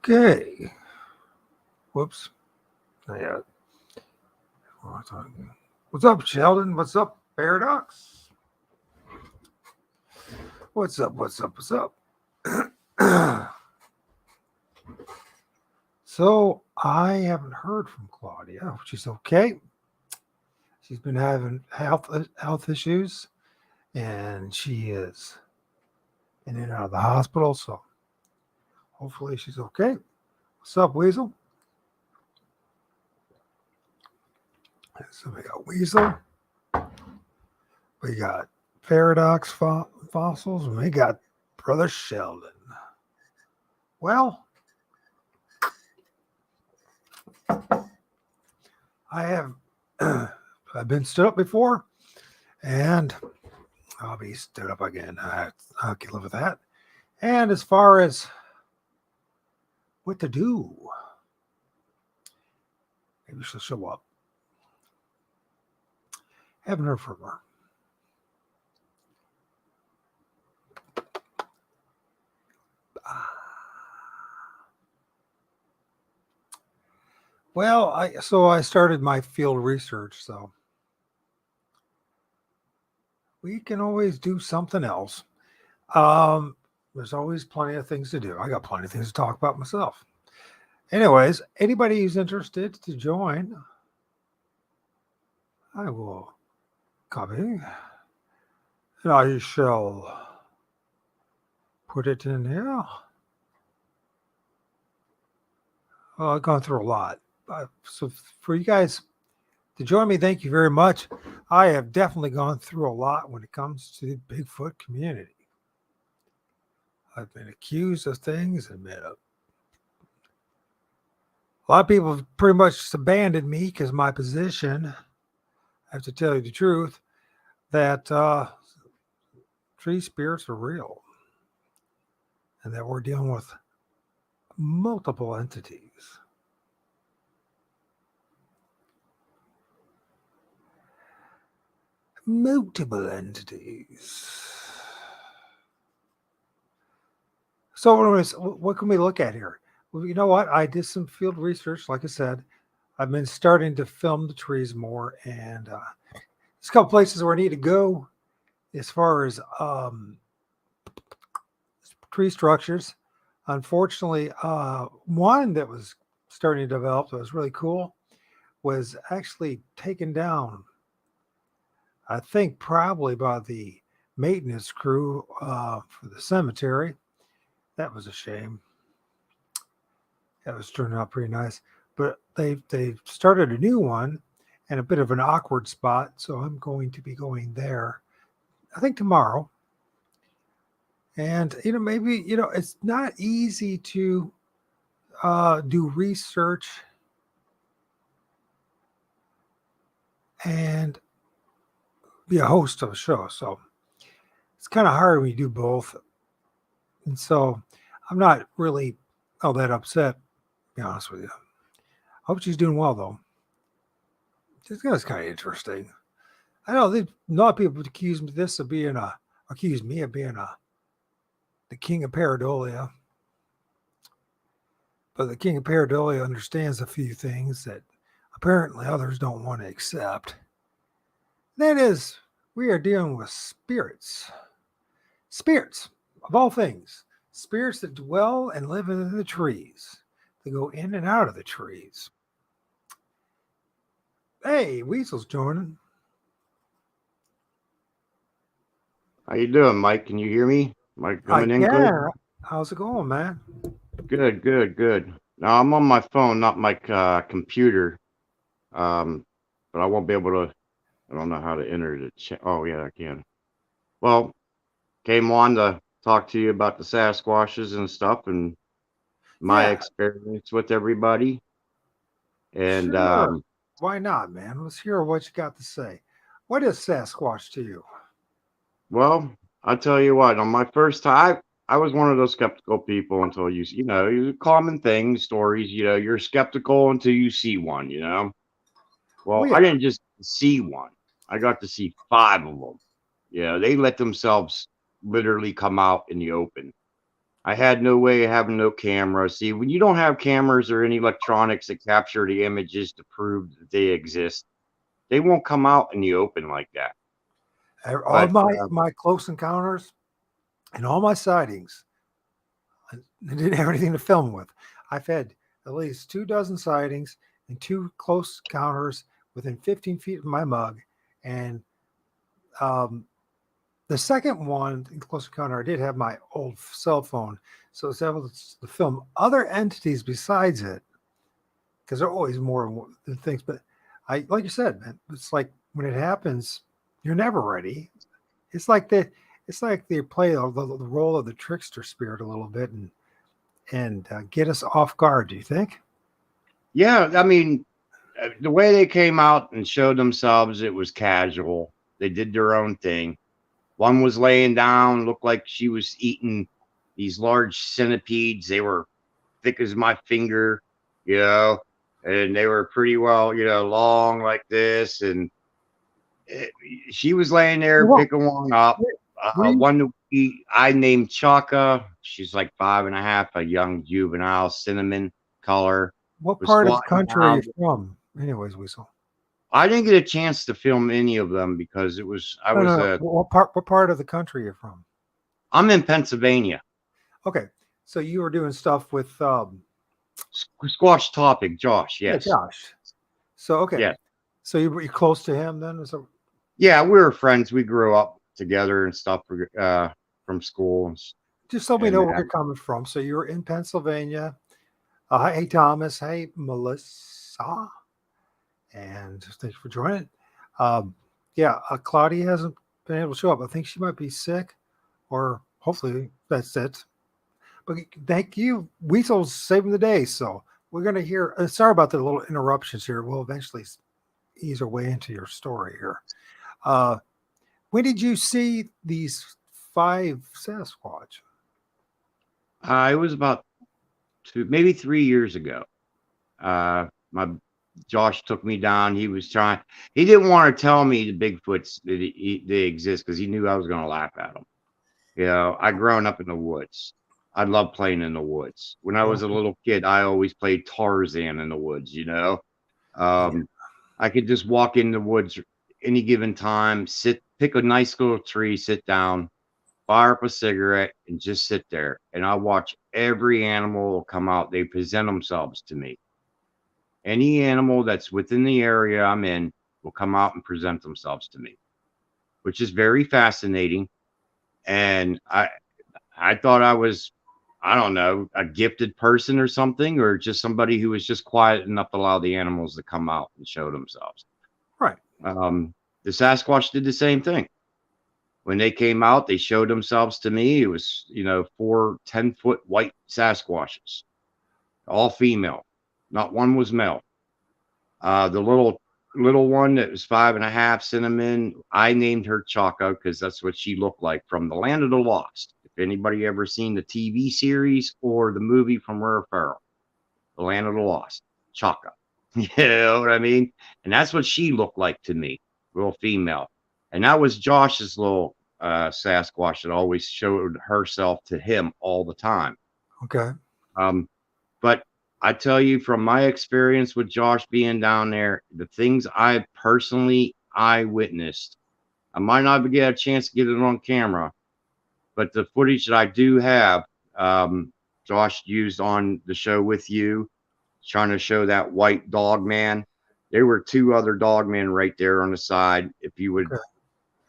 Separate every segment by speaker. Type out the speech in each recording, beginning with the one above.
Speaker 1: Okay. Whoops. Yeah. What's up, Sheldon? What's up, Paradox? What's up? What's up? What's up? So I haven't heard from Claudia, which is okay. She's been having health issues, and she is in and out of the hospital. So hopefully she's okay. What's up, Weasel? So we got Weasel. We got Paradox fossils, and we got Brother Sheldon. Well, I have I've been stood up before, and I'll be stood up again. I can live with that. And as far as what to do, maybe she'll show up. Haven't heard from her. Well, I started my field research, so we can always do something else. There's always plenty of things to do. I got plenty of things to talk about myself. Anyways, anybody who's interested to join, I will copy, and I shall put it in here. I've gone through a lot. So for you guys to join me, thank you very much. I have definitely gone through a lot when it comes to the Bigfoot community. I've been accused of things and a lot of people have pretty much abandoned me because my position, I have to tell you the truth, that tree spirits are real and that we're dealing with multiple entities. Multiple entities. So what can we look at here? Well, you know what? I did some field research. Like I said, I've been starting to film the trees more, and there's a couple places where I need to go as far as tree structures. Unfortunately, one that was starting to develop that was really cool was actually taken down, I think probably by the maintenance crew for the cemetery. That was a shame. That was turning out pretty nice. But they've started a new one and a bit of an awkward spot. So I'm going to be going there, I think tomorrow. And, maybe, it's not easy to do research and be a host of a show. So it's kind of hard when you do both. And so I'm not really all that upset, to be honest with you. I hope she's doing well, though. That's kind of interesting. I know a lot of people accuse me of being the king of pareidolia. But the king of pareidolia understands a few things that apparently others don't want to accept. That is, we are dealing with spirits. Spirits, of all things. Spirits that dwell and live in the trees. They go in and out of the trees. Hey, Weasel's joining.
Speaker 2: How you doing, Mike? Can you hear me? Am I coming in good?
Speaker 1: How's it going, man?
Speaker 2: Good. Now I'm on my phone, not my computer. But I won't be able to. I don't know how to enter the chat. Oh yeah, I can. Well, came on to talk to you about the Sasquatches and stuff, and my experience with everybody. And
Speaker 1: sure. Why not, man? Let's hear what you got to say. What is Sasquatch to you?
Speaker 2: Well, I'll tell you what. On my first time, I was one of those skeptical people until common things, stories. You're skeptical until you see one. Well, I didn't just see one. I got to see 5 of them. Yeah, they let themselves literally come out in the open. I had no way of having no camera. See, when you don't have cameras or any electronics that capture the images to prove that they exist, they won't come out in the open like that.
Speaker 1: All
Speaker 2: But
Speaker 1: my close encounters and all my sightings, I didn't have anything to film with. I've had at least 2 dozen sightings and 2 close encounters within 15 feet of my mug. And um, the second one, in close encounter, I did have my old cell phone, so I was able to film other entities besides it, because there are always more than things. But I, like you said, man, it's like when it happens, you're never ready. It's like it's like they play the role of the trickster spirit a little bit and get us off guard. Do you think?
Speaker 2: yeah, I mean, the way they came out and showed themselves, it was casual. They did their own thing. One was laying down, looked like she was eating these large centipedes. They were thick as my finger, you know, and they were pretty well, long like this. And it, she was laying there
Speaker 1: Well,
Speaker 2: picking one up.
Speaker 1: we
Speaker 2: One that I named Chaka. She's like 5.5, a young juvenile, cinnamon color,
Speaker 1: what
Speaker 2: was
Speaker 1: part of the
Speaker 2: squatting
Speaker 1: country are you
Speaker 2: down.
Speaker 1: from? Anyways, Weasel.
Speaker 2: I didn't get a chance to film any of them because I
Speaker 1: No, no,
Speaker 2: was
Speaker 1: no. What part of the country are you from?
Speaker 2: I'm in Pennsylvania.
Speaker 1: Okay, so you were doing stuff with
Speaker 2: Squash topic, Josh.
Speaker 1: yeah,
Speaker 2: Yes.
Speaker 1: Josh. So okay,
Speaker 2: Yes.
Speaker 1: so you close to him then? So
Speaker 2: Yeah, we were friends. We grew up together and stuff from school
Speaker 1: just so we
Speaker 2: and
Speaker 1: know where you're coming from. So you were in Pennsylvania. Hey Thomas. Hey Melissa. And thanks for joining. Um, yeah, Claudia hasn't been able to show up. I think she might be sick, or hopefully that's it. But thank you, Weasel's saving the day. So we're gonna hear. Sorry about the little interruptions here. We'll eventually ease our way into your story here. Uh, when did you see these 5 Sasquatch?
Speaker 2: it was about maybe 3 years ago. My Josh took me down. He didn't want to tell me the Bigfoots they exist because he knew I was going to laugh at him. I grown up in the woods. I love playing in the woods. When I was a
Speaker 1: Okay.
Speaker 2: little kid, I always played Tarzan in the woods.
Speaker 1: Yeah.
Speaker 2: Um, I could just walk in the woods any given time, pick a nice little tree, sit down, fire up a cigarette, and just sit there. And I watch every animal come out. They present themselves to me. Any animal that's within the area I'm in will come out and present themselves to me, which is very fascinating. And I thought I was, I don't know, a gifted person or something, or just somebody who was just quiet enough to allow the animals to come out and show themselves.
Speaker 1: Right.
Speaker 2: The Sasquatch did the same thing. When they came out, they showed themselves to me. It was, 4 10-foot white Sasquatches, all female. Not one was male. The little one that was 5.5, cinnamon, I named her Chaka because that's what she looked like from the Land of the Lost. If anybody ever seen the TV series or the movie from Rare Farrell, the Land of the Lost, Chaka. You know what I mean? And that's what she looked like to me, real female. And that was Josh's little Sasquatch that always showed herself to him all the time.
Speaker 1: Okay.
Speaker 2: Um, but I tell you, from my experience with Josh being down there, the things I personally I witnessed, I might not get a chance to get it on camera, but the footage that I do have, Josh used on the show with you, trying to show that white dog man. There were 2 other dog men right there on the side. If you would
Speaker 1: Okay.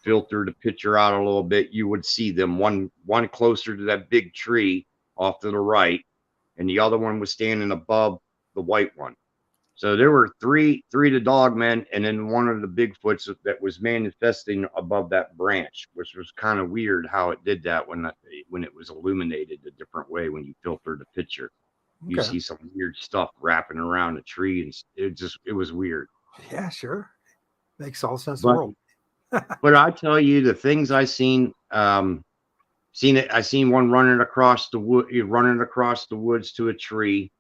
Speaker 2: filter the picture out a little bit, you would see them. One closer to that big tree off to the right, and the other one was standing above the white one. So there were three to dog men, and then one of the Bigfoots that was manifesting above that branch, which was kind of weird how it did that when it was illuminated a different way when you filtered the picture. You
Speaker 1: Okay.
Speaker 2: see some weird stuff wrapping around a tree, and it was weird.
Speaker 1: Yeah. Sure. Makes all sense in the
Speaker 2: But
Speaker 1: world.
Speaker 2: I tell you, the things I seen, I seen one running across the woods to a tree,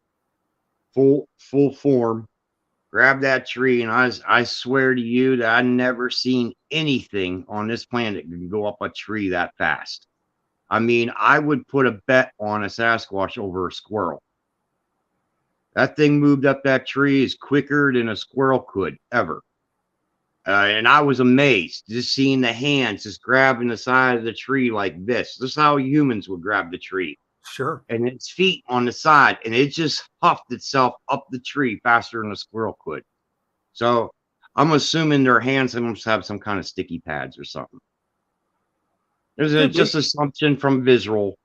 Speaker 2: full form. Grab that tree, and I swear to you that I never seen anything on this planet that can go up a tree that fast. I mean, I would put a bet on a Sasquatch over a squirrel. That thing moved up that tree as quicker than a squirrel could ever. And I was amazed just seeing the hands just grabbing the side of the tree like this. This is how humans would grab the tree.
Speaker 1: Sure.
Speaker 2: And its feet on the side, and it just huffed itself up the tree faster than a squirrel could. So I'm assuming their hands must have some kind of sticky pads or something. There's just assumption from visual,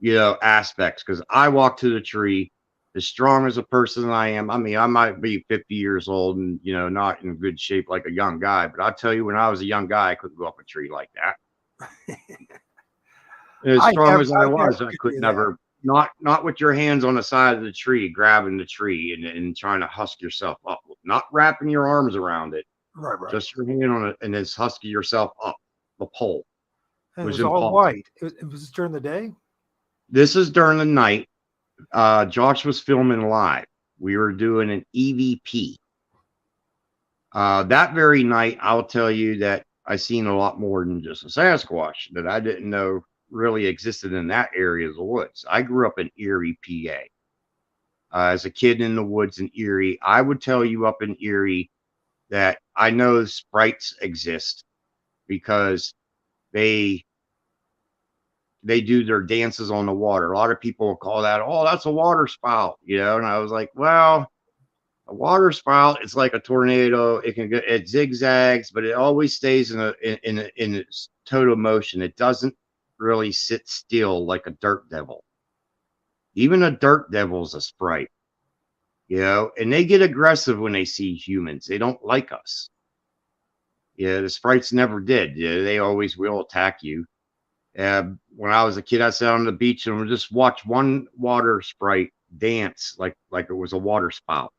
Speaker 2: aspects. Because I walked to the tree as strong as a person I am. I mean, I might be 50 years old and not in good shape like a young guy. But I'll tell you, when I was a young guy, I couldn't go up a tree like that. As strong as I was, I could never. Not with your hands on the side of the tree, grabbing the tree and trying to husk yourself up. Not wrapping your arms around it.
Speaker 1: Right.
Speaker 2: Just your hand on it and then husking yourself up the pole.
Speaker 1: And it was all white. It was during the day?
Speaker 2: This is during the night. Josh was filming live. We were doing an EVP. That very night, I'll tell you that I seen a lot more than just a Sasquatch that I didn't know really existed in that area of the woods. I grew up in Erie, PA. As a kid in the woods in Erie, I would tell you up in Erie that I know sprites exist because they do their dances on the water. A lot of people will call that, oh, that's a water spout, and I was like, well, a water spout is like a tornado. It zigzags, but it always stays in its total motion. It doesn't really sit still like a dirt devil. Even a dirt devil's a sprite, and they get aggressive when they see humans. They don't like us. The sprites never did. They always will attack you. When I was a kid, I sat on the beach and would just watch one water sprite dance like it was a water spout.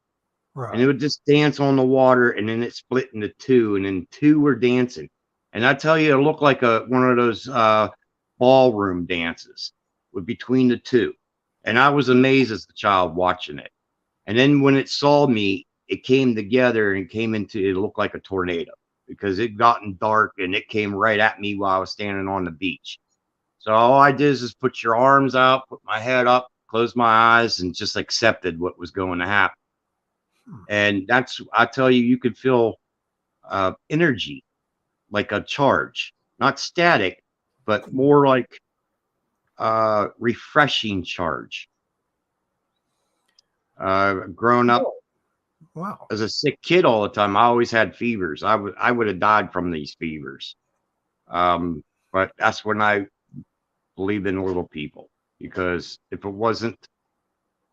Speaker 1: Right.
Speaker 2: And it would just dance on the water, and then it split into two, and then two were dancing. And I tell you, it looked like one of those ballroom dances with between the two. And I was amazed as a child watching it. And then when it saw me, it came together and it looked like a tornado because it gotten dark and it came right at me while I was standing on the beach. So all I did is put your arms out, put my head up, close my eyes, and just accepted what was going to happen. And I tell you, you could feel energy, like a charge, not static, but more like refreshing charge. Growing up as a sick kid all the time, I always had fevers. I would have died from these fevers. But that's when I believed in little people, because if it wasn't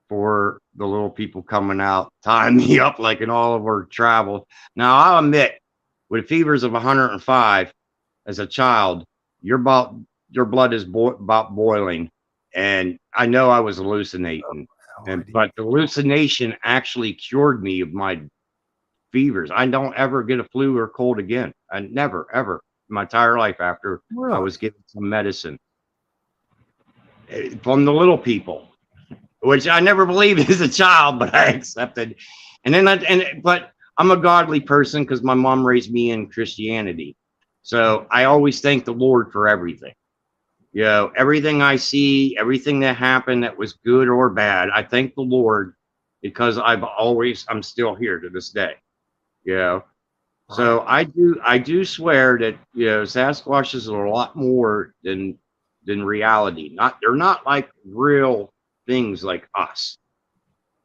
Speaker 2: for the little people coming out, tying me up like in all of our travel. Now, I'll admit, with fevers of 105 as a child, your blood is about boiling. And I know I was hallucinating. But the hallucination actually cured me of my fevers. I don't ever get a flu or cold again. I never, ever in my entire life after I was given some medicine from the little people, which I never believed as a child, but I accepted. But I'm a godly person because my mom raised me in Christianity. So I always thank the Lord for everything. Everything I see, everything that happened that was good or bad, I thank the Lord because I'm still here to this day. So I do swear that Sasquatch is a lot more than reality. They're not like real things like us.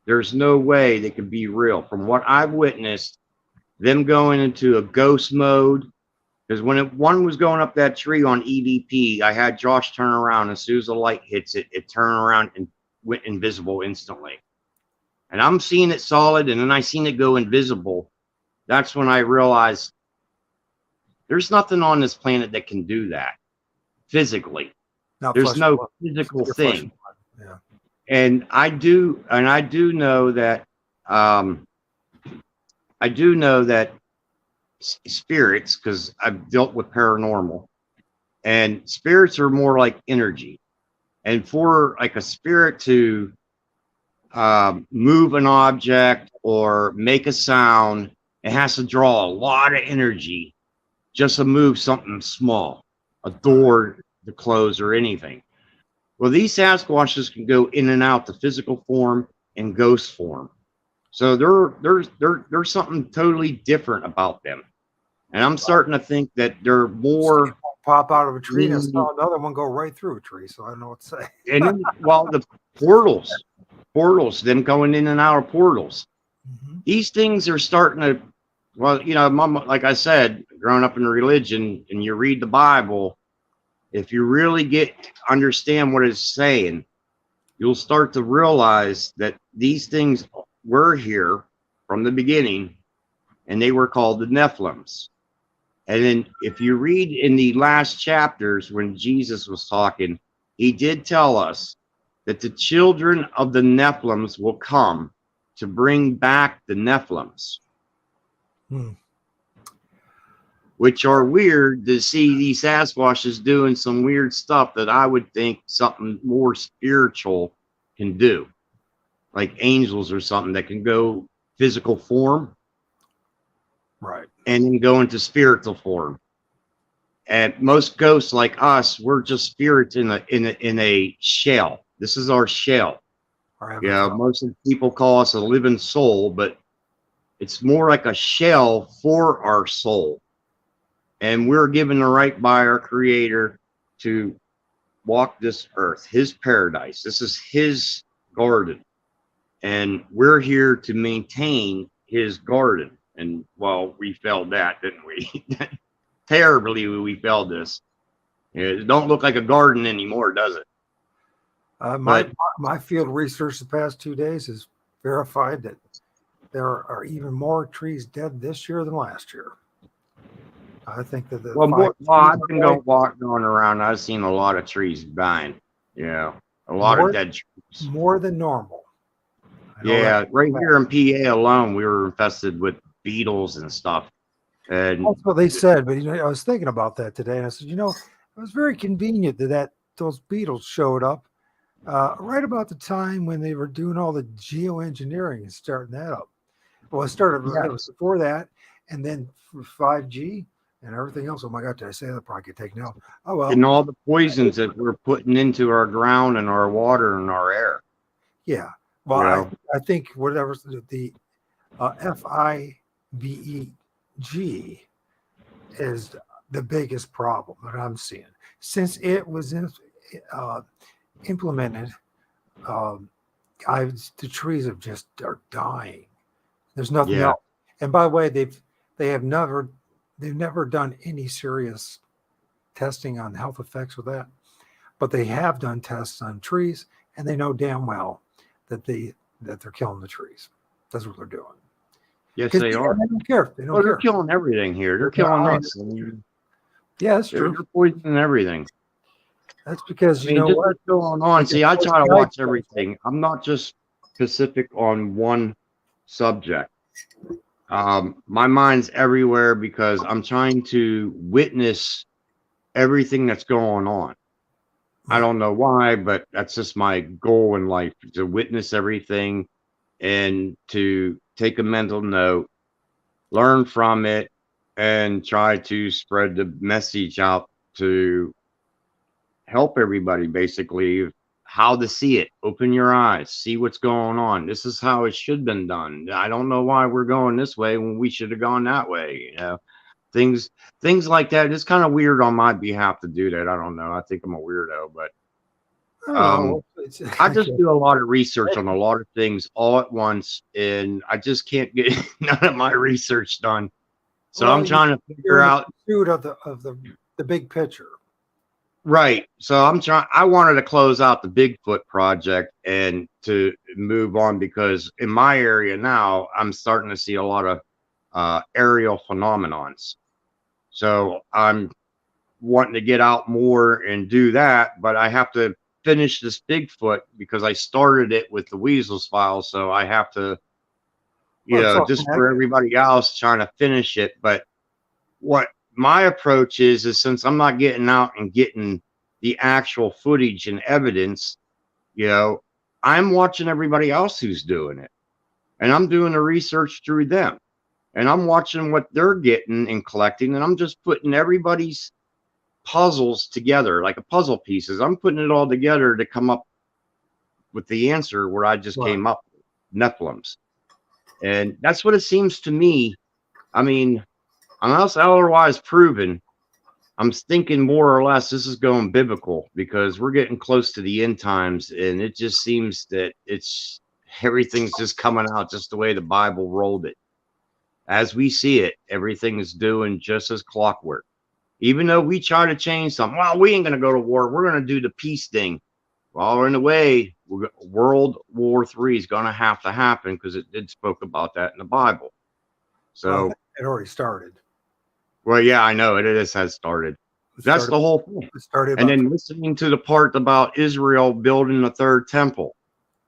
Speaker 2: There's no way they could be real. From what I've witnessed, them going into a ghost mode. Because when one was going up that tree on EVP, I had Josh turn around. As soon as the light hits it, it turned around and went invisible instantly. And I'm seeing it solid, and then I seen it go invisible. That's when I realized there's nothing on this planet that can do that physically. There's no physical thing.
Speaker 1: Yeah.
Speaker 2: And I do know that spirits, because I've dealt with paranormal, and spirits are more like energy. And for like a spirit to move an object or make a sound, it has to draw a lot of energy just to move something small, a door to close or anything. Well, these Sasquatches can go in and out the physical form and ghost form. So there's something totally different about them. And I'm starting to think that they're more
Speaker 1: Pop out of a tree and I
Speaker 2: Mm.
Speaker 1: saw another one go right through a tree. So I don't know what to say.
Speaker 2: and then, well, the portals, them going in and out of portals.
Speaker 1: Mhm.
Speaker 2: These things are starting to, well, you know, Mom, like I said, growing up in religion and you read the Bible, if you really understand what it's saying, you'll start to realize that these things were here from the beginning, and they were called the Nephilims. And then if you read in the last chapters when Jesus was talking, he did tell us that the children of the Nephilims will come to bring back the Nephilims,
Speaker 1: Hmm.
Speaker 2: which are weird to see these Sasquatches doing some weird stuff that I would think something more spiritual can do, like angels or something that can go physical form
Speaker 1: Right.
Speaker 2: and then go into spiritual form. And most ghosts like us, we're just spirits in a shell. This is our shell.
Speaker 1: Or have
Speaker 2: Yeah,
Speaker 1: a
Speaker 2: most of the people call us a living soul, but it's more like a shell for our soul. And we're given the right by our Creator to walk this earth, His paradise. This is His garden. And we're here to maintain His garden. And well, we failed that, didn't we? Terribly, we failed this. It don't look like a garden anymore, does it?
Speaker 1: my field research the past 2 days has verified that there are even more trees dead this year than last year. I think that the
Speaker 2: Well, I've been going around. I've seen a lot of trees dying. Yeah, a lot of dead trees.
Speaker 1: More than normal.
Speaker 2: Yeah, right here in PA alone, we were infested with beetles and stuff. And
Speaker 1: that's what they said. But I was thinking about that today, and I said, it was very convenient that those beetles showed up right about the time when they were doing all the geoengineering and starting that up. Well, it was before that, and then for 5G and everything else. Oh my God, did I say that? Probably get taken out. Oh well.
Speaker 2: And all the poisons that we're putting into our ground and our water and our air.
Speaker 1: Yeah. Well, I think whatever the FIVEG is the biggest problem that I'm seeing since it was implemented. The trees are dying. There's nothing else. And by the way, they've never done any serious testing on health effects with that, but they have done tests on trees, and they know damn well that they're killing the trees. That's what they're doing.
Speaker 2: Yes, they are.
Speaker 1: They don't care.
Speaker 2: They're killing everything here. They're killing us.
Speaker 1: Yeah, that's true.
Speaker 2: They're poisoning everything.
Speaker 1: That's because
Speaker 2: what's going on. See, I try to watch everything. I'm not just specific on one subject. My mind's everywhere because I'm trying to witness everything that's going on. I don't know why, but that's just my goal in life, to witness everything and to take a mental note, learn from it, and try to spread the message out to help everybody, basically, how to see it. Open your eyes, see what's going on. This is how it should have been done. I don't know why we're going this way when we should have gone that way. Things like that. It's kind of weird on my behalf to do that. I don't know. I think I'm a weirdo, but I just do a lot of research on a lot of things all at once, and I just can't get none of my research done. So I'm trying to figure out
Speaker 1: of the big picture.
Speaker 2: Right. So I wanted to close out the Bigfoot project and to move on, because in my area now, I'm starting to see a lot of aerial phenomenons. So I'm wanting to get out more and do that, but I have to finish this Bigfoot because I started it with the Weasels file. So I have to, just for everybody else, trying to finish it. But what my approach is since I'm not getting out and getting the actual footage and evidence, I'm watching everybody else who's doing it, and I'm doing the research through them, and I'm watching what they're getting and collecting, and I'm just putting everybody's puzzles together, like a puzzle pieces. I'm putting it all together to come up with the answer where I just
Speaker 1: Right.
Speaker 2: came up with Nephilims. And that's what it seems to me. I mean, unless otherwise proven, I'm thinking more or less this is going biblical because we're getting close to the end times, and it just seems that it's everything's just coming out just the way the Bible rolled it. As we see it, everything is doing just as clockwork. Even though we try to change something, well, we ain't going to go to war. We're going to do the peace thing. Well, in a way, World War III is going to have to happen because it did spoke about that in the Bible.
Speaker 1: Well, I
Speaker 2: So,
Speaker 1: think it already started.
Speaker 2: well, yeah, I know it has started.
Speaker 1: It
Speaker 2: That's
Speaker 1: started.
Speaker 2: the whole thing.
Speaker 1: It started
Speaker 2: And
Speaker 1: about.
Speaker 2: then listening to the part about Israel building the third temple,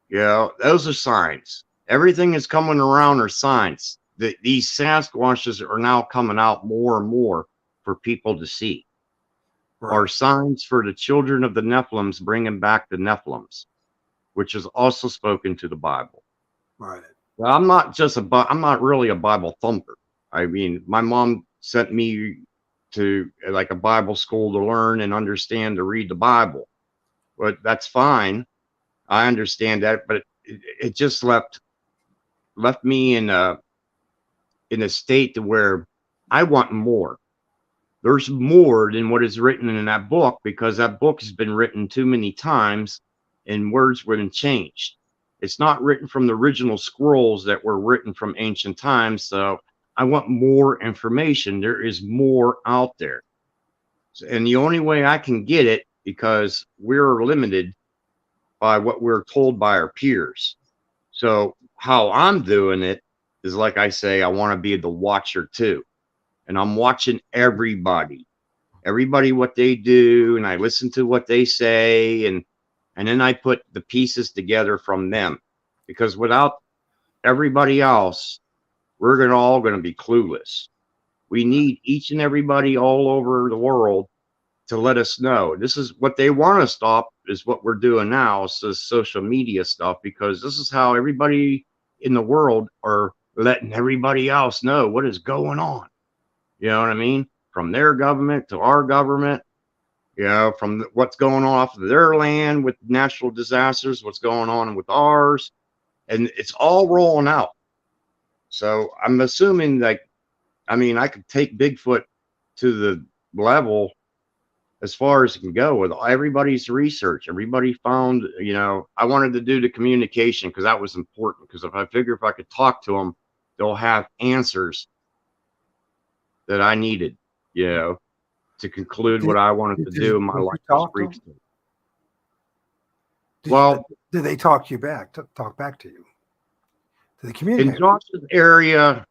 Speaker 2: you know, those are signs. Everything is coming around are signs that these Sasquatches are now coming out more and more for people to see. Are
Speaker 1: Right.
Speaker 2: signs for the children of the Nephilims bringing back the Nephilims, which is also spoken to the Bible.
Speaker 1: Right.
Speaker 2: Well, I'm not really a Bible thumper. I mean, my mom sent me to like a Bible school to learn and understand to read the Bible. But that's fine. I understand that, but it just left me in a state to where I want more. There's more than what is written in that book because that book has been written too many times and words were changed. It's not written from the original scrolls that were written from ancient times. So I want more information. There is more out there. And the only way I can get it, because we're limited by what we're told by our peers. So how I'm doing it is like I say, I want to be the watcher too. And I'm watching everybody what they do, and I listen to what they say, and then I put the pieces together from them. Because without everybody else, we're all going to be clueless. We need each and everybody all over the world to let us know. This is what they want to stop is what we're doing now. It's this social media stuff because this is how everybody in the world are letting everybody else know what is going on. You know what I mean? From their government to our government, you know, from what's going on off of their land with natural disasters, what's going on with ours, and it's all rolling out. So I'm assuming like, I mean, I could take Bigfoot to the level as far as it can go with everybody's research. Everybody found, you know, I wanted to do the communication because that was important. Because if I could talk to them, they'll have answers that I needed, you know, to conclude
Speaker 1: Did,
Speaker 2: what I wanted to do in my
Speaker 1: did
Speaker 2: life
Speaker 1: you
Speaker 2: as
Speaker 1: talk to
Speaker 2: freaks.
Speaker 1: them?
Speaker 2: Well,
Speaker 1: Did they talk to you back? Talk back to you? Did they
Speaker 2: in
Speaker 1: communicate?
Speaker 2: Josh's area,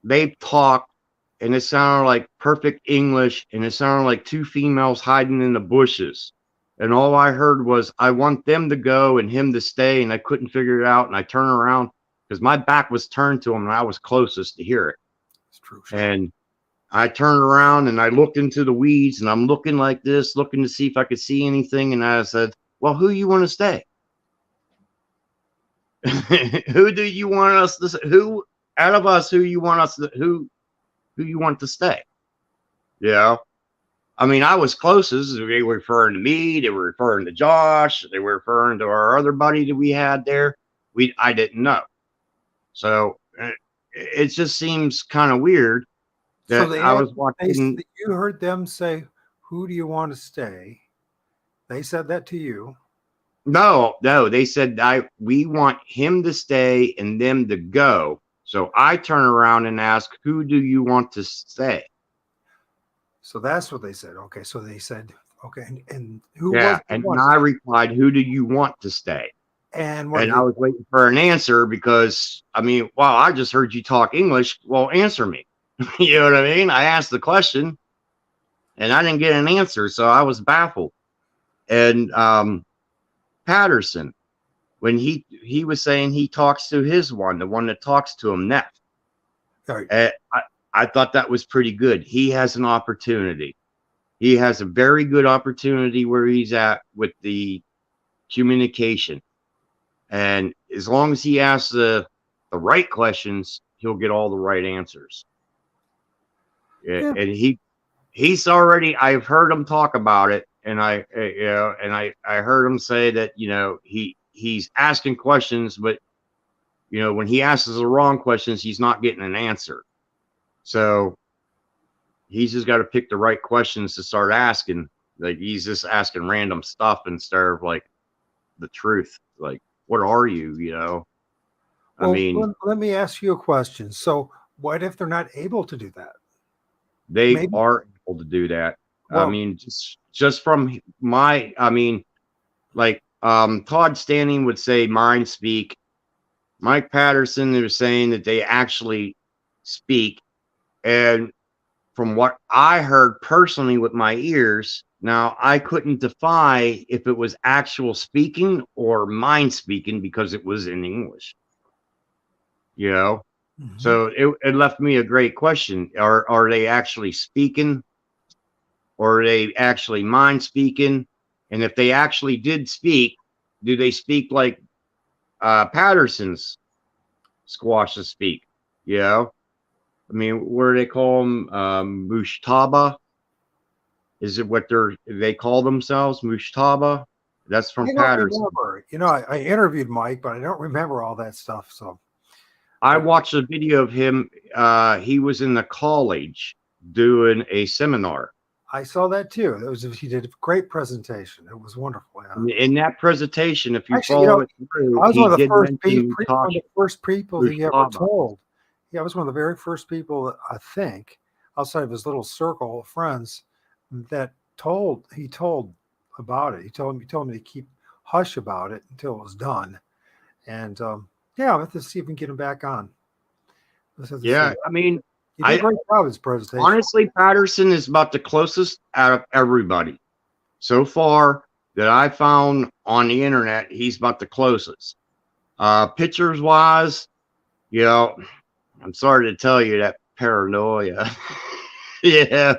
Speaker 2: they talked and it sounded like perfect English and it sounded like two females hiding in the bushes. And all I heard was, I want them to go and him to stay. And I couldn't figure it out. And I turned around because my back was turned to him and I was closest to hear it.
Speaker 1: It's true.
Speaker 2: And I turned around and I looked into the weeds and I'm looking like this, looking to see if I could see anything. And I said, well, who you want to stay? Who do you want us to, who out of us, who you want us to, who you want to stay? Yeah. I mean, I was closest. They were referring to me. They were referring to Josh. They were referring to our other buddy that we had there. I didn't know. So it just seems kind of weird
Speaker 1: So
Speaker 2: that I was
Speaker 1: they
Speaker 2: watching.
Speaker 1: you heard them say, "Who do you want to stay?" They said that to you.
Speaker 2: No, they said we want him to stay and them to go. So I turn around and ask, who do you want to stay?
Speaker 1: So that's what they said. Okay, so they said, okay, and who was
Speaker 2: Yeah.
Speaker 1: the
Speaker 2: And
Speaker 1: one?
Speaker 2: I replied, who do you want to stay?
Speaker 1: And what
Speaker 2: And
Speaker 1: did
Speaker 2: I was waiting for an answer because, I mean, wow, I just heard you talk English. Well, answer me. You know what I mean? I asked the question and I didn't get an answer. So I was baffled. And Patterson, when he was saying he talks to his one, the one that talks to him next.
Speaker 1: right.
Speaker 2: I thought that was pretty good. He has an opportunity. He has a very good opportunity where he's at with the communication. And as long as he asks the right questions, he'll get all the right answers.
Speaker 1: Yeah.
Speaker 2: And he's already, I've heard him talk about it, and I heard him say that, he's asking questions, but when he asks the wrong questions, he's not getting an answer. So he's just got to pick the right questions to start asking. Like, he's just asking random stuff instead of like the truth. Like, what are you? I
Speaker 1: Well,
Speaker 2: mean,
Speaker 1: let me ask you a question. So, what if they're not able to do that?
Speaker 2: they
Speaker 1: Maybe.
Speaker 2: are able to do that. I
Speaker 1: Well,
Speaker 2: mean, just from my, I mean, like Todd Standing would say mind speak. Mike Patterson is saying that they actually speak. And from what I heard personally with my ears, now I couldn't define if it was actual speaking or mind speaking because it was in English.
Speaker 1: mhm.
Speaker 2: So it left me a great question. Are they actually speaking, or are they actually mind speaking? And if they actually did speak, do they speak like Patterson's squashes speak? I mean, what do they call them? Mushtaba? Is it what they call themselves? Mushtaba? That's from
Speaker 1: I don't
Speaker 2: Patterson.
Speaker 1: remember. I interviewed Mike, but I don't remember all that stuff. So,
Speaker 2: I
Speaker 1: but
Speaker 2: watched a video of him. He was in the college doing a seminar.
Speaker 1: I saw that too. He did a great presentation. It was wonderful. Yeah.
Speaker 2: In that presentation, if you
Speaker 1: Actually,
Speaker 2: follow it through,
Speaker 1: I was
Speaker 2: he
Speaker 1: one of the
Speaker 2: did
Speaker 1: first
Speaker 2: mention
Speaker 1: one of the first people that he ever
Speaker 2: Mushtaba.
Speaker 1: told. Yeah, I was one of the very first people that I think, outside of his little circle of friends, that he told about it. He told me to keep hush about it until it was done. And yeah, I'll have to see if we can get him back on. Let's have to see.
Speaker 2: Yeah, I mean,
Speaker 1: He did a
Speaker 2: I
Speaker 1: great job with his presentation.
Speaker 2: honestly, Patterson is about the closest out of everybody so far that I found on the internet. He's about the closest. Pictures wise, I'm sorry to tell you that paranoia. Yeah,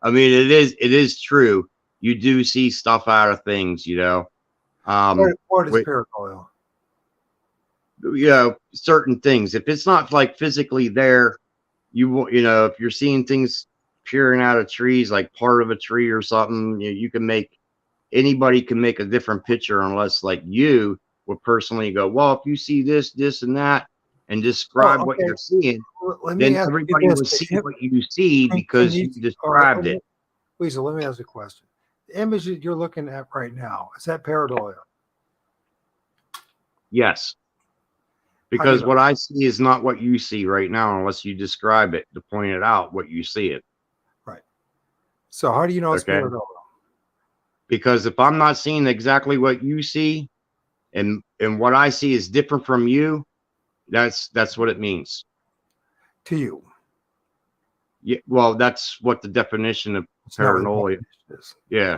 Speaker 2: I mean, it is true. You do see stuff out of things,
Speaker 1: What is
Speaker 2: with
Speaker 1: paranoia?
Speaker 2: certain things. If it's not like physically there, you won't. If you're seeing things peering out of trees, like part of a tree or something, you can make anybody can make a different picture unless like you would personally go, well, if you see this, this, and that, and describe
Speaker 1: Oh,
Speaker 2: what
Speaker 1: okay.
Speaker 2: you're seeing,
Speaker 1: Let me
Speaker 2: then
Speaker 1: ask you
Speaker 2: everybody
Speaker 1: this.
Speaker 2: will see what you see
Speaker 1: Can
Speaker 2: because
Speaker 1: you,
Speaker 2: you
Speaker 1: all right,
Speaker 2: described it.
Speaker 1: Weasel, let me ask you a question. The image that you're looking at right now, is that pareidolia?
Speaker 2: Yes,
Speaker 1: How do you
Speaker 2: because
Speaker 1: know?
Speaker 2: what I see is not what you see right now unless you describe it to point it out what you see it.
Speaker 1: Right. So how do you know it's
Speaker 2: Okay.
Speaker 1: pareidolia?
Speaker 2: Because if I'm not seeing exactly what you see, and what I see is different from you, that's what it means.
Speaker 1: To you?
Speaker 2: Yeah, well, that's what the definition of
Speaker 1: It's not what the
Speaker 2: paranoia.
Speaker 1: definition is.
Speaker 2: Yeah,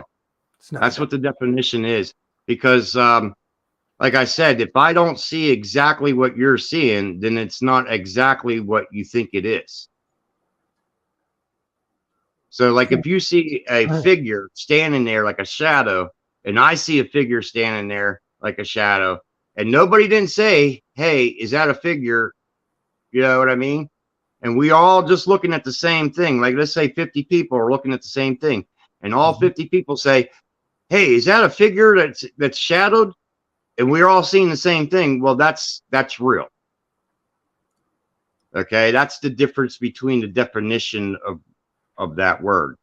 Speaker 1: It's not
Speaker 2: that's what the definition is. Because like I said, if I don't see exactly what you're seeing, then it's not exactly what you think it is. So like if you see a figure standing there like a shadow, and I see a figure standing there like a shadow, and nobody didn't say, hey, is that a figure? You know what I mean? And we all just looking at the same thing. Like let's say 50 people are looking at the same thing, and all 50 people say, hey, is that a figure that's shadowed? And we're all seeing the same thing. Well, that's real. Okay, that's the difference between the definition of that word.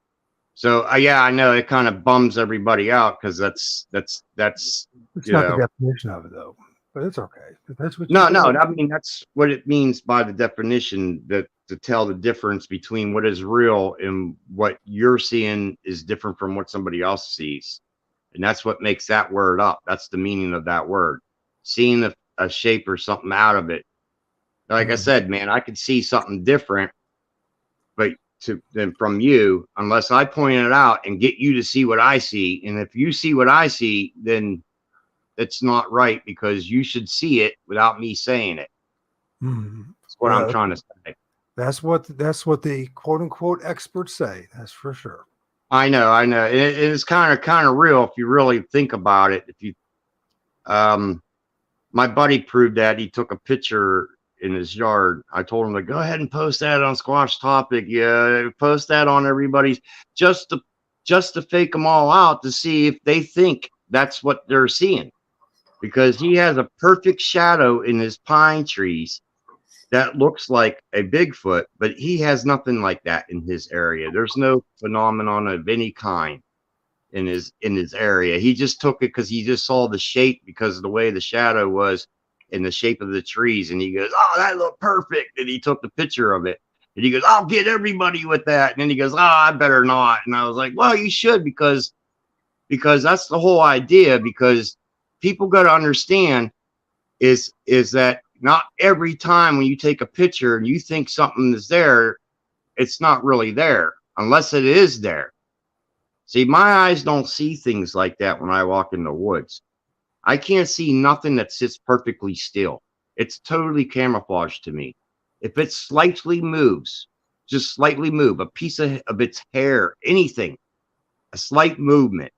Speaker 2: So yeah, I know it kind of bums everybody out because that's
Speaker 1: It's not the definition of it though, but it's okay. If that's what you
Speaker 2: no,
Speaker 1: think.
Speaker 2: I mean that's what it means by the definition, that to tell the difference between what is real and what you're seeing is different from what somebody else sees, and that's what makes that word up. That's the meaning of that word. Seeing a shape or something out of it. Like I said, man, I could see something different, but than from you, unless I point it out and get you to see what I see. And if you see what I see, then it's not right because you should see it without me saying it. That's what I'm
Speaker 1: Well,
Speaker 2: trying to say.
Speaker 1: that's what the quote unquote experts say. That's for sure.
Speaker 2: I know. It's kind of real if you really think about it. If you, my buddy proved that. He took a picture in his yard. I told him to go ahead and post that on Squash Topic. Yeah, post that on everybody's, just to fake them all out to see if they think that's what they're seeing. Because he has a perfect shadow in his pine trees that looks like a Bigfoot, but he has nothing like that in his area. There's no phenomenon of any kind in his area. He just took it because he just saw the shape, because of the way the shadow was in the shape of the trees, and he goes, "Oh, that looked perfect," and he took the picture of it, and he goes, "I'll get everybody with that," and then he goes, "Oh, I better not," and I was like, "Well, you should, because that's the whole idea, because people got to understand is that not every time when you take a picture and you think something is there, it's not really there unless it is there. See, my eyes don't see things like that when I walk in the woods. I can't see nothing that sits perfectly still. It's totally camouflaged to me. If it slightly moves, just slightly move, a piece of its hair, anything, a slight movement,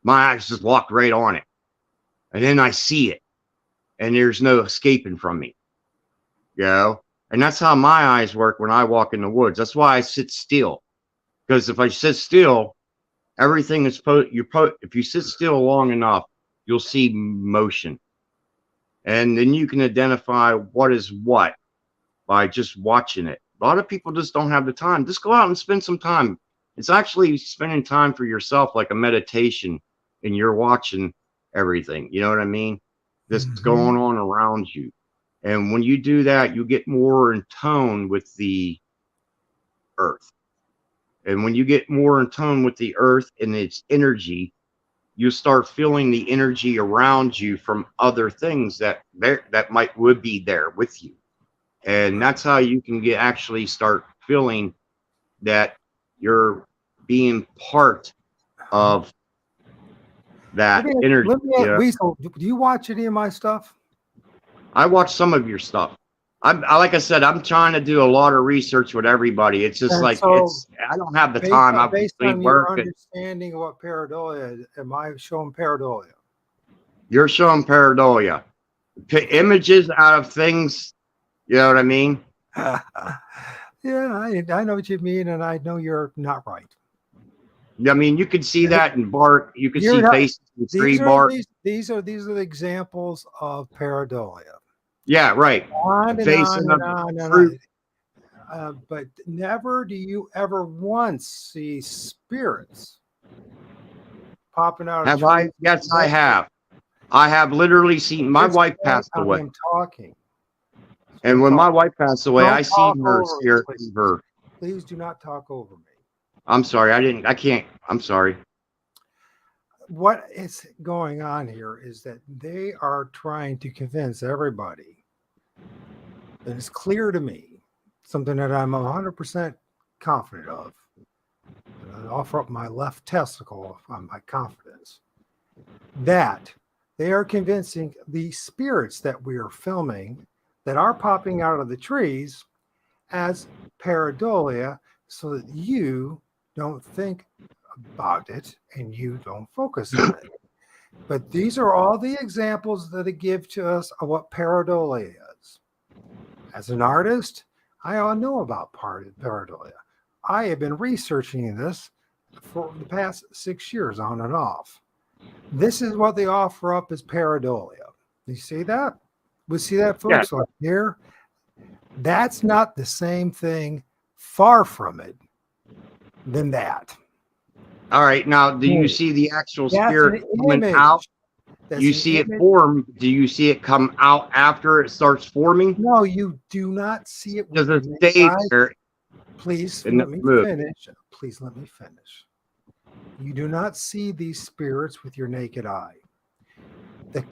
Speaker 2: my eyes just lock right on it. And then I see it. And there's no escaping from me. You know? And that's how my eyes work when I walk in the woods. That's why I sit still. Because if I sit still, everything is if you sit still long enough, you'll see motion. And then you can identify what is what by just watching it. A lot of people just don't have the time. Just go out and spend some time. It's actually spending time for yourself, like a meditation, and you're watching everything. You know what I mean? That's going on around you. And when you do that, you get more in tone with the earth. And when you get more in tone with the earth and its energy, you start feeling the energy around you from other things that would be there with you. And that's how you can actually start feeling that you're being part of that energy.
Speaker 1: Weasel, do you watch any of my stuff?
Speaker 2: I watch some of your stuff. Like I said, I'm trying to do a lot of research with everybody. It's just I don't have the time.
Speaker 1: Based on your understanding of what pareidolia is, am I showing pareidolia?
Speaker 2: You're showing pareidolia. Images out of things, you know what I mean?
Speaker 1: Yeah, I know what you mean, and I know you're not right.
Speaker 2: I mean, you can see that in bark. You can see faces in tree bark.
Speaker 1: These are the examples of pareidolia.
Speaker 2: Yeah, right.
Speaker 1: On and on. But never do you ever once see spirits popping out of trees.
Speaker 2: Yes, I have. I have literally seen. My wife passed away.
Speaker 1: I'm talking.
Speaker 2: And when my wife passed away, I seen her spirit.
Speaker 1: Please do not talk over me.
Speaker 2: I'm sorry. I can't. I'm sorry.
Speaker 1: What is going on here is that they are trying to convince everybody that it's clear to me, something that I'm 100% confident of. I offer up my left testicle on my confidence that they are convincing the spirits that we are filming that are popping out of the trees as pareidolia, so that you don't think about it and you don't focus on it. But these are all the examples that it gives to us of what pareidolia is. As an artist, I all know about pareidolia. I have been researching this for the past 6 years on and off. This is what they offer up as pareidolia. You see that? We see that, folks, yeah. Like here. That's not the same thing, far from it, than that.
Speaker 2: All right. Now, do you see the actual spirit coming out? You see it form. Do you see it come out after it starts forming?
Speaker 1: No, you do not see it.
Speaker 2: Does it stay there?
Speaker 1: Please let me finish. Please let me finish. You do not see these spirits with your naked eye. The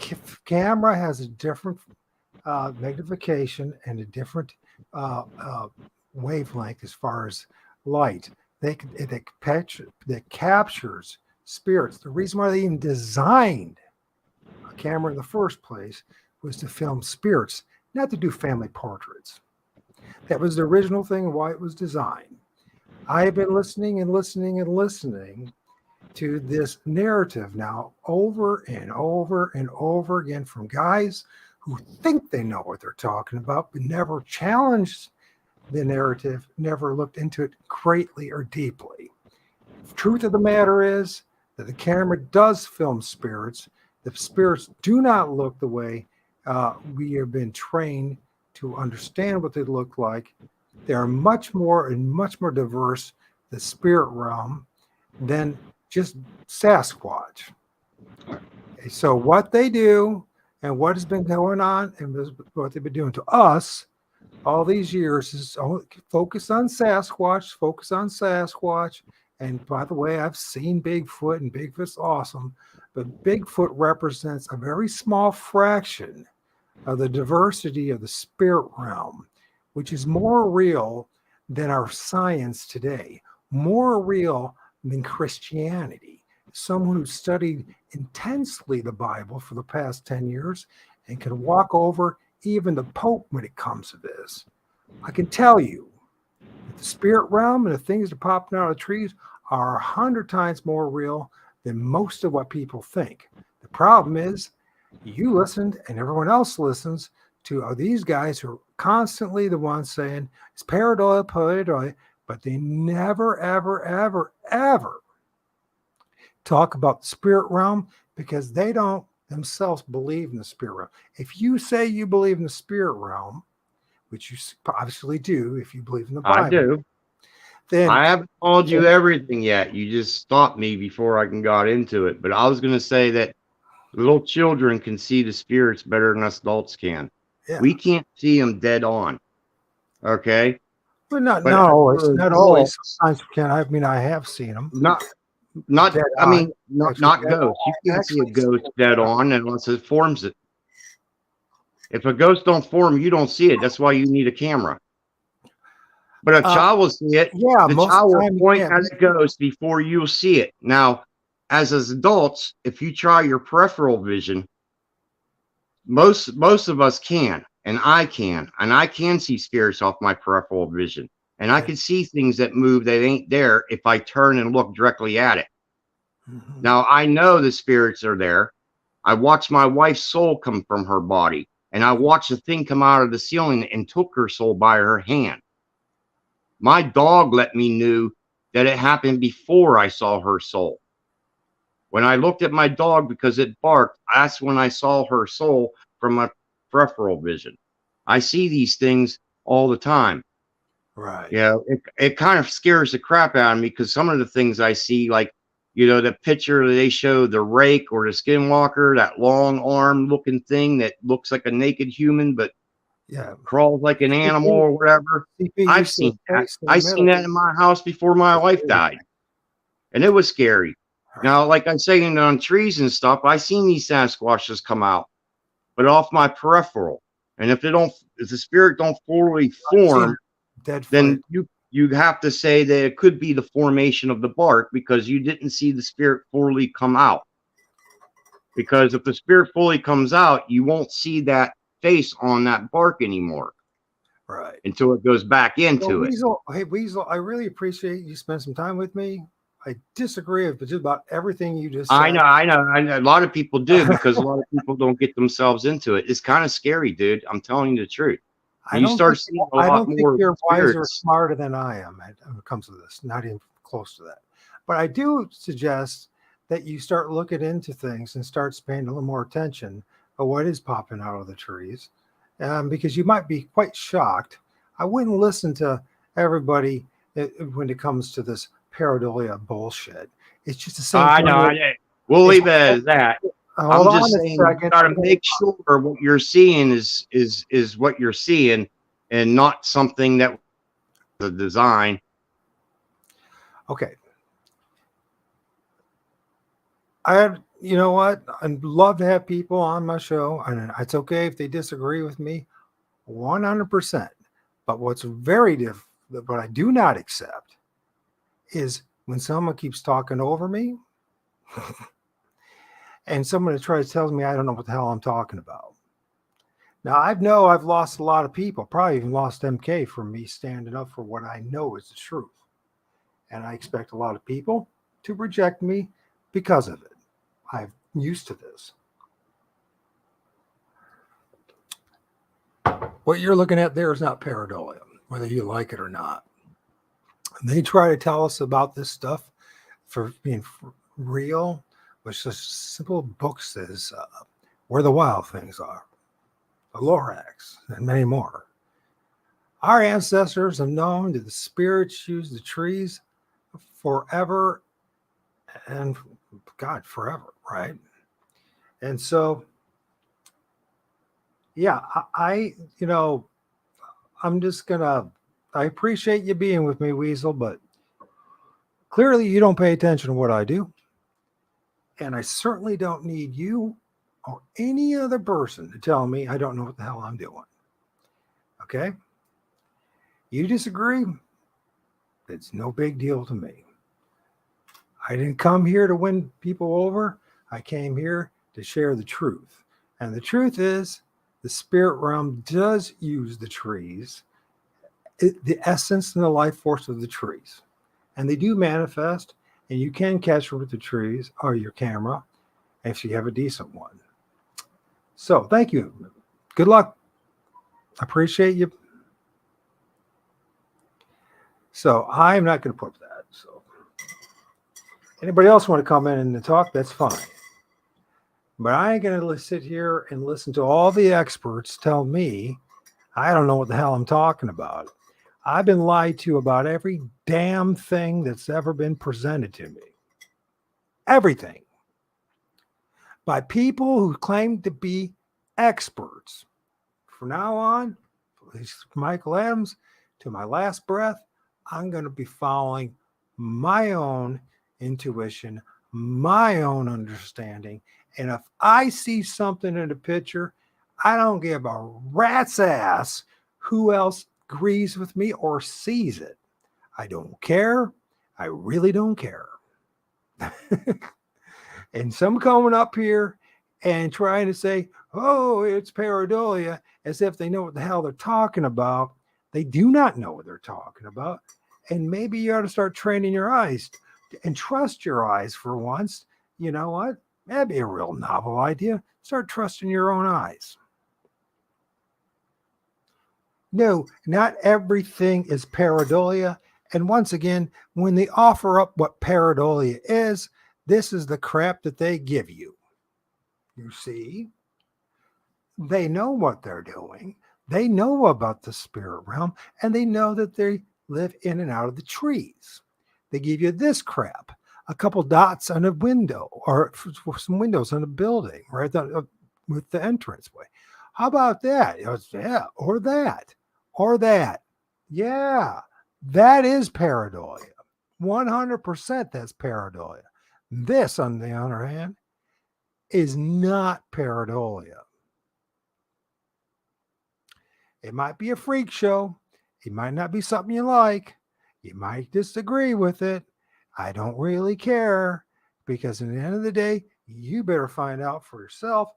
Speaker 1: camera has a different magnification and a different wavelength as far as light. That captures spirits. The reason why they even designed a camera in the first place was to film spirits, not to do family portraits. That was the original thing why it was designed. I have been listening and listening and listening to this narrative now over and over and over again from guys who think they know what they're talking about, but never challenged the narrative, never looked into it greatly or deeply. The truth of the matter is that the camera does film spirits. The spirits do not look the way we have been trained to understand what they look like. They are much more and much more diverse, the spirit realm, than just Sasquatch. So what they do and what has been going on and what they've been doing to us all these years is focus on Sasquatch, focus on Sasquatch. And by the way, I've seen Bigfoot, and Bigfoot's awesome, but Bigfoot represents a very small fraction of the diversity of the spirit realm, which is more real than our science today, more real than Christianity. Someone who studied intensely the Bible for the past 10 years and can walk over even the Pope when it comes to this. I can tell you that the spirit realm and the things that are popping out of the trees are 100 times more real than most of what people think. The problem is you listened and everyone else listens to these guys who are constantly the ones saying it's pareidolia, but they never, ever, ever, ever talk about the spirit realm because they don't themselves believe in the spirit realm. If you say you believe in the spirit realm, which you obviously do if you believe in the Bible,
Speaker 2: I do.
Speaker 1: then
Speaker 2: I haven't told you everything yet. You just stopped me before I got into it. But I was going to say that little children can see the spirits better than us adults can.
Speaker 1: yeah,
Speaker 2: We can't see them dead on. Okay.
Speaker 1: but not
Speaker 2: But
Speaker 1: always.
Speaker 2: for
Speaker 1: Not always.
Speaker 2: adults,
Speaker 1: Sometimes we can. I mean, I have seen them
Speaker 2: not,
Speaker 1: dead
Speaker 2: I
Speaker 1: on.
Speaker 2: mean, not,
Speaker 1: Actually,
Speaker 2: not ghosts. You can't see a ghost dead
Speaker 1: on.
Speaker 2: on unless it forms it. If a ghost don't form, you don't see it. That's why you need a camera. But a child will see it.
Speaker 1: Yeah,
Speaker 2: The
Speaker 1: most of
Speaker 2: child
Speaker 1: the
Speaker 2: will
Speaker 1: time you
Speaker 2: point
Speaker 1: can't.
Speaker 2: at a ghost before you'll see it. Now, as adults, if you try your peripheral vision, most of us can, and I can see spirits off my peripheral vision, and I can see things that move that ain't there if I turn and look directly at it.
Speaker 1: Mhm.
Speaker 2: Now I know the spirits are there. I watched my wife's soul come from her body, and I watched the thing come out of the ceiling and took her soul by her hand. My dog let me knew that it happened before I saw her soul. When I looked at my dog because it barked, that's when I saw her soul from my peripheral vision. I see these things all the time.
Speaker 1: Right.
Speaker 2: Yeah, it kind of scares the crap out of me because some of the things I see, like, the picture they show the rake or the skinwalker, that long arm looking thing that looks like a naked human but
Speaker 1: Yeah.
Speaker 2: crawls like an animal
Speaker 1: CP,
Speaker 2: or whatever. I've
Speaker 1: used to
Speaker 2: seen that.
Speaker 1: place in the
Speaker 2: I seen
Speaker 1: middle.
Speaker 2: that in my house before my wife died, and it was scary.
Speaker 1: Right.
Speaker 2: Now, like I'm saying on trees and stuff, I seen these Sasquatches come out, but off my peripheral. And if the spirit don't fully
Speaker 1: I've seen
Speaker 2: form,
Speaker 1: dead foot.
Speaker 2: then you have to say that it could be the formation of the bark because you didn't see the spirit fully come out. Because if the spirit fully comes out, you won't see that face on that bark anymore
Speaker 1: Right.
Speaker 2: until it goes back
Speaker 1: Well,
Speaker 2: into it.
Speaker 1: Weasel, hey Weasel, I really appreciate you spend some time with me. I disagree with just about everything you just
Speaker 2: I
Speaker 1: said.
Speaker 2: know, I know. A lot of people do because a lot of people don't get themselves into it. It's kind of scary, dude. I'm telling you the truth.
Speaker 1: I
Speaker 2: And you
Speaker 1: don't think
Speaker 2: start seeing a lot more
Speaker 1: you're wiser or
Speaker 2: spirits.
Speaker 1: smarter than I am when it comes to this. Not even close to that. But I do suggest that you start looking into things and start paying a little more attention of what is popping out of the trees, because you might be quite shocked. I wouldn't listen to everybody when it comes to this pareidolia bullshit. It's just the same
Speaker 2: I
Speaker 1: thing.
Speaker 2: know. We'll
Speaker 1: It's,
Speaker 2: leave it as that.
Speaker 1: hold
Speaker 2: I'm
Speaker 1: on
Speaker 2: just
Speaker 1: a
Speaker 2: saying you
Speaker 1: second.
Speaker 2: got to make sure what you're seeing is what you're seeing and not something that was a design.
Speaker 1: Okay. You know what? I'd love to have people on my show, and it's okay if they disagree with me 100%. But what's what I do not accept is when someone keeps talking over me and someone tries to tell me I don't know what the hell I'm talking about. Now, I've lost a lot of people, probably even lost MK from me standing up for what I know is the truth. And I expect a lot of people to reject me because of it. I'm used to this. What you're looking at there is not pareidolia, whether you like it or not. And they try to tell us about this stuff for being real, which just simple book says where the wild things are, the Lorax, and many more. Our ancestors have known that the spirits use the trees forever and God, forever, right? And so, yeah, I'm just gonna, I appreciate you being with me, Weasel, but clearly you don't pay attention to what I do. And I certainly don't need you or any other person to tell me I don't know what the hell I'm doing. Okay? You disagree? It's no big deal to me. I didn't come here to win people over. I came here to share the truth. And the truth is, the spirit realm does use the trees, the essence and the life force of the trees. And they do manifest, and you can catch them with the trees or your camera if you have a decent one. So thank you. Good luck. I appreciate you. So I'm not going to put that. So anybody else want to come in and talk, that's fine. But I ain't going to sit here and listen to all the experts tell me I don't know what the hell I'm talking about. I've been lied to about every damn thing that's ever been presented to me. Everything. By people who claim to be experts. From now on, Michael Adams, to my last breath, I'm going to be following my own intuition, my own understanding. And if I see something in the picture, I don't give a rat's ass who else agrees with me or sees it. I don't care. I really don't care. And some coming up here and trying to say, oh, it's pareidolia, as if they know what the hell they're talking about. They do not know what they're talking about. And maybe you ought to start training your eyes and trust your eyes for once. You know what? That'd be a real novel idea. Start trusting your own eyes. No, not everything is pareidolia. And once again, when they offer up what pareidolia is, this is the crap that they give you. You see? They know what they're doing. They know about the spirit realm, and they know that they live in and out of the trees. They give you this crap, a couple dots on a window or some windows on a building, right? With the entranceway. How about that? Yeah, or that, or that. Yeah, that is pareidolia. 100% that's pareidolia. This, on the other hand, is not pareidolia. It might be a freak show. It might not be something you like. You might disagree with it. I don't really care, because at the end of the day, you better find out for yourself.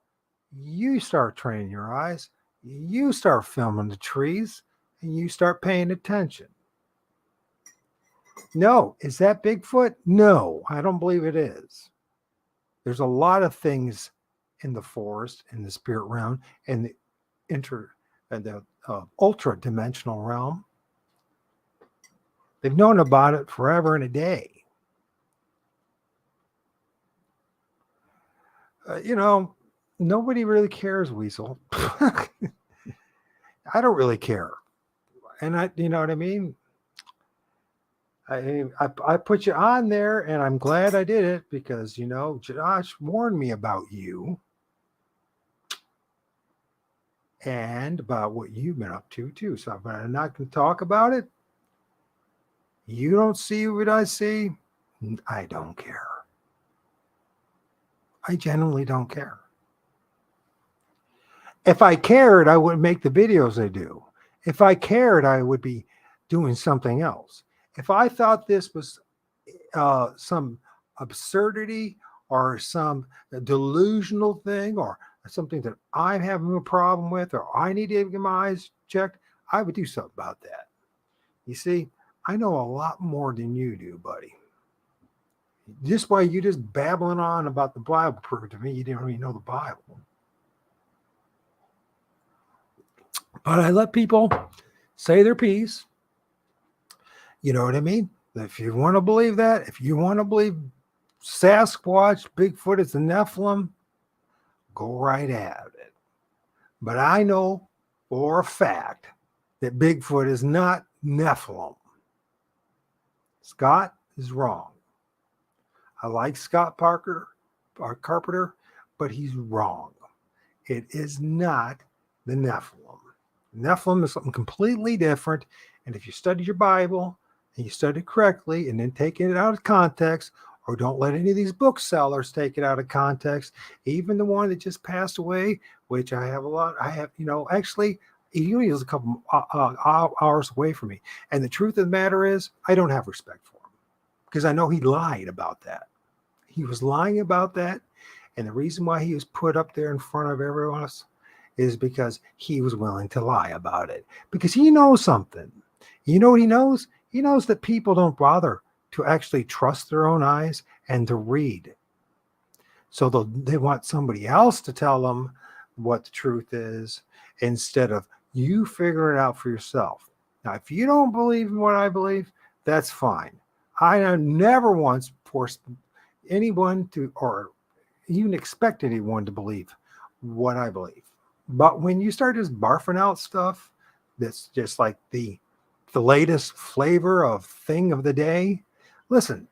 Speaker 1: You start training your eyes. You start filming the trees, and you start paying attention. No, is that Bigfoot? No, I don't believe it is. There's a lot of things in the forest, in the spirit realm, and the ultra dimensional realm. They've known about it forever and a day. Nobody really cares, Weasel. I don't really care. And you know what I mean? I put you on there, and I'm glad I did it, because, Josh warned me about you and about what you've been up to too. So I'm not going to talk about it. You don't see what I see. I don't care. I genuinely don't care. If I cared, I would make the videos I do. If I cared, I would be doing something else. If I thought this was some absurdity or some delusional thing or something that I'm having a problem with, or I need to get my eyes checked, I would do something about that. You see, I know a lot more than you do, buddy. Just why you just babbling on about the Bible proved to me you didn't even know the Bible. But I let people say their piece. You know what I mean? If you want to believe that, if you want to believe Sasquatch, Bigfoot is the Nephilim, go right at it. But I know for a fact that Bigfoot is not Nephilim. Scott is wrong. I like Scott Parker, or Carpenter, but he's wrong. It is not the Nephilim. Nephilim is something completely different. And if you study your Bible and you study it correctly and then take it out of context, or don't let any of these booksellers take it out of context, even the one that just passed away, which I have a lot, I have, actually, he only is a couple hours away from me. And the truth of the matter is, I don't have respect for him because I know he lied about that. He was lying about that. And the reason why he was put up there in front of everyone else is because he was willing to lie about it. Because he knows something. You know what he knows? He knows that people don't bother to actually trust their own eyes and to read. So they want somebody else to tell them what the truth is instead of you figure it out for yourself. Now, if you don't believe in what I believe, that's fine. I have never once forced anyone to, or even expect anyone to believe what I believe. But when you start just barfing out stuff that's just like the latest flavor of thing of the day, listen,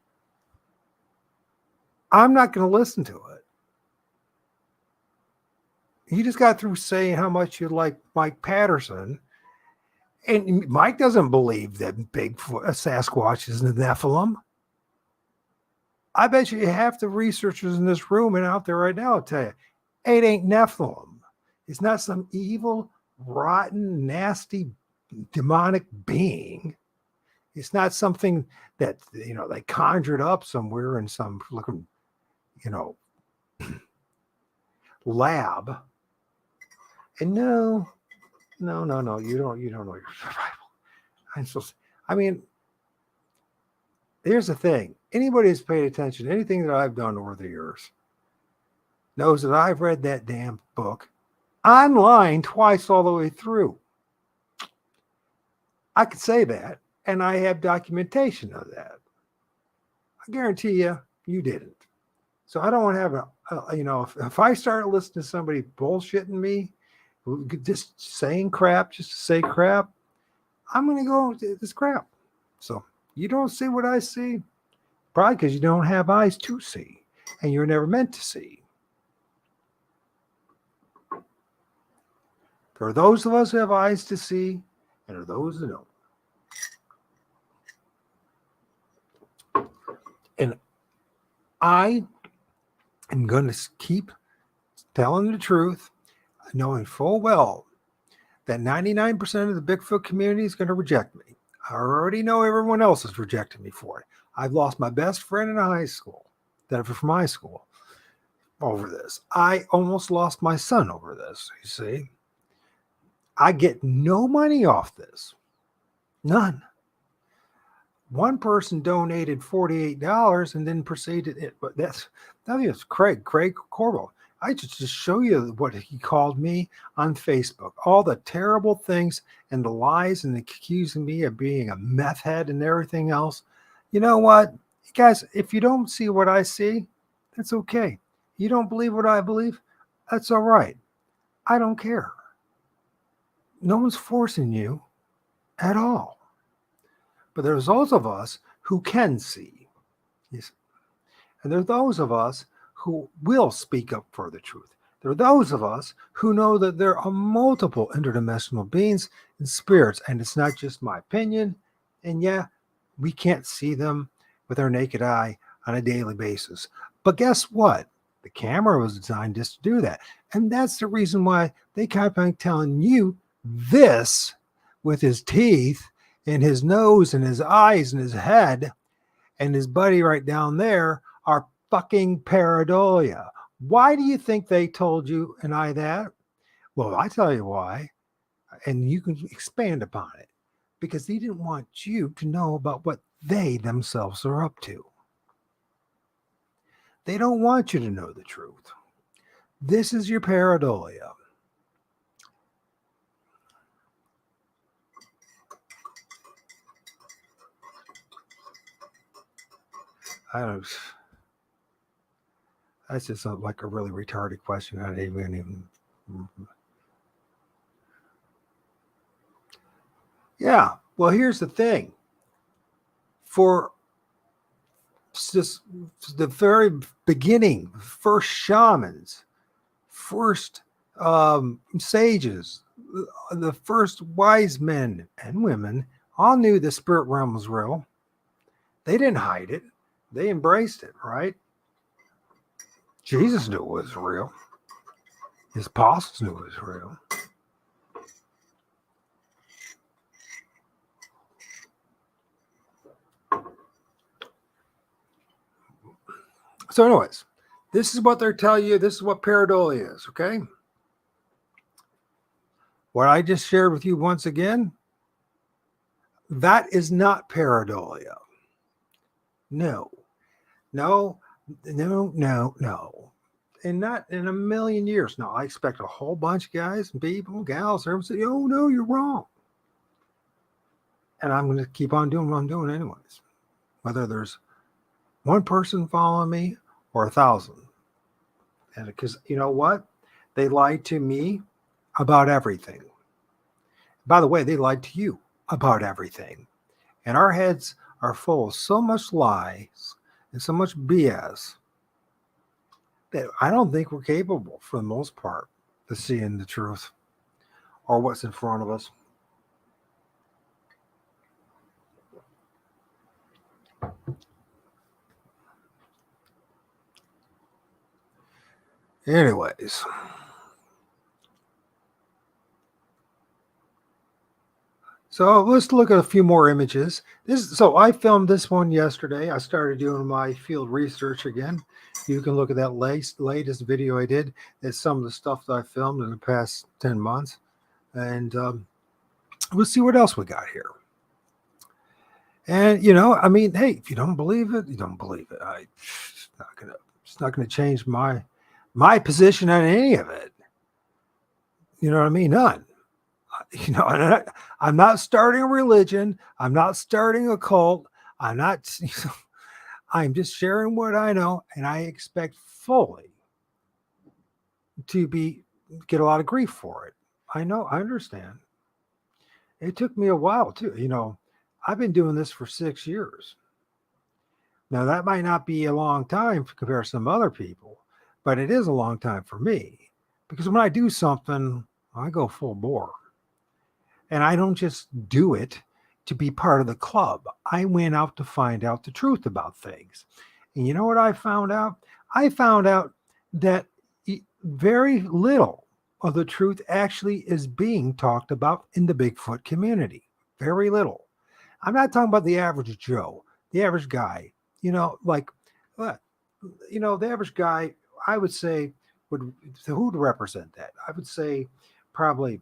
Speaker 1: I'm not going to listen to it. You just got through saying how much you like Mike Patterson, and Mike doesn't believe that Bigfoot, Sasquatch is the Nephilim. I bet you half the researchers in this room and out there right now will tell you, it ain't Nephilim. It's not some evil, rotten, nasty, demonic being. It's not something that, they conjured up somewhere in some looking, lab. And no, you don't know your survival. I mean, here's the thing. Anybody who's paid attention to anything that I've done over the years knows that I've read that damn book online twice all the way through. I could say that, and I have documentation of that. I guarantee you didn't. So I don't want to have if I start listening to somebody bullshitting me, just saying crap just to say crap, I'm going to go with this crap. So you don't see what I see, probably because you don't have eyes to see, and you're never meant to see. There are those of us who have eyes to see, and there are those who don't. And I am going to keep telling the truth, knowing full well that 99% of the Bigfoot community is going to reject me. I already know everyone else is rejecting me for it. I've lost my best friend in high school, that from high school, over this. I almost lost my son over this, you see. I get no money off this. None. One person donated $48 and then proceeded it, but that was Craig Corbo. I just show you what he called me on Facebook. All the terrible things and the lies and accusing me of being a meth head and everything else. You know what? Guys, if you don't see what I see, that's okay. You don't believe what I believe, that's all right. I don't care. No one's forcing you at all. But there's those of us who can see. Yes. And there are those of us who will speak up for the truth. There are those of us who know that there are multiple interdimensional beings and spirits, and it's not just my opinion. And yeah, we can't see them with our naked eye on a daily basis. But guess what? The camera was designed just to do that. And that's the reason why they kept on telling you this with his teeth and his nose and his eyes and his head and his buddy right down there are fucking pareidolia. Why do you think they told you and I that? Well, I tell you why, and you can expand upon it. Because they didn't want you to know about what they themselves are up to. They don't want you to know the truth. This is your pareidolia. I don't. That's just like a really retarded question. I didn't even. Yeah. Well, here's the thing. For just the very beginning, first shamans, first sages, the first wise men and women all knew the spirit realm was real. They didn't hide it. They embraced it, right? Jesus knew it was real. His apostles knew it was real. So, anyways, this is what they're telling you. This is what pareidolia is, okay? What I just shared with you once again, that is not pareidolia. No, no, no, no, no. And not in a million years. No, I expect a whole bunch of guys and people, gals, everyone say, oh, no, you're wrong. And I'm going to keep on doing what I'm doing anyways. Whether there's one person following me or 1,000. And because you know what? They lied to me about everything. By the way, they lied to you about everything. And our heads are full of so much lies and so much BS that I don't think we're capable, for the most part, of seeing the truth or what's in front of us. Anyways. So let's look at a few more images. So I filmed this one yesterday. I started doing my field research again. You can look at that latest video I did. It's some of the stuff that I filmed in the past 10 months. And we'll see what else we got here. And, I mean, hey, if you don't believe it, you don't believe it. It's not gonna change my position on any of it. You know what I mean? None. I'm not starting a religion. I'm not starting a cult. I'm not, I'm just sharing what I know, and I expect fully to get a lot of grief for it. I know, I understand. It took me a while too. I've been doing this for 6 years. Now that might not be a long time compared to some other people, but it is a long time for me because when I do something, I go full bore. And I don't just do it to be part of the club. I went out to find out the truth about things. And you know what I found out? I found out that very little of the truth actually is being talked about in the Bigfoot community. Very little. I'm not talking about the average Joe, the average guy. The average guy, I would say, who would represent that? I would say probably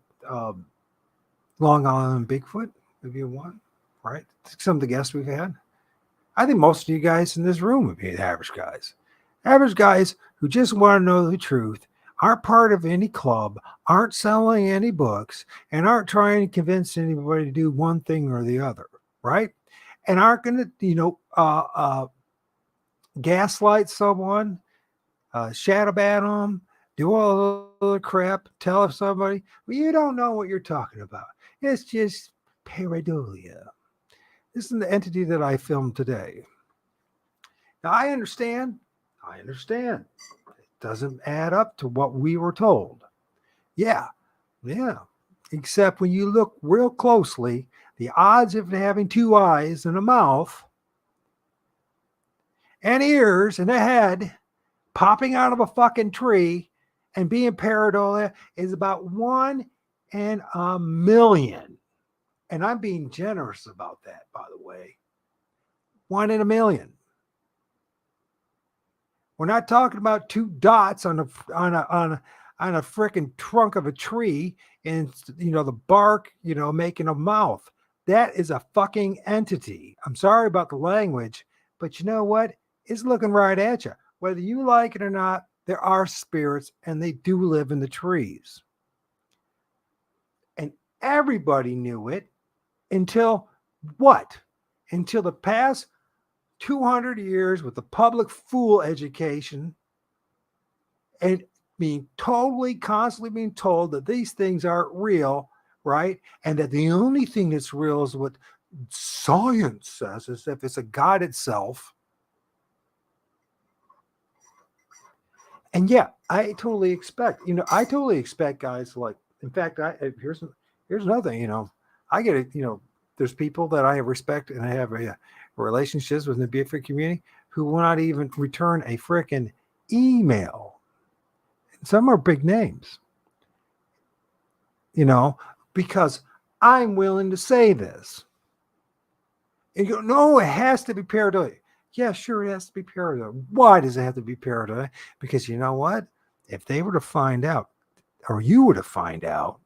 Speaker 1: Long Island Bigfoot would be one, right? Some of the guests we've had. I think most of you guys in this room would be the average guys. Average guys who just want to know the truth, aren't part of any club, aren't selling any books, and aren't trying to convince anybody to do one thing or the other, right? And aren't going to, gaslight someone, shadow ban them, do all the crap, tell somebody, well, you don't know what you're talking about. It's just pareidolia. This is the entity that I filmed today. Now, I understand. It doesn't add up to what we were told. Yeah. Except when you look real closely, the odds of having two eyes and a mouth and ears and a head popping out of a fucking tree and being pareidolia is about 1 in a million. And I'm being generous about that, by the way. 1 in a million. We're not talking about two dots on a freaking trunk of a tree and the bark, making a mouth. That is a fucking entity. I'm sorry about the language, but you know what? It's looking right at you. Whether you like it or not, there are spirits and they do live in the trees. And everybody knew it until what? Until the past 200 years with the public fool education and being totally, constantly being told that these things aren't real, right? And that the only thing that's real is what science says, as if it's a God itself. And yeah, I totally expect, guys like, in fact, here's another thing, I get it, there's people that I respect and I have relationships with in the Bigfoot community who will not even return a freaking email. Some are big names, because I'm willing to say this. And you go, no, it has to be pareidolia. Yeah, sure, it has to be pareidolia. Why does it have to be pareidolia? Because you know what? If they were to find out, or you were to find out,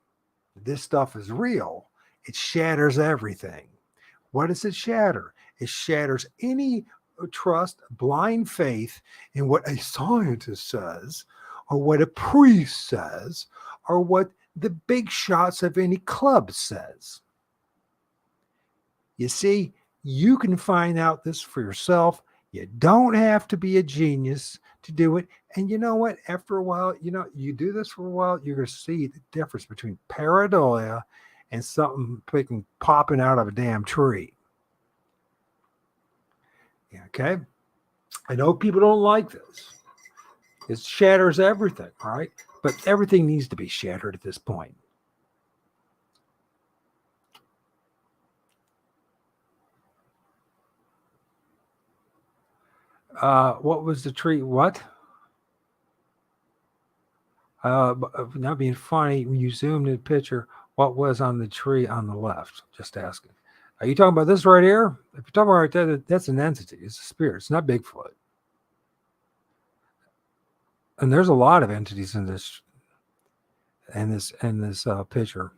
Speaker 1: this stuff is real, it shatters everything. What does it shatter? It shatters any trust, blind faith in what a scientist says, or what a priest says, or what the big shots of any club says. You see, you can find out this for yourself. You don't have to be a genius to do it. And you know what? After a while, you do this for a while, you're going to see the difference between pareidolia and something freaking popping out of a damn tree. Okay? I know people don't like this. It shatters everything, right? But everything needs to be shattered at this point. What was the tree? What? Not being funny, when you zoomed in the picture, what was on the tree on the left? Just asking. Are you talking about this right here? If you're talking about right there, that's an entity. It's a spirit. It's not Bigfoot. And there's a lot of entities in this picture.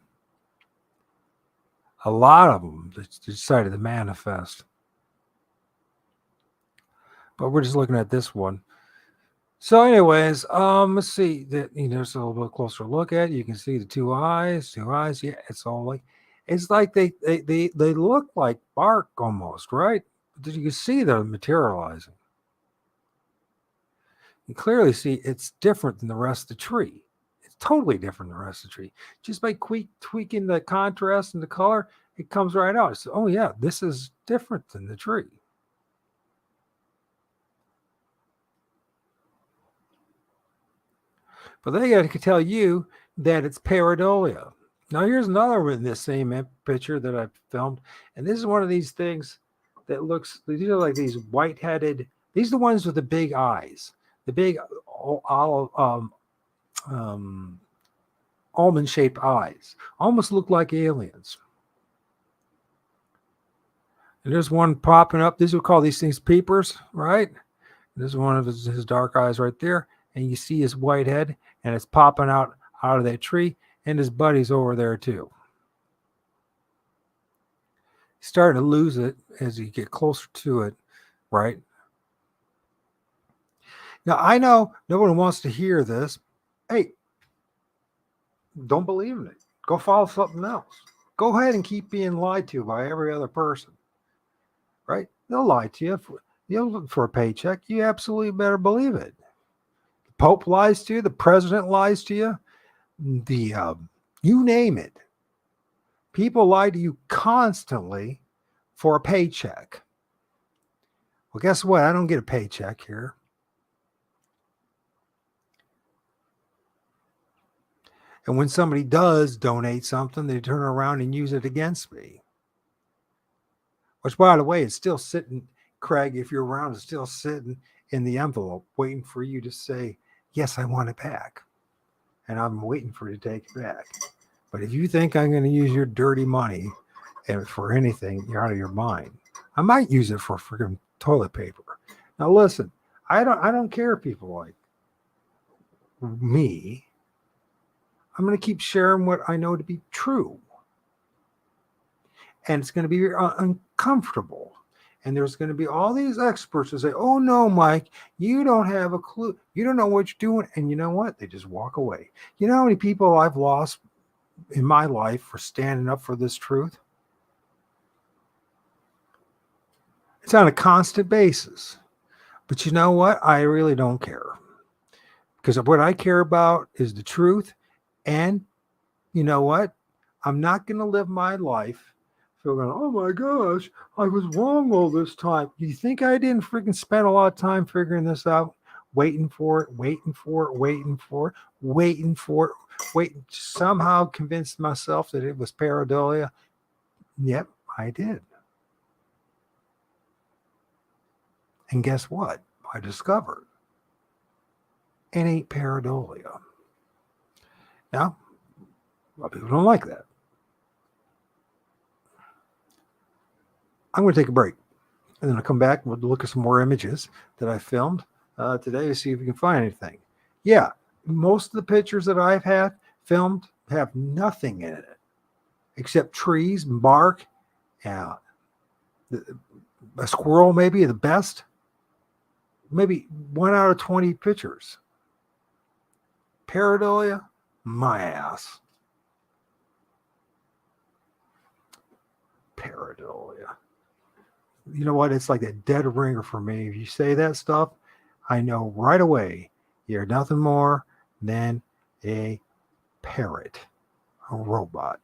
Speaker 1: A lot of them that decided to manifest. But we're just looking at this one. So, anyways, let's see that there's a little bit closer look at it. You can see the two eyes. Yeah, it's like they look like bark almost, right? But you can see they're materializing. You clearly see it's different than the rest of the tree. It's totally different than the rest of the tree. Just by tweaking the contrast and the color, it comes right out. So, oh yeah, this is different than the tree. But they got to tell you that it's pareidolia. Now, here's another one in this same picture that I filmed. And this is one of these things that these are like these white-headed, these are the ones with the big eyes, the big almond-shaped eyes. Almost look like aliens. And there's one popping up. These we call these things peepers, right? This is one of his dark eyes right there. And you see his white head, and it's popping out of that tree, and his buddy's over there too. He's starting to lose it as you get closer to it, right? Now, I know no one wants to hear this. Hey, don't believe in it. Go follow something else. Go ahead and keep being lied to by every other person, right? They'll lie to you. You'll look for a paycheck. You absolutely better believe it. The Pope lies to you. The president lies to you. You name it. People lie to you constantly for a paycheck. Well, guess what? I don't get a paycheck here. And when somebody does donate something, they turn around and use it against me. Which, by the way, is still sitting, Craig, if you're around, it's still sitting in the envelope waiting for you to say, yes, I want it back. And I'm waiting for you to take it back. But if you think I'm going to use your dirty money for anything, you're out of your mind. I might use it for freaking toilet paper. Now listen, I don't care if people like me. I'm going to keep sharing what I know to be true. And it's going to be uncomfortable. And there's going to be all these experts who say, oh no, Mike, you don't have a clue. You don't know what you're doing. And you know what? They just walk away. You know how many people I've lost in my life for standing up for this truth? It's on a constant basis. But you know what? I really don't care because what I care about is the truth. And you know what? I'm not going to live my life feeling, oh my gosh, I was wrong all this time. You think I didn't freaking spend a lot of time figuring this out? Waiting for it, waiting for it, waiting for it, waiting for it, waiting. Somehow convinced myself that it was pareidolia. Yep, I did. And guess what? I discovered it ain't pareidolia. Now, a lot of people don't like that. I'm going to take a break. And then I'll come back and we'll look at some more images that I filmed today to see if we can find anything. Yeah, most of the pictures that I've had filmed have nothing in it except trees and bark. Yeah, a squirrel maybe the best. Maybe 1 out of 20 pictures. Pareidolia, my ass. Pareidolia. You know what? It's like a dead ringer for me. If you say that stuff, I know right away you're nothing more than a parrot, a robot.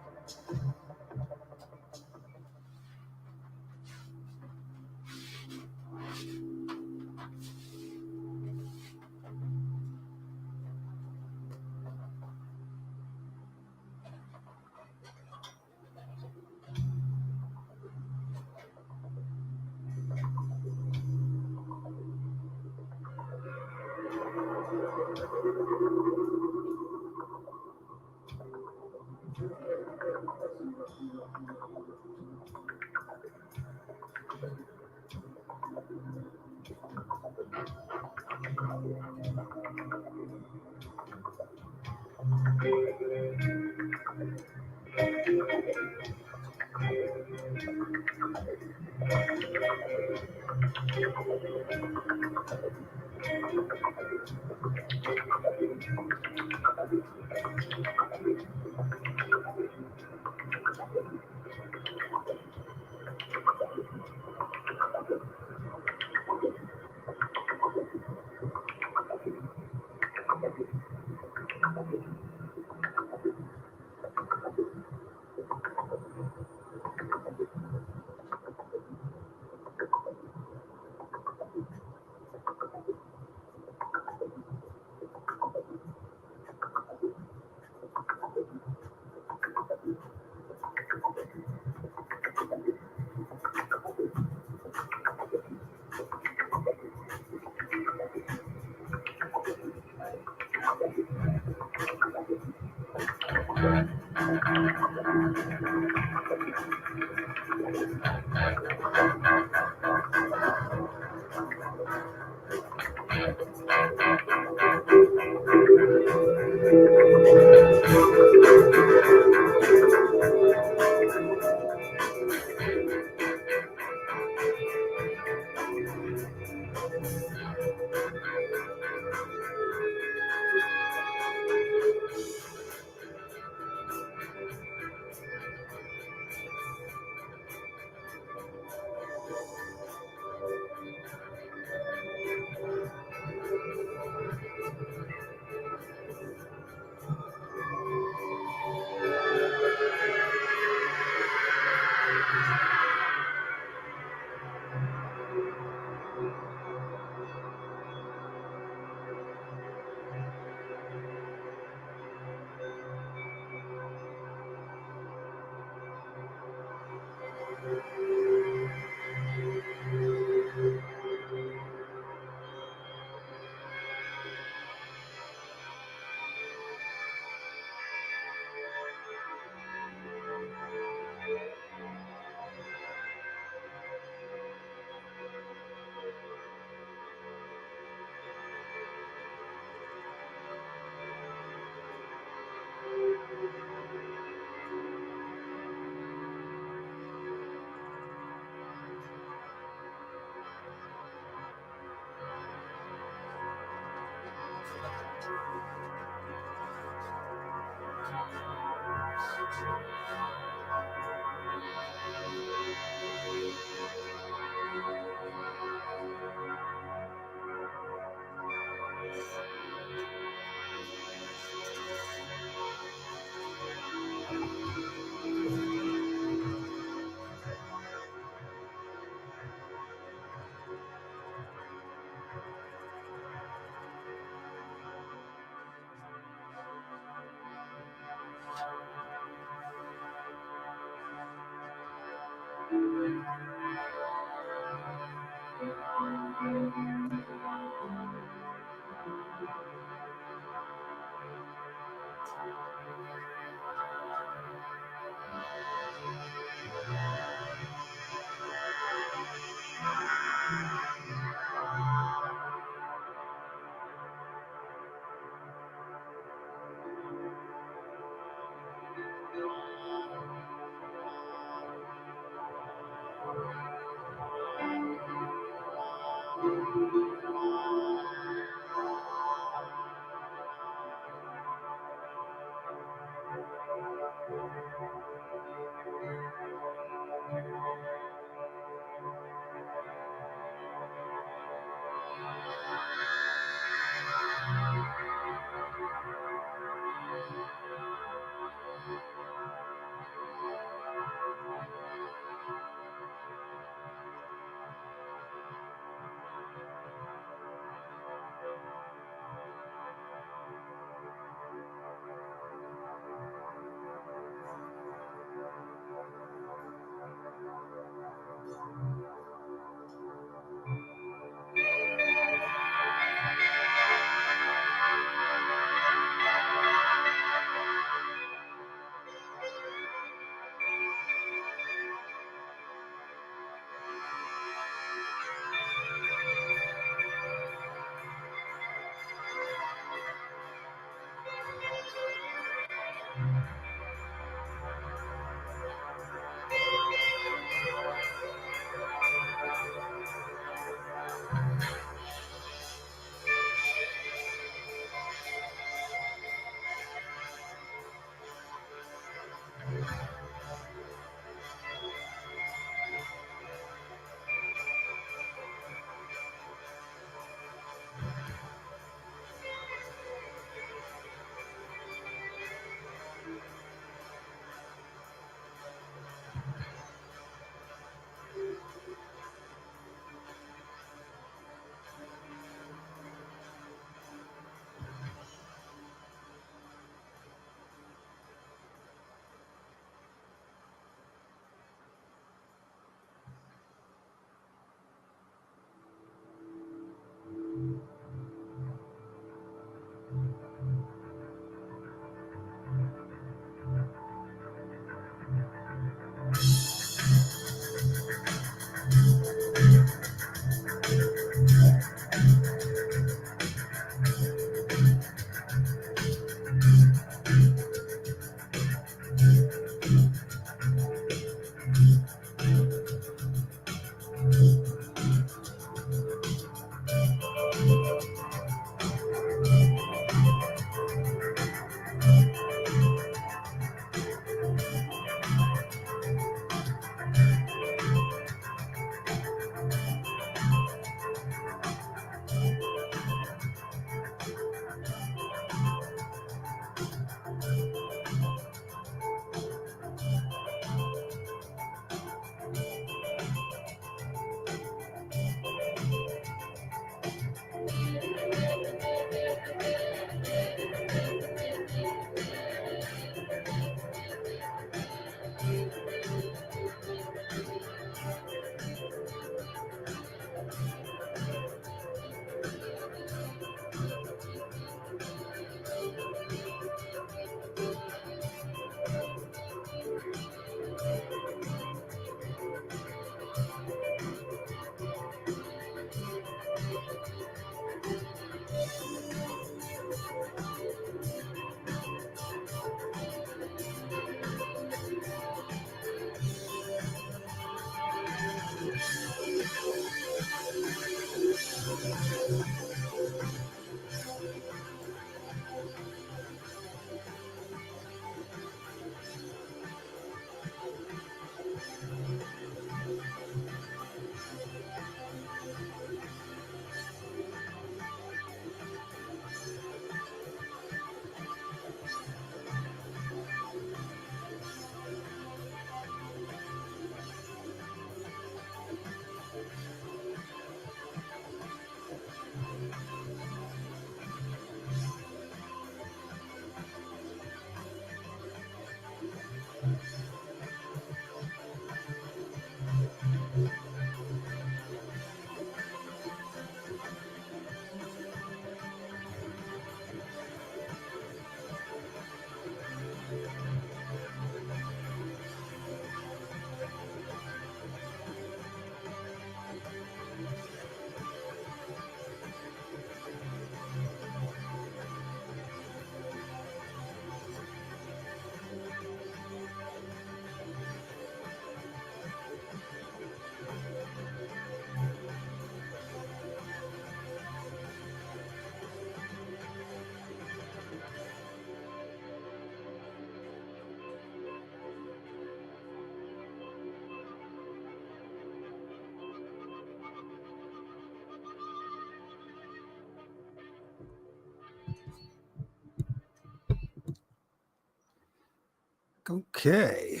Speaker 1: Okay.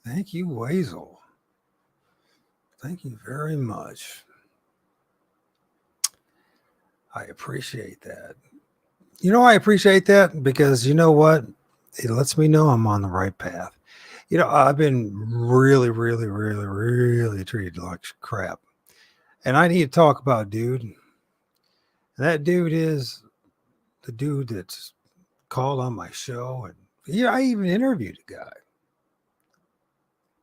Speaker 1: Thank you, Wazel. Thank you very much. I appreciate that. I appreciate that because you know what? It lets me know I'm on the right path. I've been really, really, really, really treated like crap. And I need to talk about dude. And that dude is the dude that's called on my show. And I even interviewed a guy.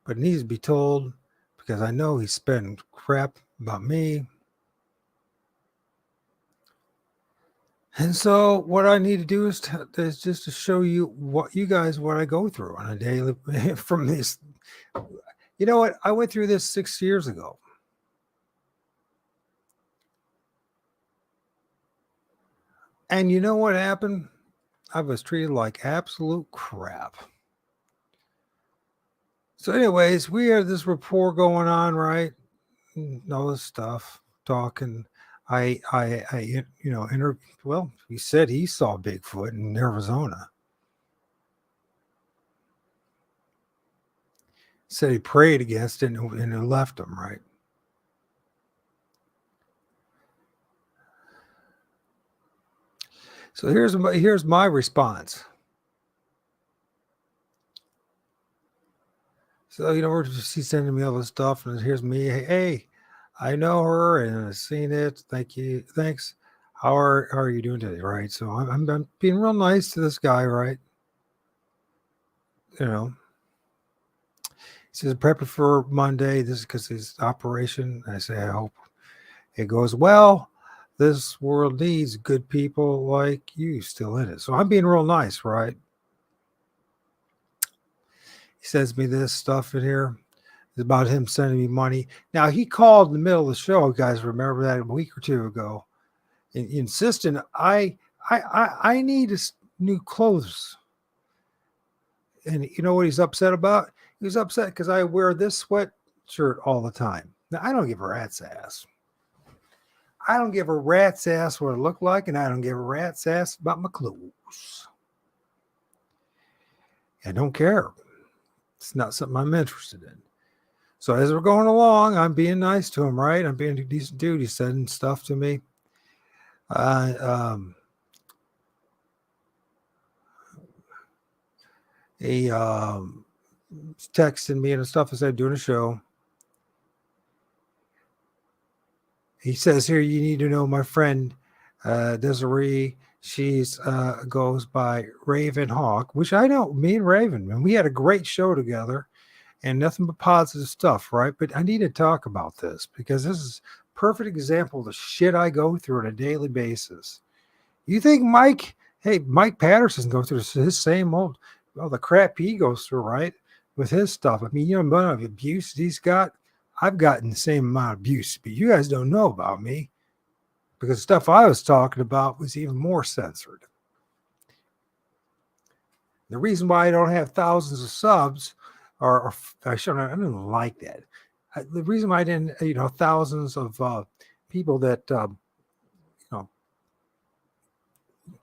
Speaker 1: But it needs to be told because I know he's spitting crap about me. And so what I need to do is just to show you what I go through on a daily from this. You know what? I went through this 6 years ago. And you know what happened? I was treated like absolute crap. So anyways, we had this rapport going on, right? All this stuff, talking. Well, he said he saw Bigfoot in Arizona. Said he prayed against it and it left him, right? So here's my response. So she's sending me all this stuff, and here's me. Hey, I know her and I've seen it. Thank you. Thanks. How are you doing today? Right. So I'm being real nice to this guy, right? He says prep for Monday. This is because his operation. I say I hope it goes well. This world needs good people like you still in it. So I'm being real nice, right? He sends me this stuff in here. It's about him sending me money. Now he called in the middle of the show, guys. Remember that a week or two ago, insisting I need new clothes. And you know what he's upset about? He was upset because I wear this sweatshirt all the time. Now I don't give a rat's ass. I don't give a rat's ass what I look like, and I don't give a rat's ass about my clothes. I don't care. It's not something I'm interested in. So as we're going along, I'm being nice to him, right? I'm being a decent dude. He's sending stuff to me. He texted me and stuff as I'm doing a show. He says here, you need to know my friend Desiree. She's goes by Raven Hawk, which I know. Me and Raven, and we had a great show together, and nothing but positive stuff, right? But I need to talk about this because this is a perfect example of the shit I go through on a daily basis. You think Mike Patterson goes through his same old, the crap he goes through, right? With his stuff. I mean, the amount of abuse he's got, I've gotten the same amount of abuse, but you guys don't know about me because the stuff I was talking about was even more censored. The reason why I don't have thousands of subs, or I don't like that. The reason why I didn't, thousands of people that,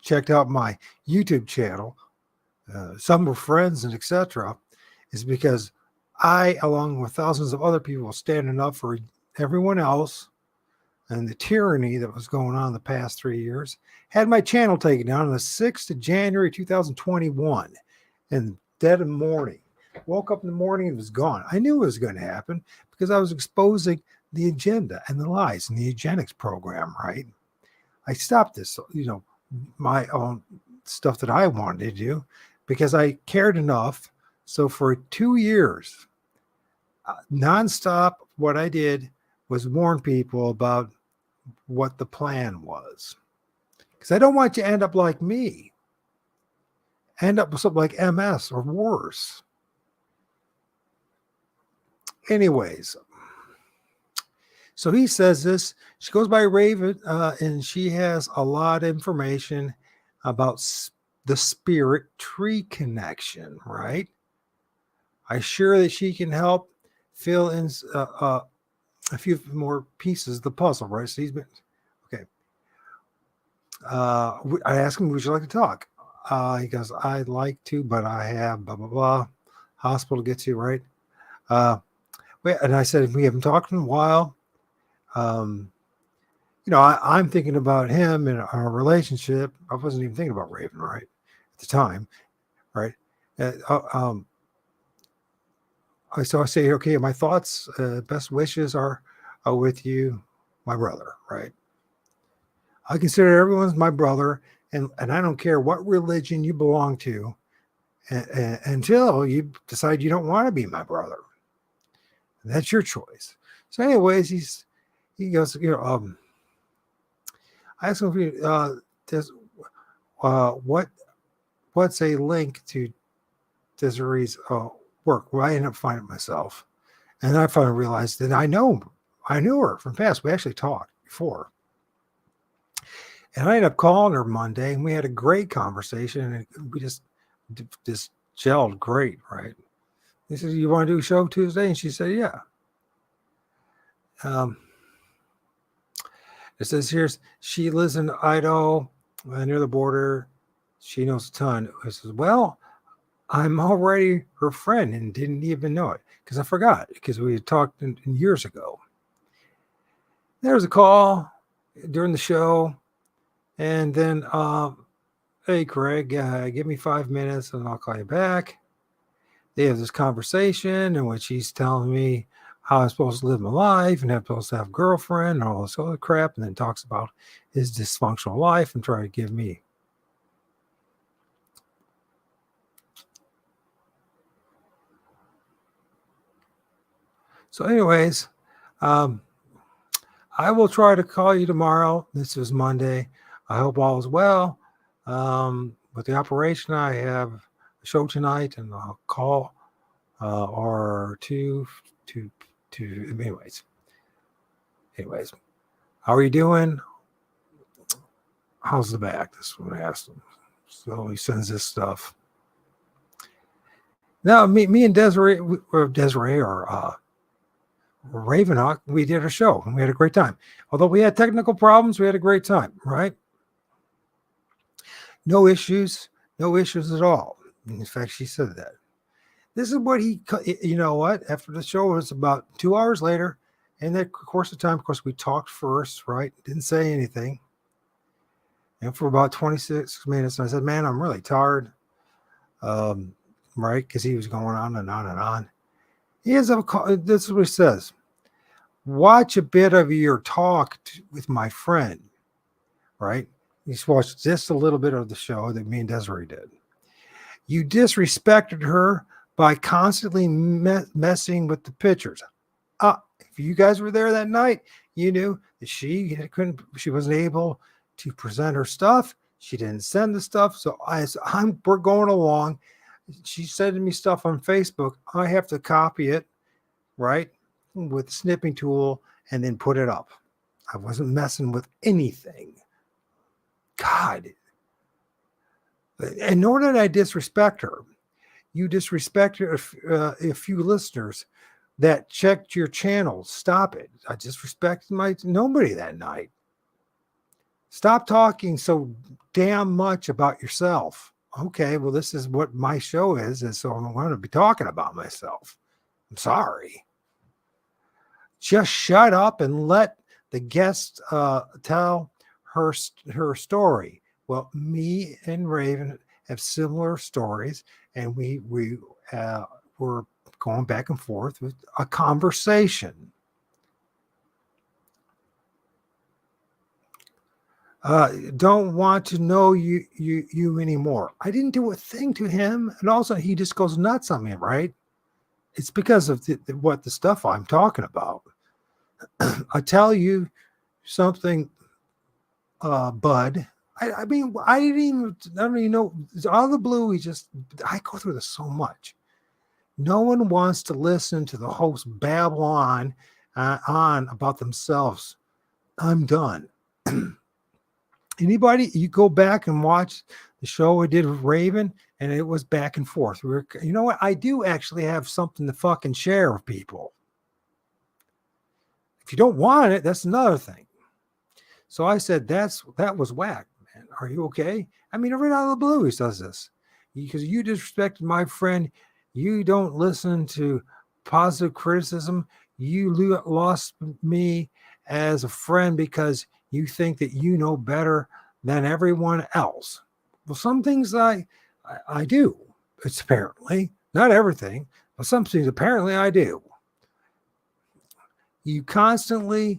Speaker 1: checked out my YouTube channel, some were friends and etc., is because I, along with thousands of other people, standing up for everyone else and the tyranny that was going on the past 3 years, had my channel taken down on the 6th of January 2021 in dead of morning. Woke up in the morning and it was gone. I knew it was going to happen because I was exposing the agenda and the lies in the eugenics program, right? I stopped this, my own stuff that I wanted to do because I cared enough. So for 2 years, nonstop, what I did was warn people about what the plan was. Because I don't want you to end up like me. End up with something like MS or worse. Anyways, so he says this. She goes by Raven, and she has a lot of information about the spirit tree connection, right? I'm sure that she can help fill in a few more pieces of the puzzle, right? So he's been okay. I asked him, "Would you like to talk?" He goes, "I'd like to, but I have blah blah blah." hospital to get to, right? And I said, we haven't talked in a while. I'm thinking about him and our relationship. I wasn't even thinking about Raven, right, at the time, right? So I say, okay, my thoughts, best wishes are with you, my brother, right? I consider everyone's my brother, and I don't care what religion you belong to, until you decide you don't want to be my brother. That's your choice. So, anyways, he goes, I asked him if he does what's a link to Desiree's work. Well, I ended up finding it myself, and then I finally realized that I knew her from past. We actually talked before. And I ended up calling her Monday, and we had a great conversation, and we just gelled great, right? He said, "You want to do a show Tuesday?" And she said, "Yeah." It says here, she lives in Idaho, near the border. She knows a ton. I says, "Well, I'm already her friend and didn't even know it because I forgot because we had talked years ago." There was a call during the show, and then, "Hey, Craig, give me 5 minutes and I'll call you back." They have this conversation in which he's telling me how I'm supposed to live my life and I'm supposed to have a girlfriend and all this other crap, and then talks about his dysfunctional life and try to give me. So, anyways, I will try to call you tomorrow. This is Monday. I hope all is well. With the operation, I have a show tonight, and I'll call or two. Anyways, how are you doing? How's the back? This is what I asked him. So he sends this stuff. Now, me and Desiree or Ravenhawk, we did a show and we had a great time. Although we had technical problems, we had a great time, right? No issues at all. In fact, she said that. This is what you know what? After the show, it was about 2 hours later. And that course of time, of course, we talked first, right? Didn't say anything. And for about 26 minutes, I said, "Man, I'm really tired." Right? Because he was going on and on and on. He ends up, this is what he says: "Watch a bit of your talk with my friend," right? He's watched just a little bit of the show that me and Desiree did. "You disrespected her by constantly messing with the pictures." If you guys were there that night, you knew that she wasn't able to present her stuff. She didn't send the stuff. So we're going along. She's sending me stuff on Facebook. I have to copy it, right, with the snipping tool and then put it up. I wasn't messing with anything. God. And nor did I disrespect her. You disrespected a few listeners that checked your channel. Stop it. I disrespected nobody that night. Stop talking so damn much about yourself. Okay, well, this is what my show is, and so I'm going to be talking about myself. I'm sorry. Just shut up and let the guest tell her story. Well, me and Raven have similar stories, and we were going back and forth with a conversation. Don't want to know you anymore. I didn't do a thing to him, and also he just goes nuts on me, right? It's because of what the stuff I'm talking about. I tell you something, Bud. I mean, I don't even know. Out of the blue, I go through this so much. No one wants to listen to the host babble on about themselves. I'm done. Anybody, you go back and watch the show I did with Raven, and it was back and forth. You know what? I do actually have something to fucking share with people. If you don't want it, that's another thing. So I said, that was whack, man. Are you okay? I mean, right out of the blue, he says this. Because you disrespected my friend. You don't listen to positive criticism. You lost me as a friend because you think that you know better than everyone else. Well, some things I do. It's apparently not everything, but some things apparently I do. You constantly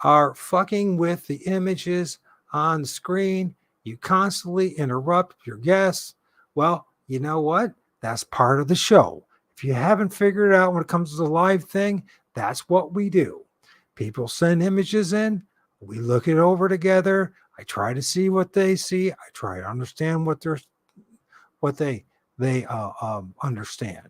Speaker 1: are fucking with the images on the screen. You constantly interrupt your guests. Well, you know what? That's part of the show. If you haven't figured it out when it comes to the live thing, that's what we do. People send images in. We look it over together. I try to see what they see. I try to understand what they understand.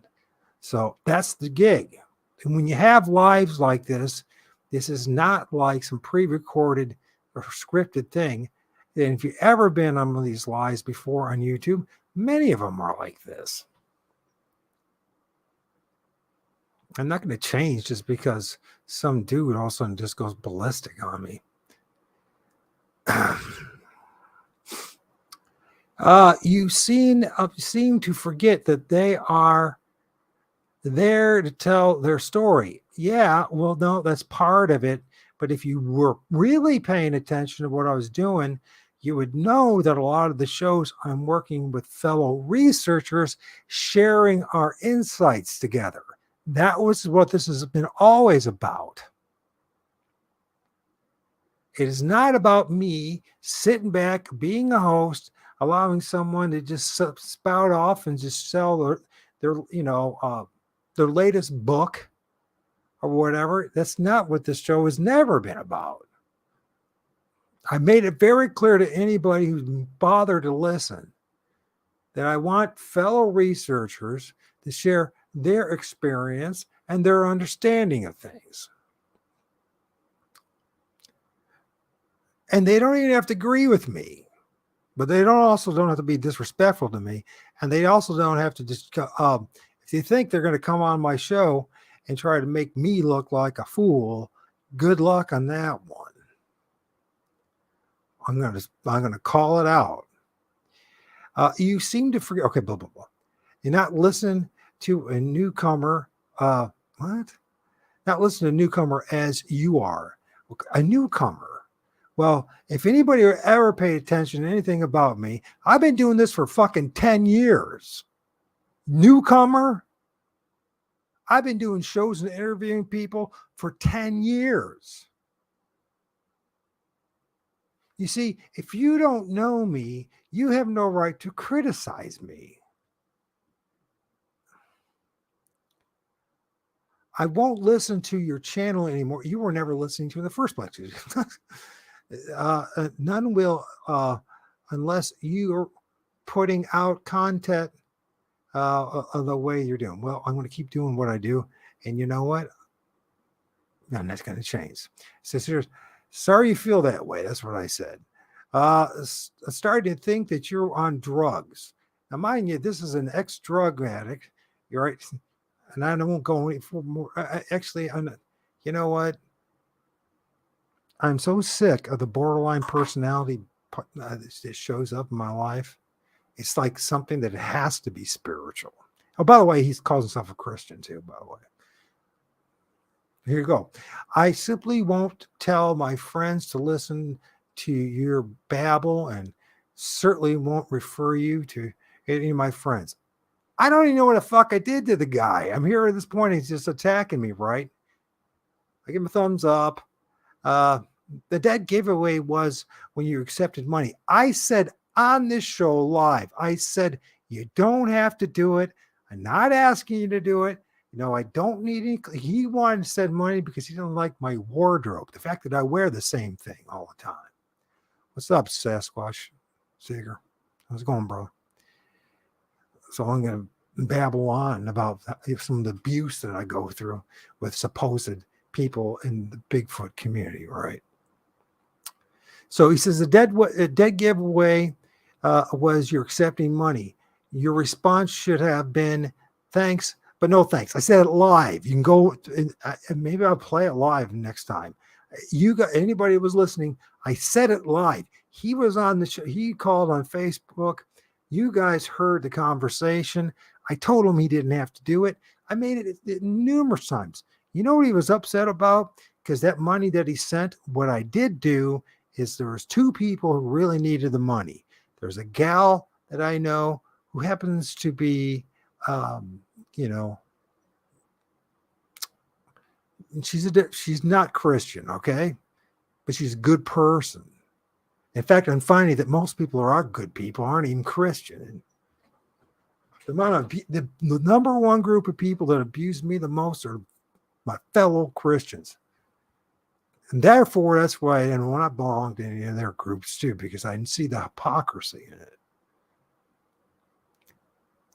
Speaker 1: So that's the gig. And when you have lives like this is not like some pre-recorded or scripted thing. And if you've ever been on one of these lives before on YouTube, many of them are like this. I'm not going to change just because some dude all of a sudden just goes ballistic on me. You seem to forget that they are there to tell their story. Yeah, well, no, that's part of it. But if you were really paying attention to what I was doing, you would know that a lot of the shows I'm working with fellow researchers sharing our insights together. That was what this has been always about. It is not about me sitting back, being a host, allowing someone to just spout off and just sell their latest book or whatever. That's not what this show has never been about. I made it very clear to anybody who's bothered to listen that I want fellow researchers to share their experience and their understanding of things. And they don't even have to agree with me, but they don't have to be disrespectful to me. And they also don't have to just, if you think they're going to come on my show and try to make me look like a fool, good luck on that one. I'm going to call it out. You seem to forget. Okay, blah, blah, blah. You're not listening to a newcomer. What? Not listening to a newcomer as you are. A newcomer. Well, if anybody ever paid attention to anything about me, I've been doing this for fucking 10 years. Newcomer? I've been doing shows and interviewing people for 10 years. You see, if you don't know me, you have no right to criticize me. I won't listen to your channel anymore. You were never listening to in the first place. None will, unless you're putting out content the way you're doing. Well, I'm going to keep doing what I do. And you know what? None that's going to change. Sisters, sorry you feel that way. That's what I said. Starting to think that you're on drugs. Now, mind you, this is an ex-drug addict. You're right. And I won't go any more. Actually, you know what? I'm so sick of the borderline personality that shows up in my life. It's like something that has to be spiritual. Oh, by the way, he calls himself a Christian too, by the way. Here you go. I simply won't tell my friends to listen to your babble and certainly won't refer you to any of my friends. I don't even know what the fuck I did to the guy. I'm here at this point. He's just attacking me, right? I give him a thumbs up. The dead giveaway was when you accepted money. I said on this show live, I said, you don't have to do it. I'm not asking you to do it. You know, I don't need any. He wanted to send money because he didn't like my wardrobe. The fact that I wear the same thing all the time. What's up, Sasquatch? Seeger? How's it going, bro? So I'm going to babble on about some of the abuse that I go through with supposed people in the Bigfoot community, right? So he says the dead giveaway was you're accepting money. Your response should have been thanks, but no thanks. I said it live. You can go and maybe I'll play it live next time. Anybody who was listening, I said it live. He was on the show. He called on Facebook. You guys heard the conversation. I told him he didn't have to do it. I made it numerous times. You know what he was upset about? Because that money that he sent, what I did do is there was two people who really needed the money. There's a gal that I know who happens to be, um, you know, she's not Christian, okay, but she's a good person. In fact, I'm finding that most people who are good people aren't even Christian. And the amount of the number one group of people that abuse me the most are my fellow Christians. And therefore, that's why I don't want to belong to any of their groups too, because I see the hypocrisy in it.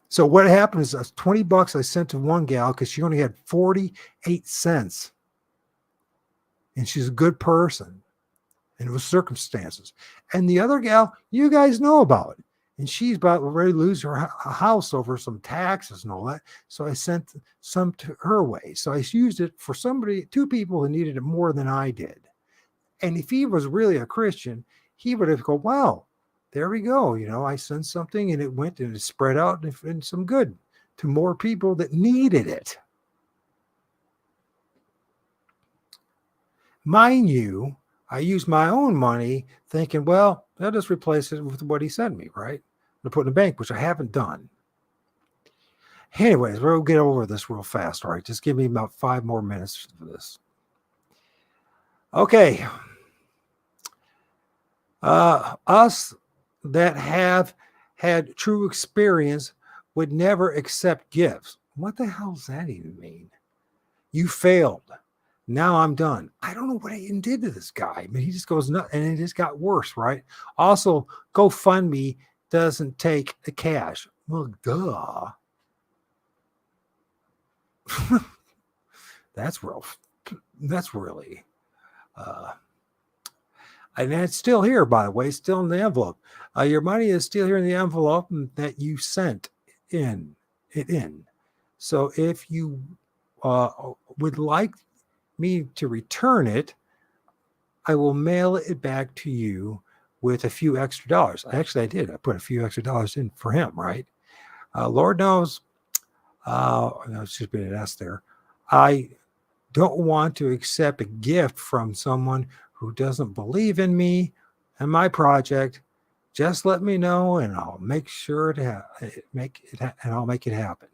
Speaker 1: So what happened is $20 I sent to one gal because she only had 48 cents. And she's a good person. And it was circumstances. And the other gal, you guys know about it. And she's about ready to lose her house over some taxes and all that. So I sent some to her way. So I used it for two people who needed it more than I did. And if he was really a Christian, he would have go, wow, there we go. I sent something and it went and it spread out and some good to more people that needed it. Mind you, I used my own money thinking, well, I'll just replace it with what he sent me, right? To put in the bank, which I haven't done. Anyways, we'll get over this real fast, all right? Just give me about 5 more minutes for this. Okay. Us that have had true experience would never accept gifts. What the hell does that even mean? You failed. Now I'm done. I don't know what I even did to this guy, but he just goes nuts, and it just got worse, right? Also, GoFundMe doesn't take the cash. Well, duh. That's real. That's really. And it's still here, by the way, still in the envelope. Your money is still here in the envelope that you sent in. So if you would like me to return it, I will mail it back to you with a few extra dollars. Actually, I did. I put a few extra dollars in for him, right? Lord knows, no, it should be an S there. I don't want to accept a gift from someone who doesn't believe in me and my project. Just let me know, and I'll make sure to make it happen.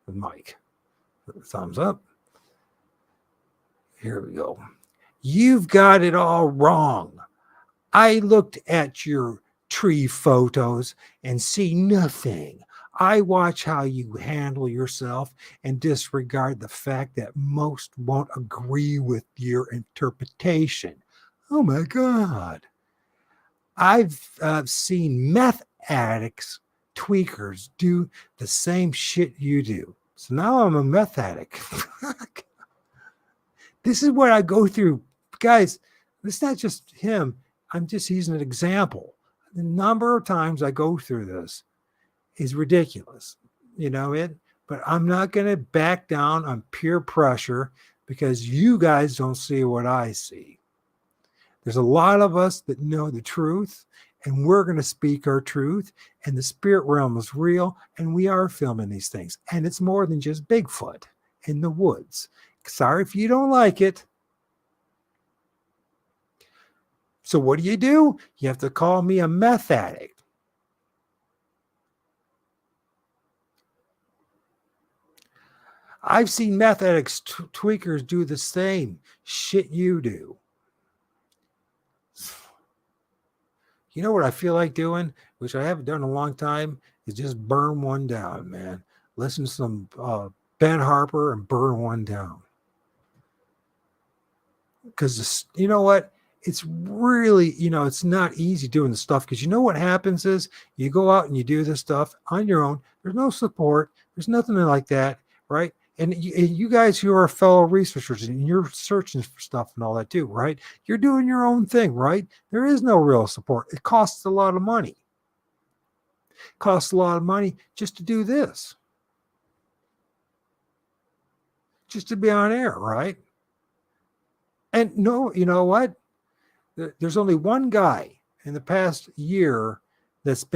Speaker 1: With Mike, thumbs up. Here we go. You've got it all wrong. I looked at your tree photos and see nothing. I watch how you handle yourself and disregard the fact that most won't agree with your interpretation. Oh my God. I've seen meth addicts, tweakers do the same shit you do. So now I'm a meth addict. This is what I go through. Guys, it's not just him. I'm just using an example. The number of times I go through this is ridiculous. But I'm not going to back down on peer pressure because you guys don't see what I see. There's a lot of us that know the truth, and we're going to speak our truth, and the spirit realm is real, and we are filming these things. And it's more than just Bigfoot in the woods. Sorry if you don't like it. So what do? You have to call me a meth addict. I've seen meth addicts, tweakers do the same shit you do. You know what I feel like doing, which I haven't done in a long time, is just burn one down, man. Listen to some Ben Harper and burn one down. Because you know what? It's really, it's not easy doing the stuff because you know what happens is you go out and you do this stuff on your own. There's no support. There's nothing like that, right? And you guys who are fellow researchers and you're searching for stuff and all that too, right? You're doing your own thing, right? There is no real support. It costs a lot of money. It costs a lot of money just to do this. Just to be on air, right? And no, you know what? There's only one guy in the past year that's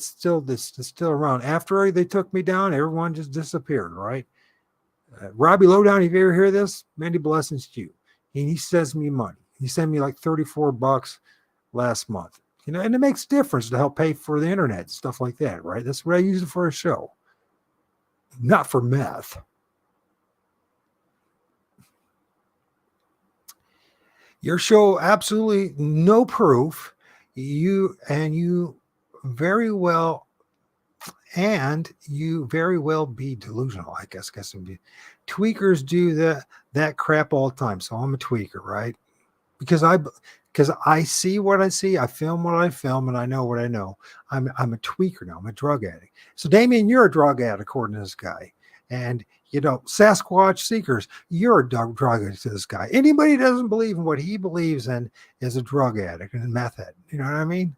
Speaker 1: still around. After they took me down, everyone just disappeared, right? Robbie Lowdown, if you ever hear this, many blessings to you. He sends me money. He sent me like $34 last month. And it makes a difference to help pay for the internet, stuff like that, right? That's what I use it for a show. Not for meth. Your show, absolutely no proof. You very well be delusional, I guess. Tweakers do that crap all the time. So I'm a tweaker, right? Because I see what I see, I film what I film, and I know what I know. I'm a tweaker now. I'm a drug addict. So Damien, you're a drug addict according to this guy. And Sasquatch seekers, you're a drug addict to this guy. Anybody who doesn't believe in what he believes in is a drug addict and meth addict. You know what I mean?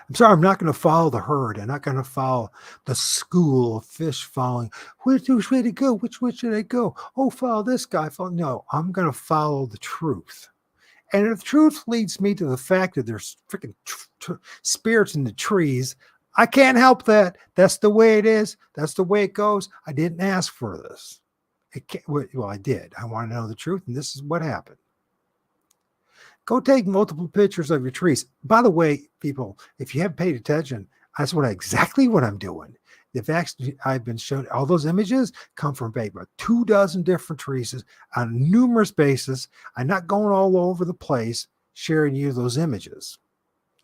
Speaker 1: I'm sorry, I'm not going to follow the herd. I'm not going to follow the school of fish following. Which way to go? Which way should I go? Oh, follow this guy. No, I'm going to follow the truth. And if the truth leads me to the fact that there's freaking spirits in the trees, I can't help that. That's the way it is. That's the way it goes. I didn't ask for this. Well, I did. I want to know the truth, and this is what happened. Go take multiple pictures of your trees. By the way, people, if you haven't paid attention, that's exactly what I'm doing. The facts I've been shown, all those images come from about 24 different trees on numerous bases. I'm not going all over the place sharing you those images.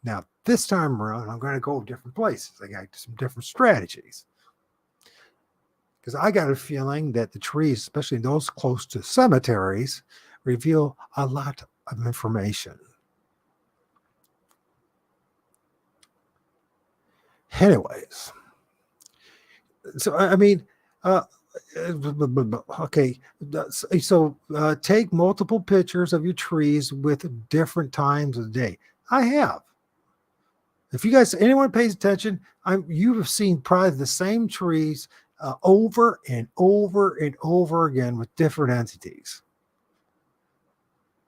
Speaker 1: Now, this time around, I'm going to go different places. I got some different strategies. Because I got a feeling that the trees, especially those close to cemeteries, reveal a lot of information. Anyways, so I mean, okay. So take multiple pictures of your trees with different times of the day. I have. If you guys, anyone pays attention, you have seen probably the same trees over and over and over again with different entities.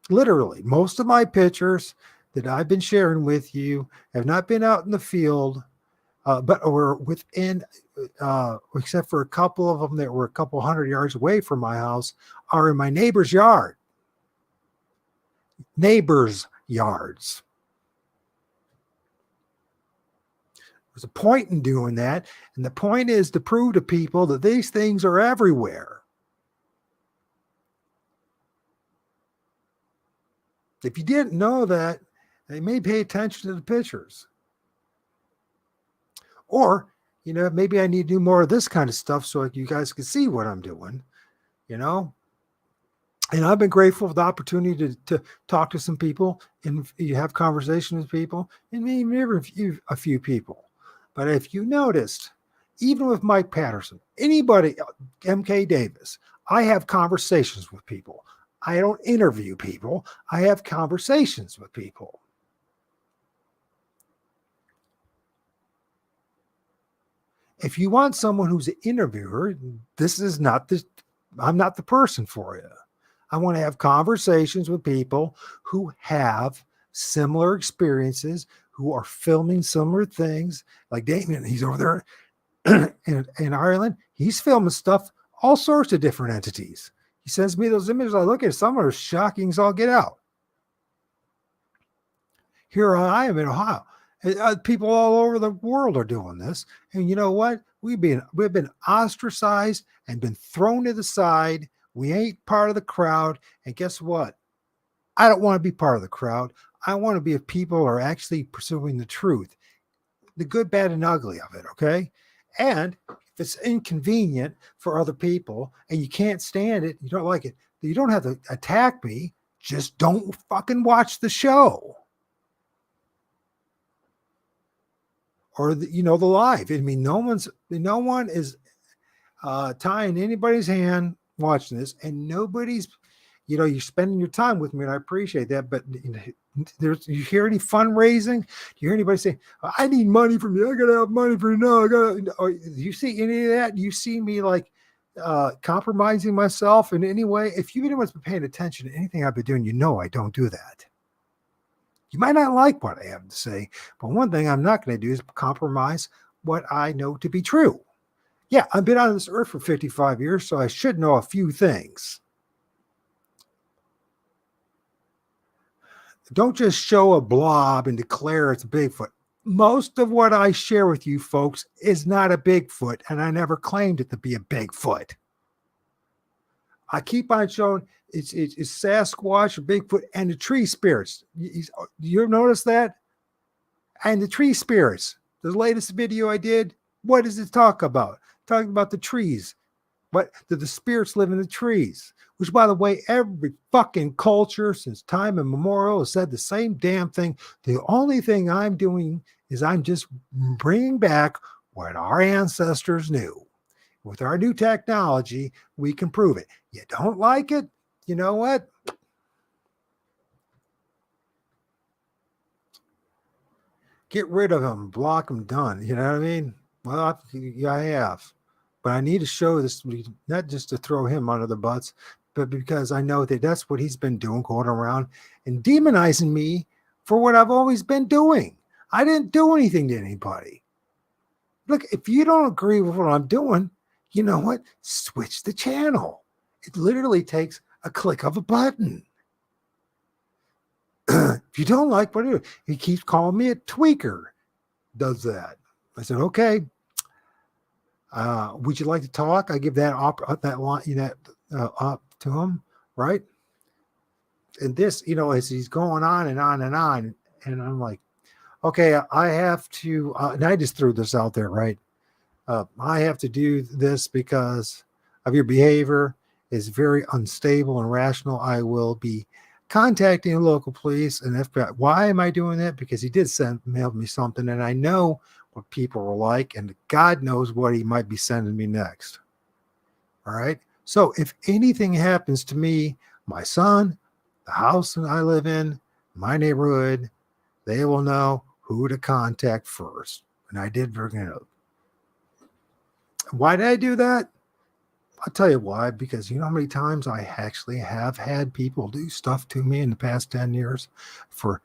Speaker 1: Literally, most of my pictures that I've been sharing with you have not been out in the field, but were within, except for a couple of them that were a couple hundred yards away from my house, are in my neighbor's yard. Neighbors' yards. There's a point in doing that, and the point is to prove to people that these things are everywhere. If you didn't know that, they may pay attention to the pictures. Or, maybe I need to do more of this kind of stuff so you guys can see what I'm doing, And I've been grateful for the opportunity to talk to some people and you have conversations with people and maybe interview a few people. But if you noticed, even with Mike Patterson, anybody, MK Davis, I have conversations with people. I don't interview people. I have conversations with people. If you want someone who's an interviewer, I'm not the person for you. I want to have conversations with people who have similar experiences, who are filming similar things. Like Damien, he's over there in Ireland. He's filming stuff, all sorts of different entities. He sends me those images. I look at some are shocking as all get out. Here I am in Ohio. People all over the world are doing this. And you know what? We've been ostracized and been thrown to the side. We ain't part of the crowd. And guess what? I don't want to be part of the crowd. I want to be if people are actually pursuing the truth, the good, bad, and ugly of it. Okay. And if it's inconvenient for other people and you can't stand it, you don't like it, you don't have to attack me. Just don't fucking watch the show. Or the live. I mean, no one is tying anybody's hand watching this, and nobody's, you're spending your time with me, and I appreciate that. But you hear any fundraising? Do you hear anybody say, "I need money from you. I gotta have money for you." No, or you see any of that? You see me like compromising myself in any way? If anyone's been paying attention to anything I've been doing, I don't do that. You might not like what I have to say, but one thing I'm not going to do is compromise what I know to be true. Yeah, I've been on this earth for 55 years, so I should know a few things. Don't just show a blob and declare it's Bigfoot. Most of what I share with you folks is not a Bigfoot, and I never claimed it to be a Bigfoot. I keep on showing it's Sasquatch or Bigfoot and the tree spirits. You notice that? And the tree spirits. The latest video I did, what does it talk about? Talking about the trees. But the spirits live in the trees, which, by the way, every fucking culture since time immemorial has said the same damn thing. The only thing I'm doing is I'm just bringing back what our ancestors knew. With our new technology, we can prove it. You don't like it? You know what? Get rid of them, block them, done. You know what I mean? Well, I have. But I need to show this, not just to throw him under the butts, but because I know that that's what he's been doing, going around and demonizing me for what I've always been doing. I didn't do anything to anybody. Look, if you don't agree with what I'm doing, you know what? Switch the channel. It literally takes a click of a button. If you don't like what I do, he keeps calling me a tweaker. Does that? I said, okay. Would you like to talk? I give that up to him, right? And this, as he's going on and on and on, and I'm like, okay, I have to, and I just threw this out there, right? I have to do this because of your behavior is very unstable and irrational. I will be contacting the local police and FBI. Why am I doing that? Because he did mail me something, and I know what people are like, and God knows what he might be sending me next. All right. So if anything happens to me, my son, the house that I live in, my neighborhood, they will know who to contact first. And I did bring it up. Why did I do that? I'll tell you why. Because you know how many times I actually have had people do stuff to me in the past 10 years for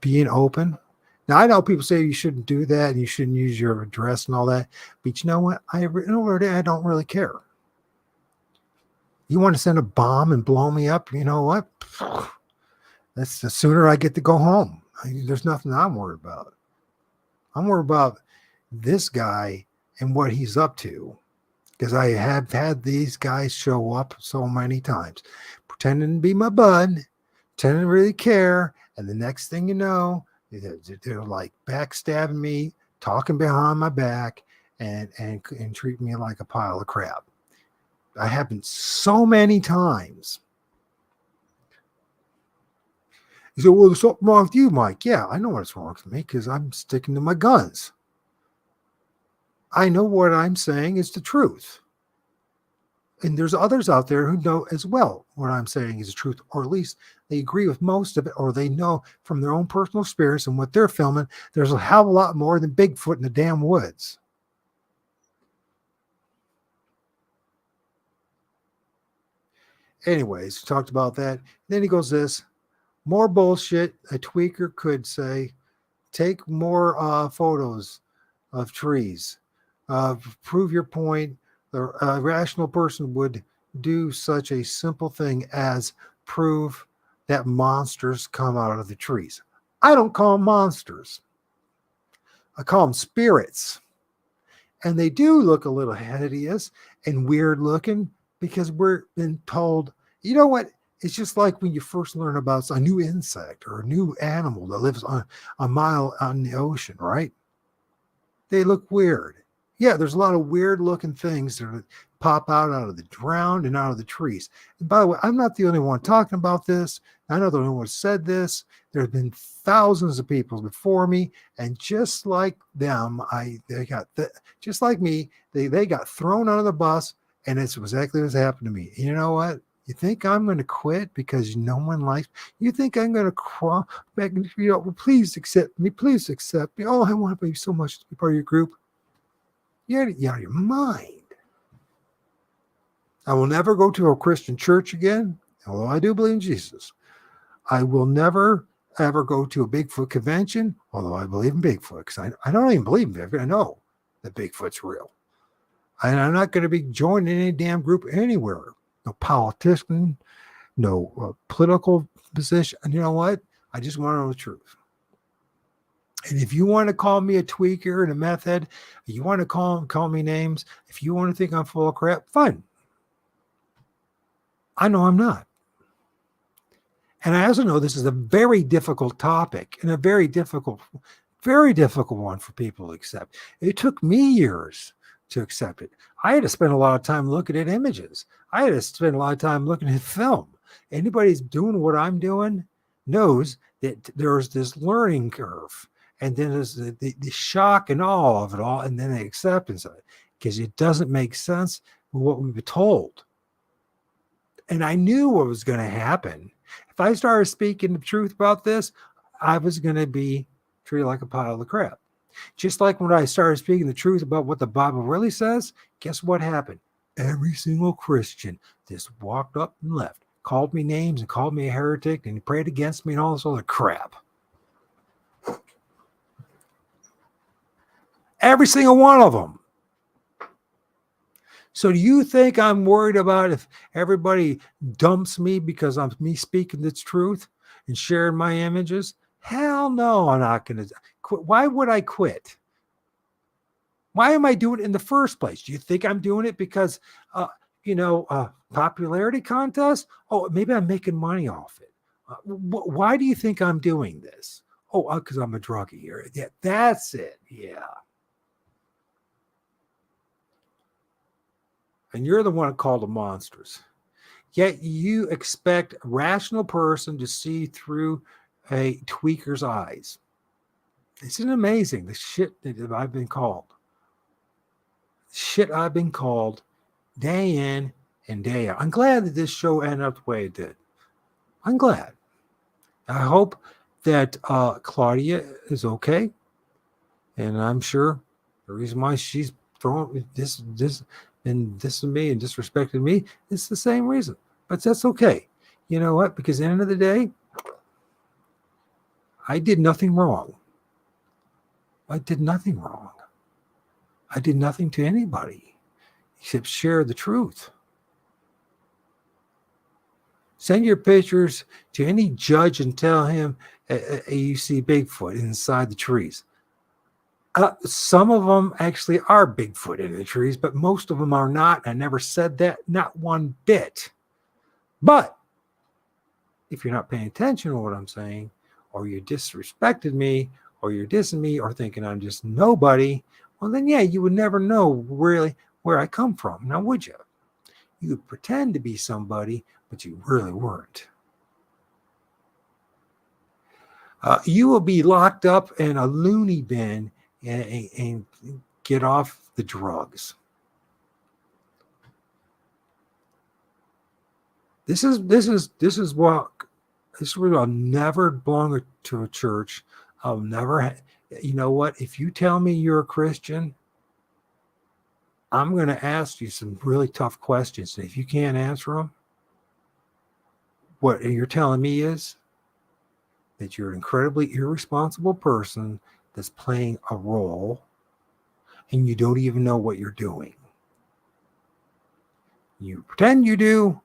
Speaker 1: being open. Now, I know people say you shouldn't do that and you shouldn't use your address and all that. But you know what? I don't really care. You want to send a bomb and blow me up? You know what? That's the sooner I get to go home. There's nothing I'm worried about. I'm worried about this guy and what he's up to. Because I have had these guys show up so many times, pretending to be my bud, pretending to really care. And the next thing you know, they're like backstabbing me, talking behind my back, and treat me like a pile of crap. That happened so many times. He said, well, there's something wrong with you, Mike. Yeah, I know what's wrong with me because I'm sticking to my guns. I know what I'm saying is the truth. And there's others out there who know as well what I'm saying is the truth, or at least they agree with most of it, or they know from their own personal experience and what they're filming, there's a hell of a lot more than Bigfoot in the damn woods. Anyways, we talked about that. Then he goes this, more bullshit. A tweaker could say, take more photos of trees. Prove your point. A rational person would do such a simple thing as prove that monsters come out of the trees. I don't call them monsters. I call them spirits. And they do look a little hideous and weird looking because we're been told, you know what? It's just like when you first learn about a new insect or a new animal that lives on a mile on the ocean, right? They look weird. Yeah, there's a lot of weird looking things that pop out of the ground and out of the trees. And by the way, I'm not the only one talking about this. I know the only one who said this. There have been thousands of people before me, and just like them, just like me, they got thrown under the bus, and it's exactly what's happened to me. You know what? You think I'm going to quit because no one likes me? You think I'm going to crawl back and, please accept me. Please accept me. Oh, I want to be so much to be part of your group. You're out of your mind. I will never go to a Christian church again, although I do believe in Jesus. I will never ever go to a Bigfoot convention, although I believe in Bigfoot, because I don't even believe in Bigfoot. I know that Bigfoot's real. And I'm not going to be joining any damn group anywhere. No politician, no political position. And you know what? I just want to know the truth. And if you want to call me a tweaker and a meth head, you want to call me names, if you want to think I'm full of crap, fine. I know I'm not. And I also know this is a very difficult topic and a very difficult one for people to accept. It took me years to accept it. I had to spend a lot of time looking at images. I had to spend a lot of time looking at film. Anybody who's doing what I'm doing knows that there's this learning curve. And then there's the shock and awe of it all, and then the acceptance of it, because it doesn't make sense with what we were told. And I knew what was going to happen. If I started speaking the truth about this, I was going to be treated like a pile of crap. Just like when I started speaking the truth about what the Bible really says, guess what happened? Every single Christian just walked up and left, called me names and called me a heretic and prayed against me and all this other crap. Every single one of them. So do you think I'm worried about if everybody dumps me because I'm me speaking the truth and sharing my images? Hell no, I'm not going to quit. Why would I quit? Why am I doing it in the first place? Do you think I'm doing it because, popularity contest? Oh, maybe I'm making money off it. Why do you think I'm doing this? Oh, because I'm a druggie here. Yeah, that's it. Yeah. And you're the one called them monsters. Yet you expect a rational person to see through a tweaker's eyes. Isn't it amazing the shit that I've been called? Shit I've been called day in and day out. I'm glad that this show ended up the way it did. I'm glad. I hope that Claudia is okay. And I'm sure the reason why she's throwing this and dissing me and disrespecting me, it's the same reason. But that's okay. You know what? Because at the end of the day, I did nothing wrong. I did nothing wrong. I did nothing to anybody except share the truth. Send your pictures to any judge and tell him you see Bigfoot inside the trees. Some of them actually are Bigfoot in the trees, but most of them are not. I never said that, not one bit. But if you're not paying attention to what I'm saying, or you disrespected me, or you're dissing me, or thinking I'm just nobody, well, then, yeah, you would never know really where I come from. Now, would you? You would pretend to be somebody, but you really weren't. You will be locked up in a loony bin and get off the drugs. This is what I'll never belong to a church. I'll never. You know what? If you tell me you're a Christian, I'm going to ask you some really tough questions. And if you can't answer them, what you're telling me is that you're an incredibly irresponsible person that's playing a role and you don't even know what you're doing. You pretend you do,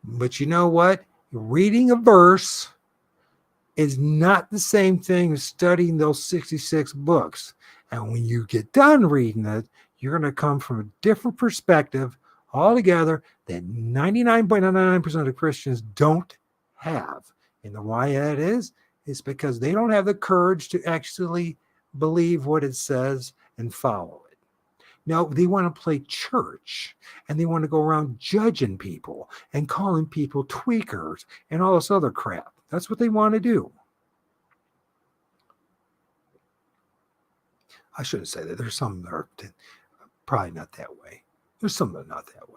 Speaker 1: but you know what? Reading a verse is not the same thing as studying those 66 books. And when you get done reading it, you're going to come from a different perspective altogether that 99.99% of Christians don't have. And the why that is because they don't have the courage to actually believe what it says and follow it. Now, they want to play church and they want to go around judging people and calling people tweakers and all this other crap. That's what they want to do. I shouldn't say that. There's some that are probably not that way. There's some that are not that way.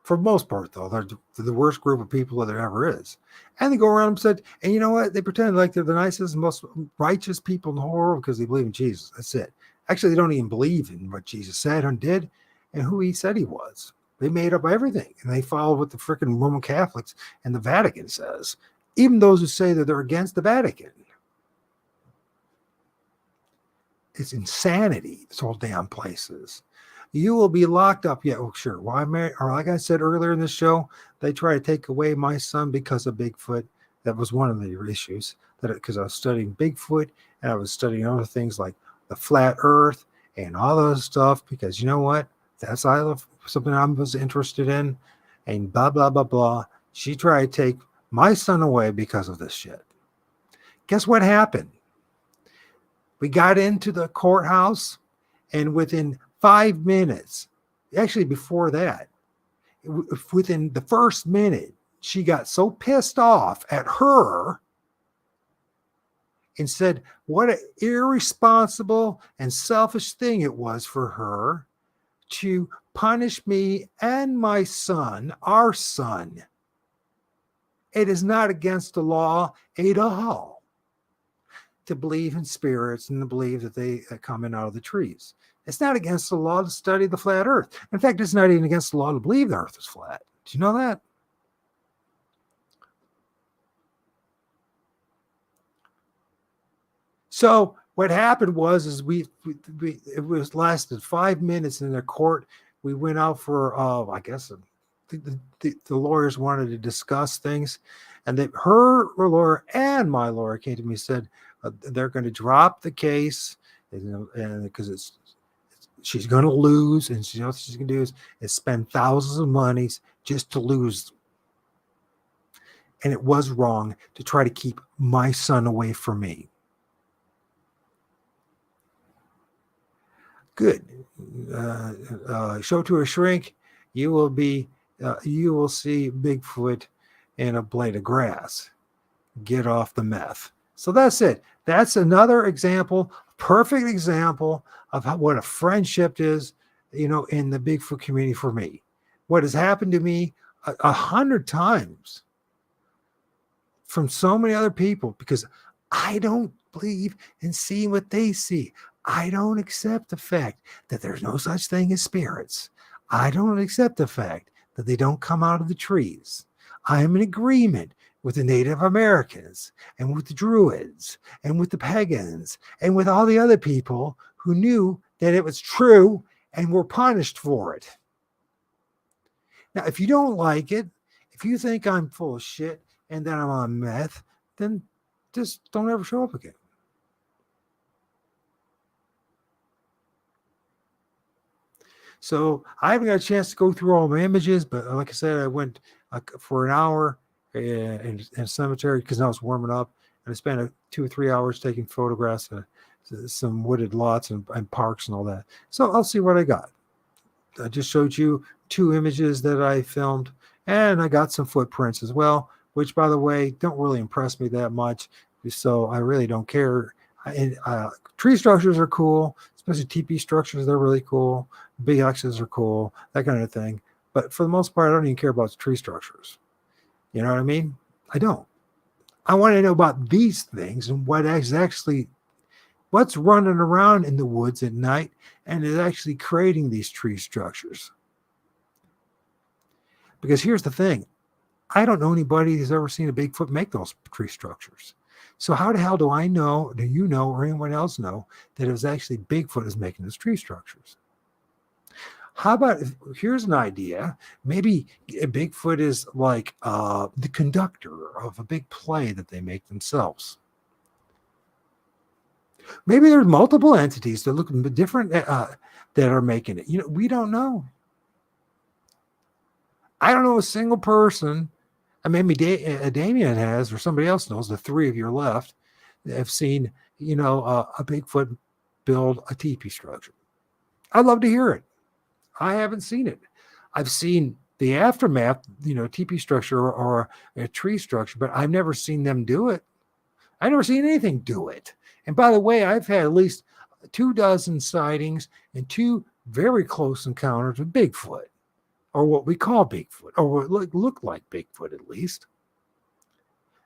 Speaker 1: For the most part, though, they're the worst group of people that there ever is. And they go around and said, and you know what? They pretend like they're the nicest, most righteous people in the whole world because they believe in Jesus. That's it. Actually, they don't even believe in what Jesus said and did and who he said he was. They made up everything and they followed what the freaking Roman Catholics and the Vatican says. even those who say that they're against the Vatican. It's insanity, this whole damn place is. You will be locked up. Yeah, well, sure. Why, or like I said earlier in the show, they try to take away my son because of Bigfoot. That was one of the issues. That because I was studying Bigfoot and I was studying other things like the flat Earth and all those stuff. Because you know what? That's something I was interested in, and blah blah blah blah. She tried to take my son away because of this shit. Guess what happened? We got into the courthouse, and within 5 minutes, actually before that, within the first minute, she got so pissed off at her and said what an irresponsible and selfish thing it was for her to punish me and my son, our son. It is not against the law at all to believe in spirits and to believe that they come in out of the trees. It's not against the law to study the flat earth. In fact, it's not even against the law to believe the earth is flat. Do you know that? So what happened was it was lasted 5 minutes in the court. We went out for, I guess, the lawyers wanted to discuss things. And her lawyer and my lawyer came to me and said, they're going to drop the case, and because she's going to lose, and she knows what she's going to do is spend thousands of monies just to lose. And it was wrong to try to keep my son away from me. Good. Show to a shrink, you will see Bigfoot in a blade of grass. Get off the meth. So that's it. That's another example, perfect example of what a friendship is, in the Bigfoot community for me. What has happened to me 100 times from so many other people, because I don't believe in seeing what they see. I don't accept the fact that there's no such thing as spirits. I don't accept the fact that they don't come out of the trees. I am in agreement with the Native Americans and with the Druids and with the pagans and with all the other people who knew that it was true and were punished for it. Now, if you don't like it, if you think I'm full of shit and that I'm on meth, then just don't ever show up again. So I haven't got a chance to go through all my images, but like I said, I went for an hour in a cemetery because I was warming up, and I spent 2 or 3 hours taking photographs of some wooded lots and parks and all that. So I'll see what I got. I just showed you 2 images that I filmed, and I got some footprints as well, which, by the way, don't really impress me that much. So I really don't care. Tree structures are cool, especially teepee structures. They're really cool. Big X's are cool, that kind of thing. But for the most part, I don't even care about the tree structures. You know what I mean? I don't. I want to know about these things and what's running around in the woods at night and is actually creating these tree structures. Because here's the thing. I don't know anybody who's ever seen a Bigfoot make those tree structures. So how the hell do I know, do you know, or anyone else know that it was actually Bigfoot is making those tree structures? How about, here's an idea. Maybe Bigfoot is like the conductor of a big play that they make themselves. Maybe there's multiple entities that look different that are making it. We don't know. I don't know a single person. Maybe Damien has, or somebody else knows. The 3 of you are left have seen, a Bigfoot build a teepee structure. I'd love to hear it. I haven't seen it. I've seen the aftermath, teepee structure or a tree structure, but I've never seen them do it. I've never seen anything do it. And by the way, I've had at least 24 sightings and 2 very close encounters with Bigfoot, or what we call Bigfoot, or what looked like Bigfoot at least.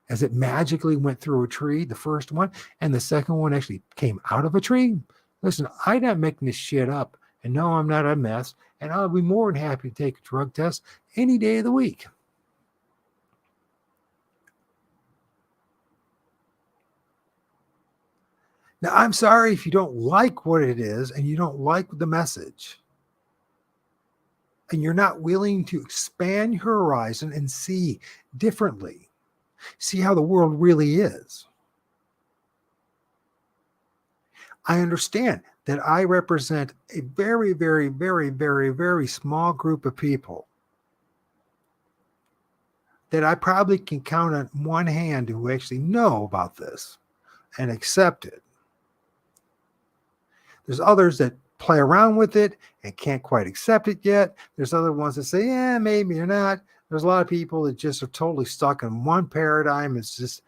Speaker 1: As it magically went through a tree, the first one, and the second one actually came out of a tree. Listen, I'm not making this shit up. And no, I'm not a mess. And I'll be more than happy to take a drug test any day of the week. Now, I'm sorry if you don't like what it is and you don't like the message and you're not willing to expand your horizon and see differently, see how the world really is. I understand that I represent a very, very, very, very, very small group of people that I probably can count on one hand who actually know about this and accept it. There's others that play around with it and can't quite accept it yet. There's other ones that say, yeah, maybe or not. There's a lot of people that just are totally stuck in one paradigm. It's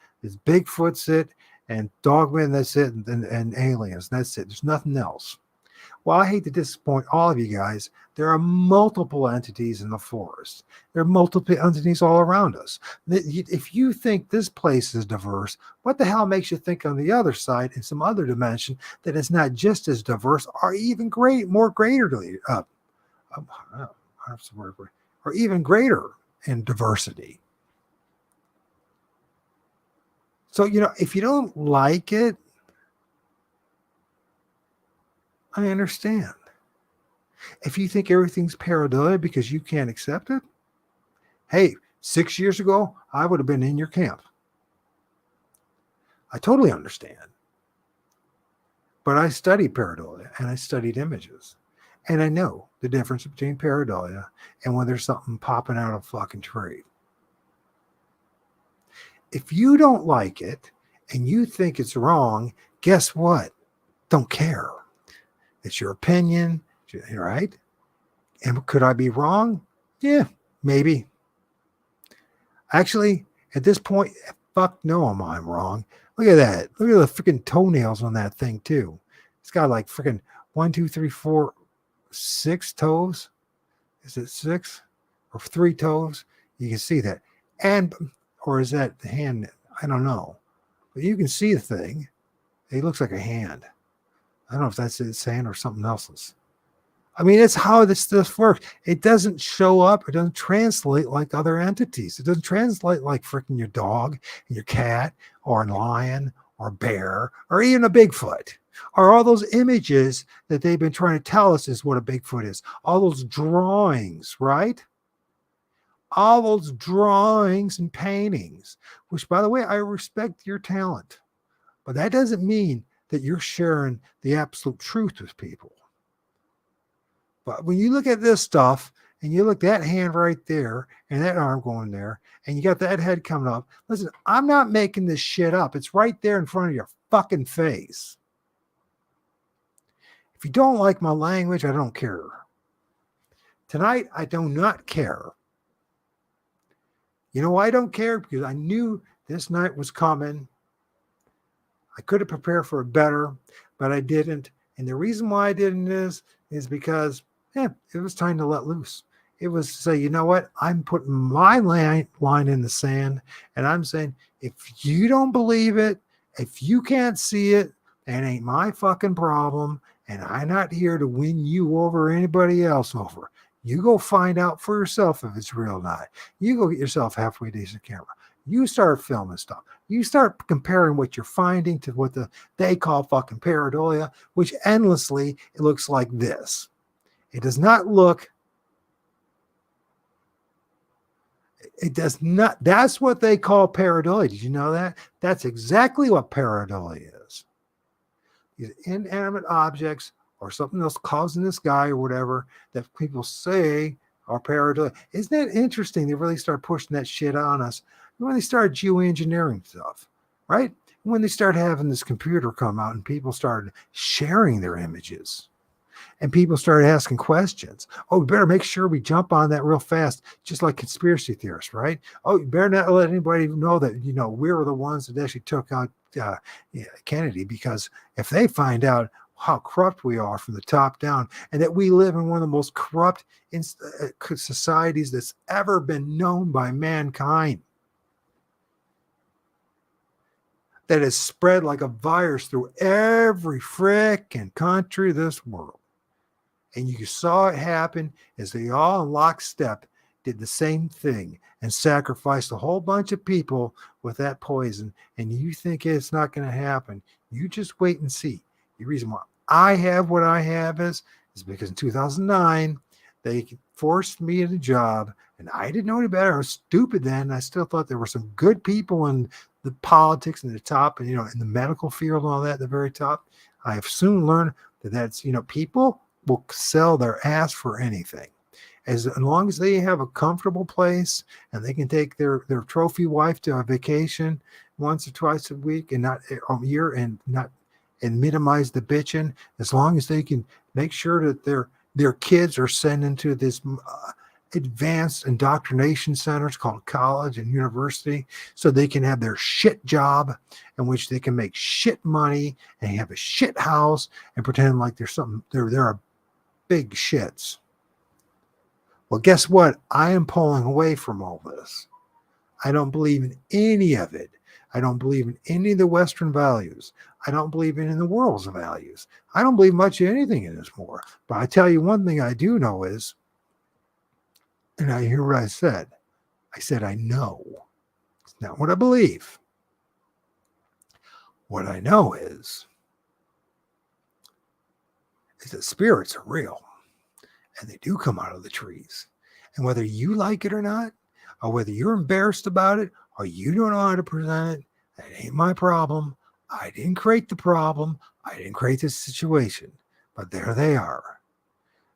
Speaker 1: Bigfoot's it and Dogman, that's it, and aliens, that's it. There's nothing else. Well, I hate to disappoint all of you guys. There are multiple entities in the forest. There are multiple entities all around us. If you think this place is diverse, what the hell makes you think on the other side, in some other dimension, that it's not just as diverse or even more greaterly, or even greater in diversity? So, if you don't like it, I understand. If you think everything's pareidolia because you can't accept it, hey, 6 years ago, I would have been in your camp. I totally understand. But I studied pareidolia and I studied images. And I know the difference between pareidolia and when there's something popping out of a fucking tree. If you don't like it and you think it's wrong, guess what? Don't care. It's your opinion, right? And could I be wrong? Yeah, maybe. Actually, at this point, fuck no, I'm wrong. Look at that. Look at the freaking toenails on that thing, too. It's got like freaking 1, 2, 3, 4, 6 toes. Is it 6 or 3 toes? You can see that. Or is that the hand? I don't know. But you can see the thing. It looks like a hand. I don't know if that's its hand or something else's. I mean, it's how this stuff works. It doesn't show up. It doesn't translate like other entities. It doesn't translate like freaking your dog and your cat or a lion or a bear or even a Bigfoot or all those images that they've been trying to tell us is what a Bigfoot is. All those drawings, right? All those drawings and paintings, which, by the way, I respect your talent. But that doesn't mean that you're sharing the absolute truth with people. But when you look at this stuff and you look that hand right there and that arm going there and you got that head coming up, listen, I'm not making this shit up. It's right there in front of your fucking face. If you don't like my language, I don't care. Tonight, I do not care. You know why I don't care? Because I knew this night was coming. I could have prepared for it better, but I didn't. And the reason why I didn't is because it was time to let loose. It was to say, you know what? I'm putting my line in the sand, and I'm saying, if you don't believe it, if you can't see it, it ain't my fucking problem, and I'm not here to win you over or anybody else over. You go find out for yourself if it's real or not. You go get yourself a halfway decent camera. You start filming stuff. You start comparing what you're finding to what they call fucking pareidolia, which endlessly it looks like this. It does not look. It does not. That's what they call pareidolia. Did you know that? That's exactly what pareidolia is. These inanimate objects or something else causing this guy or whatever that people say are pareidolia. Isn't that interesting? They really start pushing that shit on us when they start geoengineering stuff, right? When they start having this computer come out and people started sharing their images. And people started asking questions. Oh, we better make sure we jump on that real fast, just like conspiracy theorists, right? Oh, you better not let anybody know that, we were the ones that actually took out Kennedy, because if they find out how corrupt we are from the top down and that we live in one of the most corrupt societies that's ever been known by mankind, that has spread like a virus through every frickin' country of this world. And you saw it happen as they all in lockstep did the same thing and sacrificed a whole bunch of people with that poison, and you think it's not going to happen. You just wait and see. The reason why I have what I have is because in 2009, they forced me in a job, and I didn't know any better. I was stupid then. I still thought there were some good people in the politics and the top, and in the medical field and all that at the very top. I have soon learned that that's people will sell their ass for anything. As long as they have a comfortable place and they can take their trophy wife to a vacation once or twice a week and not a year and minimize the bitching, as long as they can make sure that their kids are sent into this advanced indoctrination centers called college and university, so they can have their shit job in which they can make shit money and have a shit house and pretend like they're a big shits. Well, guess what? I am pulling away from all this. I don't believe in any of it. I don't believe in any of the Western values. I don't believe in the world's values. I don't believe much of anything in this war. But I tell you one thing I do know is, and I hear what I said. I said I know. It's not what I believe. What I know is that spirits are real. And they do come out of the trees. And whether you like it or not, or whether you're embarrassed about it, or you don't know how to present it, that ain't my problem. I didn't create the problem. I didn't create this situation. But there they are.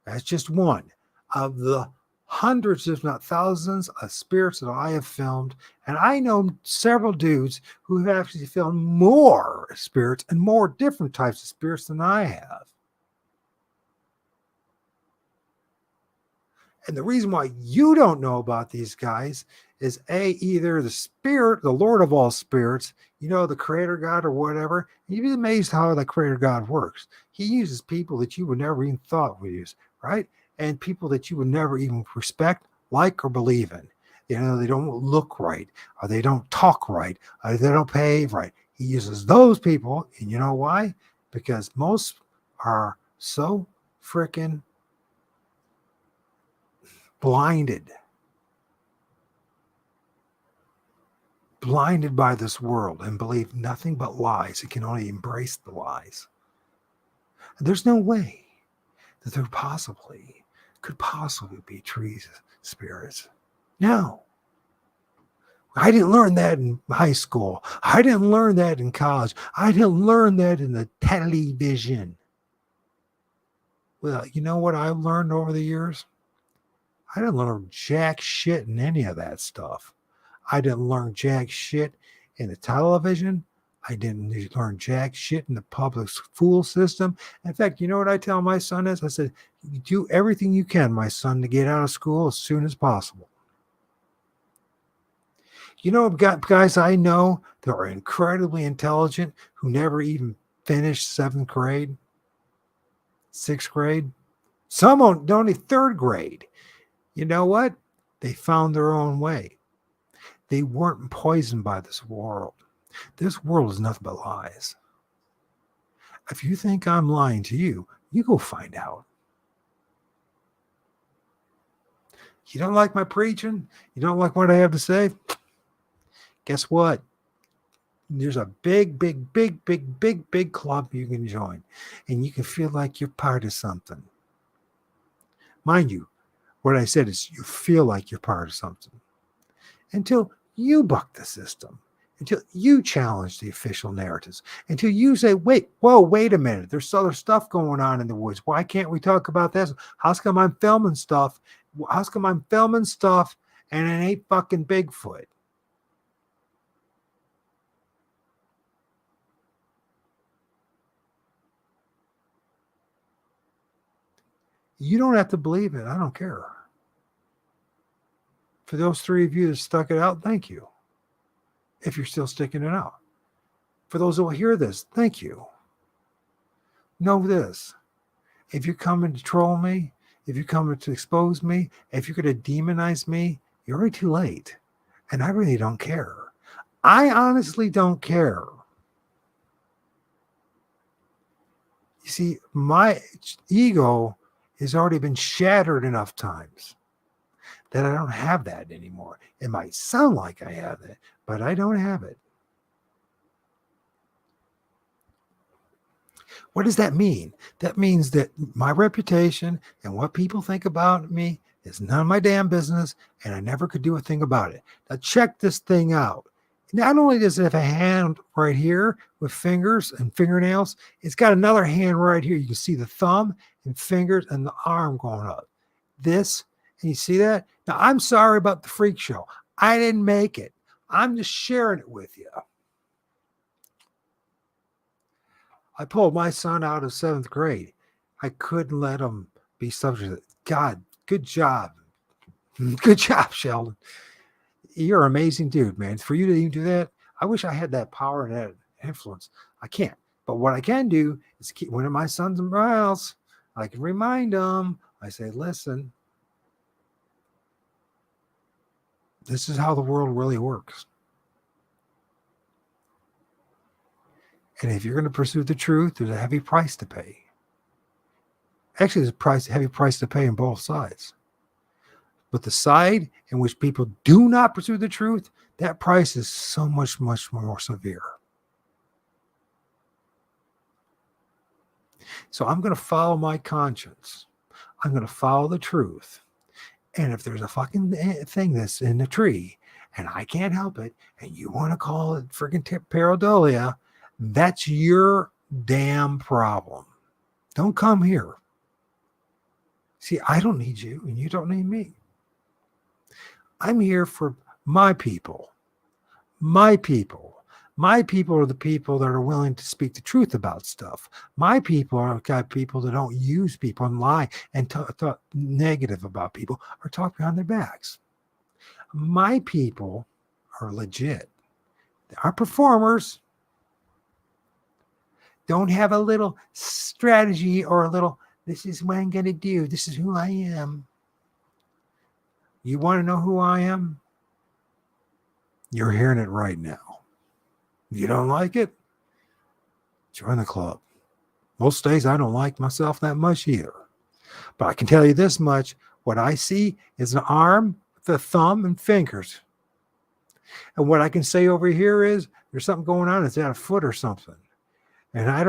Speaker 1: That's just one of the hundreds, if not thousands, of spirits that I have filmed. And I know several dudes who have actually filmed more spirits and more different types of spirits than I have. And the reason why you don't know about these guys is either the spirit, the Lord of all spirits, the creator God or whatever. You'd be amazed how the creator God works. He uses people that you would never even thought would use, right? And people that you would never even respect, like, or believe in. They don't look right, or they don't talk right, or they don't behave right. He uses those people. And you know why? Because most are so freaking blinded by this world and believe nothing but lies. It can only embrace the lies. And there's no way that there could possibly be trees spirits. No. I didn't learn that in high school. I didn't learn that in college. I didn't learn that in the television. Well, you know what I've learned over the years? I didn't learn jack shit in any of that stuff. I didn't learn jack shit in the television. I didn't learn jack shit in the public school system. In fact, you know what I tell my son is? I said, you do everything you can, my son, to get out of school as soon as possible. Guys I know that are incredibly intelligent who never even finished 7th grade, 6th grade, some only 3rd grade. You know what? They found their own way. They weren't poisoned by this world. This world is nothing but lies. If you think I'm lying to you, you go find out. You don't like my preaching? You don't like what I have to say? Guess what? There's a big club you can join, and you can feel like you're part of something. Mind you, what I said is you feel like you're part of something until you buck the system, until you challenge the official narratives, until you say, wait a minute, there's other stuff going on in the woods. Why can't we talk about this? How come I'm filming stuff? How come I'm filming stuff and it ain't fucking Bigfoot? You don't have to believe it. I don't care. For those 3 of you that stuck it out, thank you. If you're still sticking it out. For those that will hear this, thank you. Know this. If you're coming to troll me, if you're coming to expose me, if you're going to demonize me, you're already too late. And I really don't care. I honestly don't care. You see, my ego has already been shattered enough times that I don't have that anymore. It might sound like I have it, but I don't have it. What does that mean? That means that my reputation and what people think about me is none of my damn business, and I never could do a thing about it. Now, check this thing out. Not only does it have a hand right here with fingers and fingernails, it's got another hand right here. You can see the thumb and fingers and the arm going up. This, and you see that? Now, I'm sorry about the freak show. I didn't make it. I'm just sharing it with you. I pulled my son out of 7th grade. I couldn't let him be subject to it. God, good job. Good job, Sheldon. You're an amazing dude, man. For you to even do that, I wish I had that power and that influence. I can't. But what I can do is keep one of my sons and miles. I can remind them. I say, listen, this is how the world really works. And if you're going to pursue the truth, there's a heavy price to pay. Actually, there's a heavy price to pay on both sides. But the side in which people do not pursue the truth, that price is so much, much more severe. So I'm going to follow my conscience. I'm going to follow the truth. And if there's a fucking thing that's in the tree and I can't help it, and you want to call it freaking pareidolia, that's your damn problem. Don't come here. See, I don't need you and you don't need me. I'm here for my people. My people. My people are the people that are willing to speak the truth about stuff. My people are got people that don't use people and lie and talk negative about people or talk behind their backs. My people are legit. Our performers don't have a little strategy or a little, this is what I'm going to do. This is who I am. You want to know who I am? You're hearing it right now. You don't like it? Join the club. Most days I don't like myself that much either. But I can tell you this much. What I see is an arm, the thumb, and fingers. And what I can say over here is there's something going on. It's at a foot or something. And I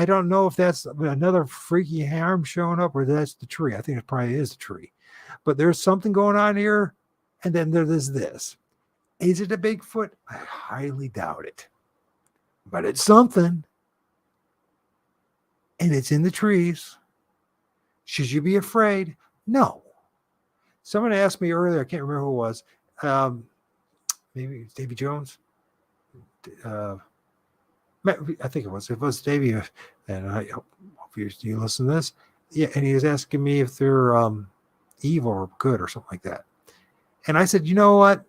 Speaker 1: don't know if that's another freaky arm showing up or that's the tree. I think it probably is the tree. But there's something going on here. And then there's this. Is it a Bigfoot? I highly doubt it. But it's something. And it's in the trees. Should you be afraid? No. Someone asked me earlier, I can't remember who it was. Maybe Davy Jones. I think it was Davy, and I hope you listen to this. Yeah, and he was asking me if they're evil or good or something like that. And I said, you know what?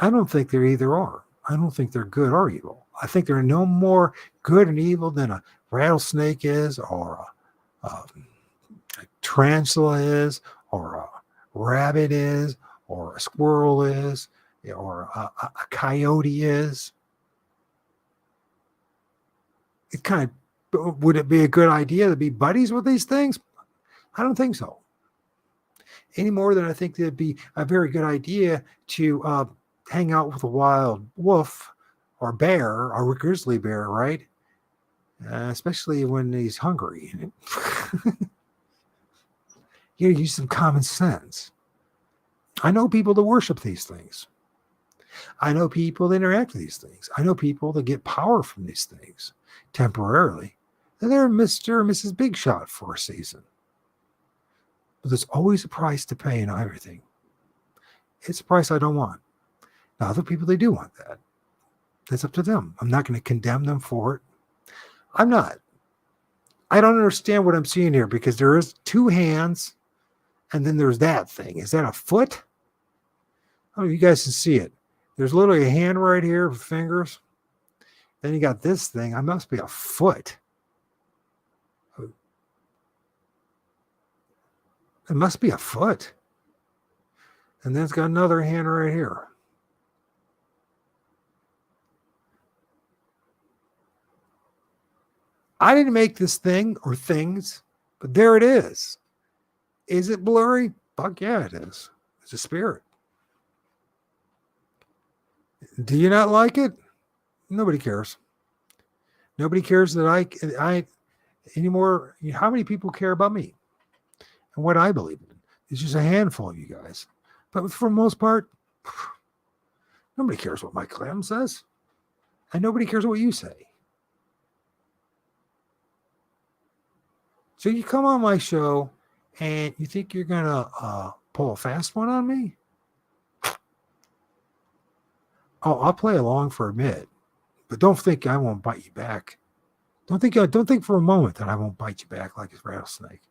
Speaker 1: I don't think they're either or. I don't think they're good or evil. I think they're no more good and evil than a rattlesnake is, or a tarantula is, or a rabbit is, or a squirrel is, or a coyote is. It kind of, would it be a good idea to be buddies with these things? I don't think so. Any more than I think it'd be a very good idea to hang out with a wild wolf or bear or a grizzly bear, right? Especially when he's hungry. You gotta use some common sense. I know people that worship these things. I know people that interact with these things. I know people that get power from these things temporarily. And they're Mr. and Mrs. Big Shot for a season. But there's always a price to pay in everything. It's a price I don't want. Now, other people, they do want that. That's up to them. I'm not going to condemn them for it. I'm not. I don't understand what I'm seeing here because there is two hands and then there's that thing. Is that a foot? Oh, you guys can see it. There's literally a hand right here with fingers. Then you got this thing. I must be a foot. It must be a foot. And then it's got another hand right here. I didn't make this thing or things, but there it is. Is it blurry? Fuck yeah, it is. It's a spirit. Do you not like it? Nobody cares. Nobody cares that I anymore. How many people care about me and what I believe in? It's just a handful of you guys. But for the most part, nobody cares what Mike Clem says. And nobody cares what you say. So you come on my show and you think you're going to pull a fast one on me? Oh, I'll play along for a minute. But don't think I won't bite you back. Don't think for a moment that I won't bite you back like a rattlesnake.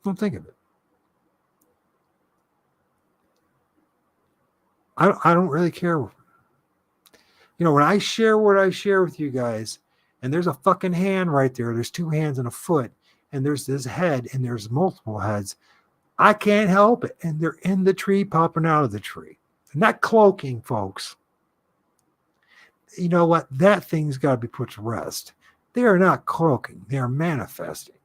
Speaker 1: Don't think of it. I don't really care. You know, when I share what I share with you guys, and there's a fucking hand right there, there's two hands and a foot, and there's this head, and there's multiple heads, I can't help it. And they're in the tree, popping out of the tree. They're not cloaking, folks. You know what? That thing's got to be put to rest. They are not cloaking. They are manifesting.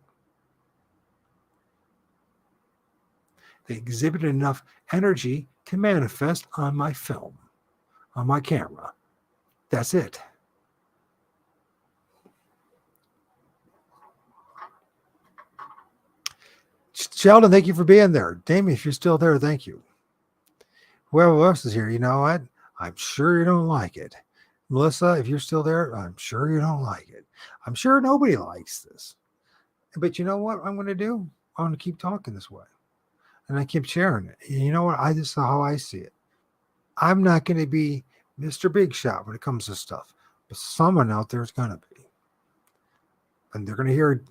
Speaker 1: They exhibited enough energy to manifest on my film, on my camera. That's it. Sheldon, thank you for being there. Damien, if you're still there, thank you. Whoever else is here, you know what? I'm sure you don't like it. Melissa, if you're still there, I'm sure you don't like it. I'm sure nobody likes this. But you know what I'm going to do? I'm going to keep talking this way. And I keep sharing it. And you know what? This is how I see it. I'm not going to be Mr. Big Shot when it comes to stuff. But someone out there is going to be. And they're going to hear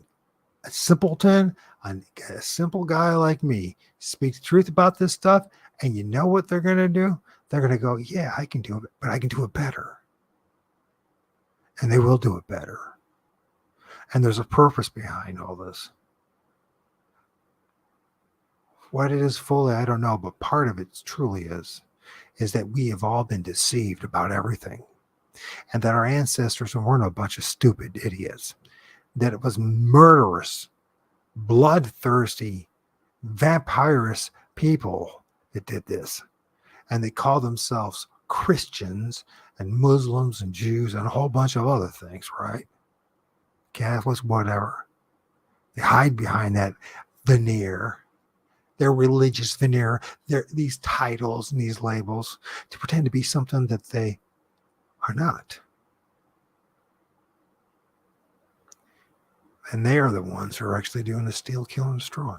Speaker 1: a simpleton, a simple guy like me speak the truth about this stuff. And you know what they're going to do? They're going to go, yeah, I can do it, but I can do it better. And they will do it better. And there's a purpose behind all this. What it is fully, I don't know, but part of it truly is that we have all been deceived about everything. And that our ancestors weren't a bunch of stupid idiots. That it was murderous, bloodthirsty, vampirous people that did this. And they call themselves Christians and Muslims and Jews and a whole bunch of other things, right? Catholics, whatever. They hide behind that veneer, their religious veneer, these titles and these labels to pretend to be something that they are not. And they are the ones who are actually doing the steal, kill, and destroy.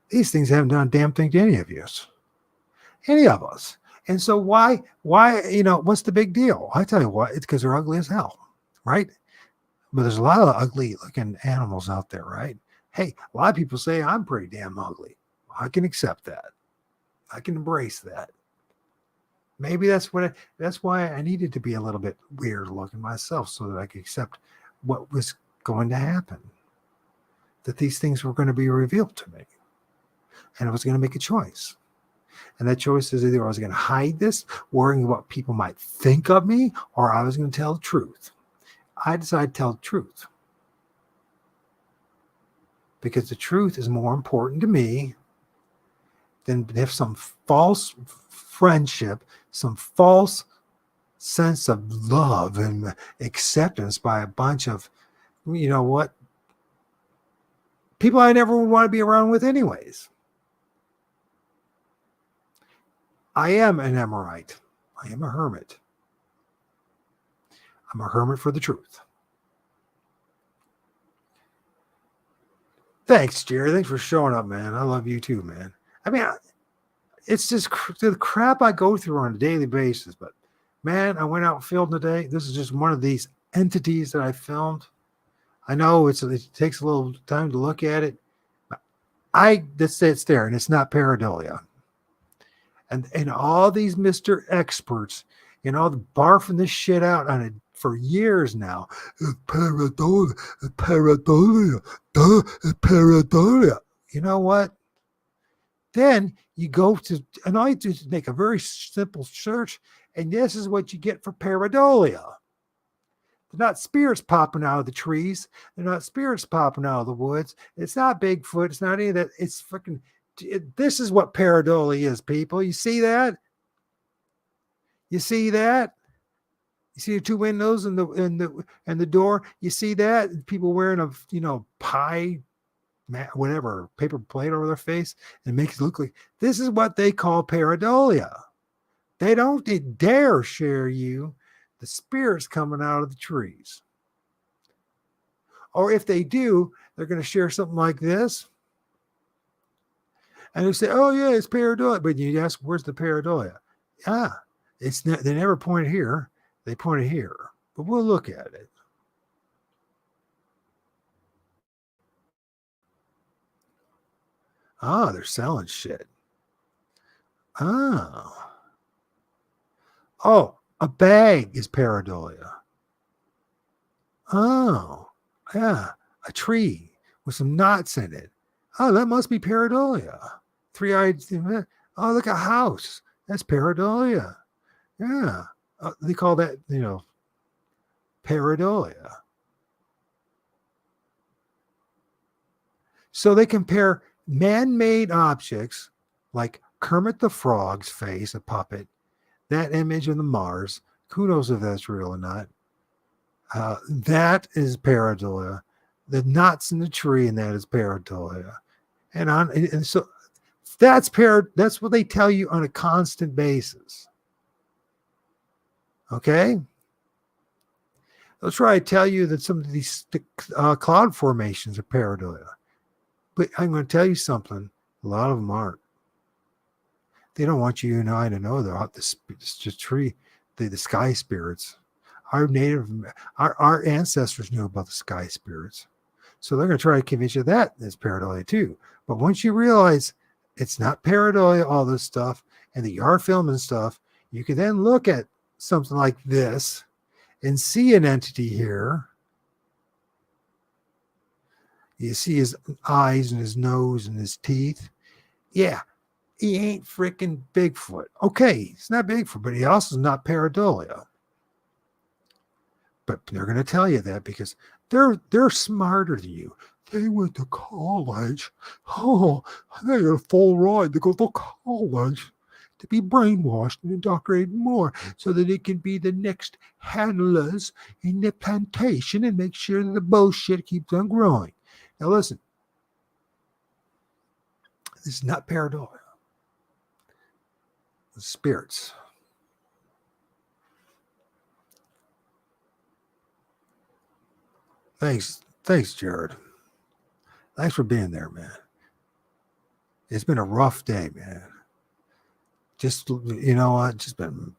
Speaker 1: These things haven't done a damn thing to any of us. Any of us. And so why, what's the big deal? I tell you what, it's because they're ugly as hell, right? But there's a lot of ugly looking animals out there, right? Hey, a lot of people say I'm pretty damn ugly. I can accept that. I can embrace that. Maybe that's why I needed to be a little bit weird looking myself so that I could accept what was going to happen. That these things were going to be revealed to me. And I was going to make a choice. And that choice is either I was going to hide this, worrying what people might think of me, or I was going to tell the truth. I decided to tell the truth. Because the truth is more important to me than if some false friendship, some false sense of love and acceptance by a bunch of, you know what, people I never would want to be around with anyways. I am an Amorite. I am a hermit. I'm a hermit for the truth. Thanks, Jerry. Thanks for showing up, man. I love you too, man. I mean, it's just the crap I go through on a daily basis. But, man, I went out filming today. This is just one of these entities that I filmed. I know it takes a little time to look at it. It's there, and it's not pareidolia. And all these Mr. Experts, barfing this shit out on it for years now. Pareidolia. You know what? Then you go to, and all you do is make a very simple search, and this is what you get for pareidolia. They're not spirits popping out of the trees. They're not spirits popping out of the woods. It's not Bigfoot. It's not any of that. It's freaking This is what pareidolia is, people. You see that? You see that? You see the two windows and the door. You see that? People wearing a pie, whatever, paper plate over their face, and makes it look like this is what they call pareidolia. They don't dare share you the spirits coming out of the trees. Or if they do, they're going to share something like this. And they say, oh, yeah, it's pareidolia. But you ask, where's the pareidolia? They never point here. They point it here. But we'll look at it. They're selling shit. Oh, a bag is pareidolia. Oh, yeah, a tree with some knots in it. Oh, that must be pareidolia. Three-eyed. Oh, look, a house. That's pareidolia. Yeah, they call that, pareidolia. So they compare man-made objects like Kermit the Frog's face, a puppet, that image of the Mars. Who knows if that's real or not? That is pareidolia. The knots in the tree, and that is pareidolia. And so that's what they tell you on a constant basis. Okay? They'll try to tell you that some of these cloud formations are pareidolia. But I'm going to tell you something. A lot of them aren't. They don't want you and I to know they're the tree, the sky spirits. Our ancestors knew about the sky spirits. So they're going to try to convince you that it's pareidolia too. But once you realize it's not pareidolia, all this stuff, and that you are filming stuff, you can then look at something like this and see an entity here. You see his eyes and his nose and his teeth. Yeah, he ain't freaking Bigfoot. Okay, he's not Bigfoot, but he also is not pareidolia. But they're going to tell you that because they're smarter than you. They went to college. Oh, they got a full ride to go to college to be brainwashed and indoctrinated more so that it can be the next handlers in the plantation and make sure that the bullshit keeps on growing. Now listen, this is not pareidolia. The spirits. Thanks, Jared. Thanks for being there, man. It's been a rough day, man. Just, you know what? Just been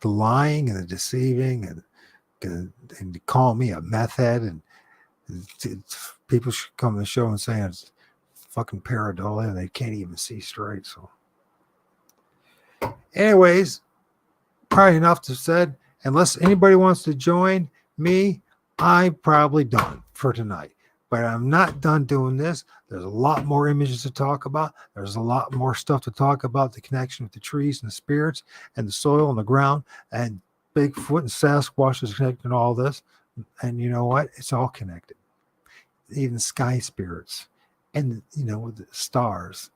Speaker 1: the lying and the deceiving and calling me a meth head, and people should come to the show and say it's fucking pareidolia and they can't even see straight. So, anyways, probably enough to said. Unless anybody wants to join me, I'm probably done for tonight. But I'm not done doing this. There's a lot more images to talk about. There's a lot more stuff to talk about, the connection with the trees and the spirits and the soil and the ground and Bigfoot and Sasquatch is connected to all this. And you know what? It's all connected. Even sky spirits and, with the stars.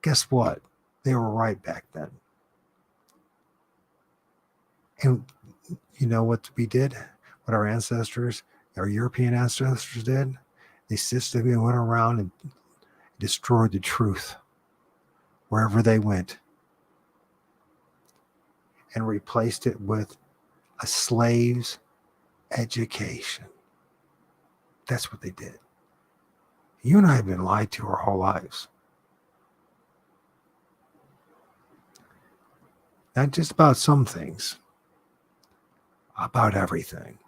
Speaker 1: Guess what? They were right back then. And you know what we did? What our ancestors, our European ancestors did? They systematically went around and destroyed the truth wherever they went and replaced it with a slave's education. That's what they did. You and I have been lied to our whole lives. Not just about some things, about everything.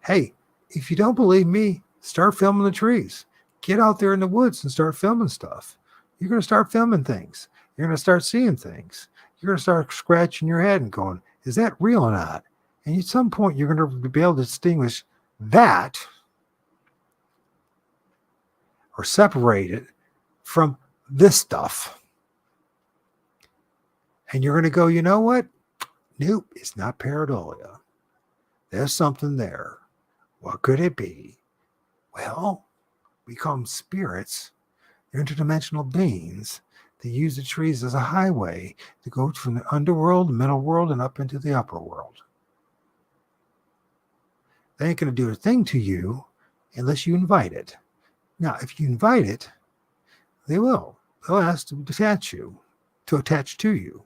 Speaker 1: Hey, if you don't believe me, start filming the trees. Get out there in the woods and start filming stuff. You're going to start filming things. You're going to start seeing things. You're going to start scratching your head and going, is that real or not? And at some point, you're going to be able to distinguish that or separate it from this stuff. And you're going to go, you know what? Nope, it's not pareidolia. There's something there. What could it be? Well, we call them spirits They're interdimensional beings. They use the trees as a highway to go from the underworld, the middle world, and up into the upper world. They ain't going to do a thing to you unless you invite it. Now, if you invite it, they will. They'll ask to attach to you,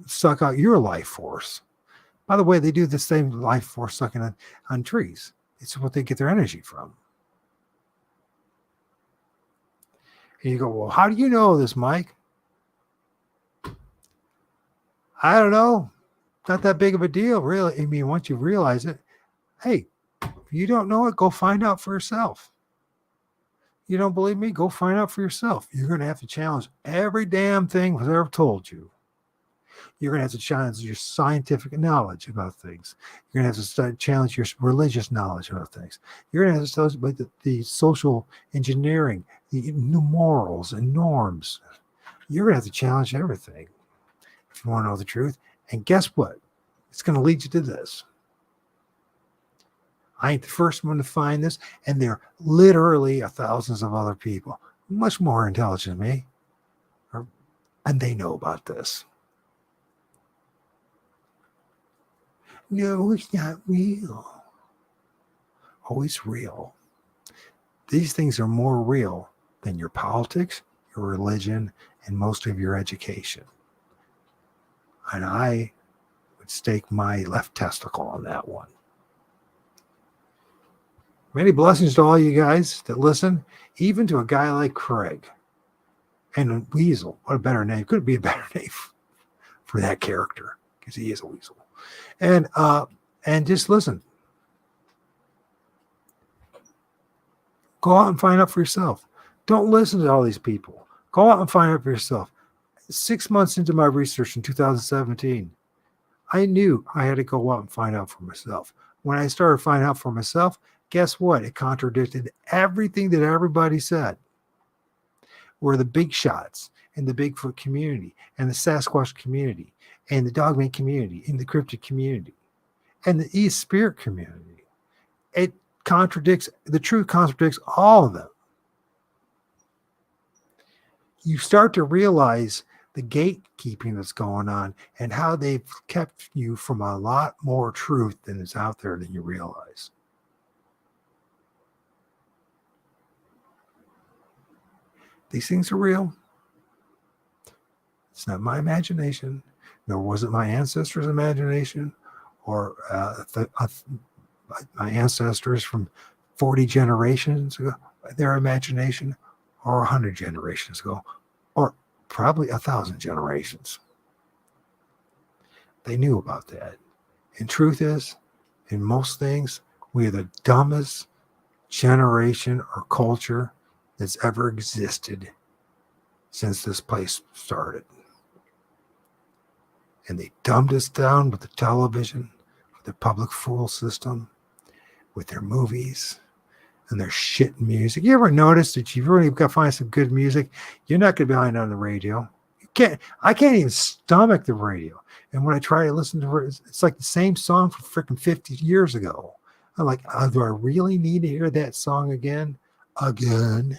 Speaker 1: suck out your life force. By the way, they do the same life force sucking on trees. It's what they get their energy from. And you go, well, how do you know this, Mike? I don't know. Not that big of a deal, really. I mean, once you realize it, hey, if you don't know it, go find out for yourself. You don't believe me? Go find out for yourself. You're going to have to challenge every damn thing was ever told you. You're going to have to challenge your scientific knowledge about things. You're going to have to challenge your religious knowledge about things. You're going to have to challenge about the social engineering, the new morals and norms. You're going to have to challenge everything if you want to know the truth. And guess what? It's going to lead you to this. I ain't the first one to find this, and there are literally thousands of other people, much more intelligent than me, and they know about this. No, it's not real. Oh, it's real. These things are more real than your politics, your religion, and most of your education. And I would stake my left testicle on that one. Many blessings to all you guys that listen, even to a guy like Craig. And a weasel. What a better name. Couldn't be a better name for that character, because he is a weasel. And just listen. Go out and find out for yourself. Don't listen to all these people. Go out and find out for yourself. 6 months into my research in 2017, I knew I had to go out and find out for myself. When I started finding out for myself, guess what? It contradicted everything that everybody said. Were the big shots in the Bigfoot community and the Sasquatch community and the Dogman community and the cryptid community and the East Spirit community. It contradicts, the truth contradicts all of them. You start to realize the gatekeeping that's going on and how they've kept you from a lot more truth than is out there than you realize. These things are real. It's not my imagination, nor was it my ancestors' imagination, or my ancestors from 40 generations ago, their imagination, or 100 generations ago, or probably 1,000 generations. They knew about that. And truth is, in most things, we are the dumbest generation or culture that's ever existed since this place started. And they dumbed us down with the television, with the public fool system, with their movies and their shit music. You ever notice that you've really got to find some good music? You're not going to be behind on the radio. I can't even stomach the radio. And when I try to listen to it, it's like the same song from freaking 50 years ago. I'm like, do I really need to hear that song again? Again?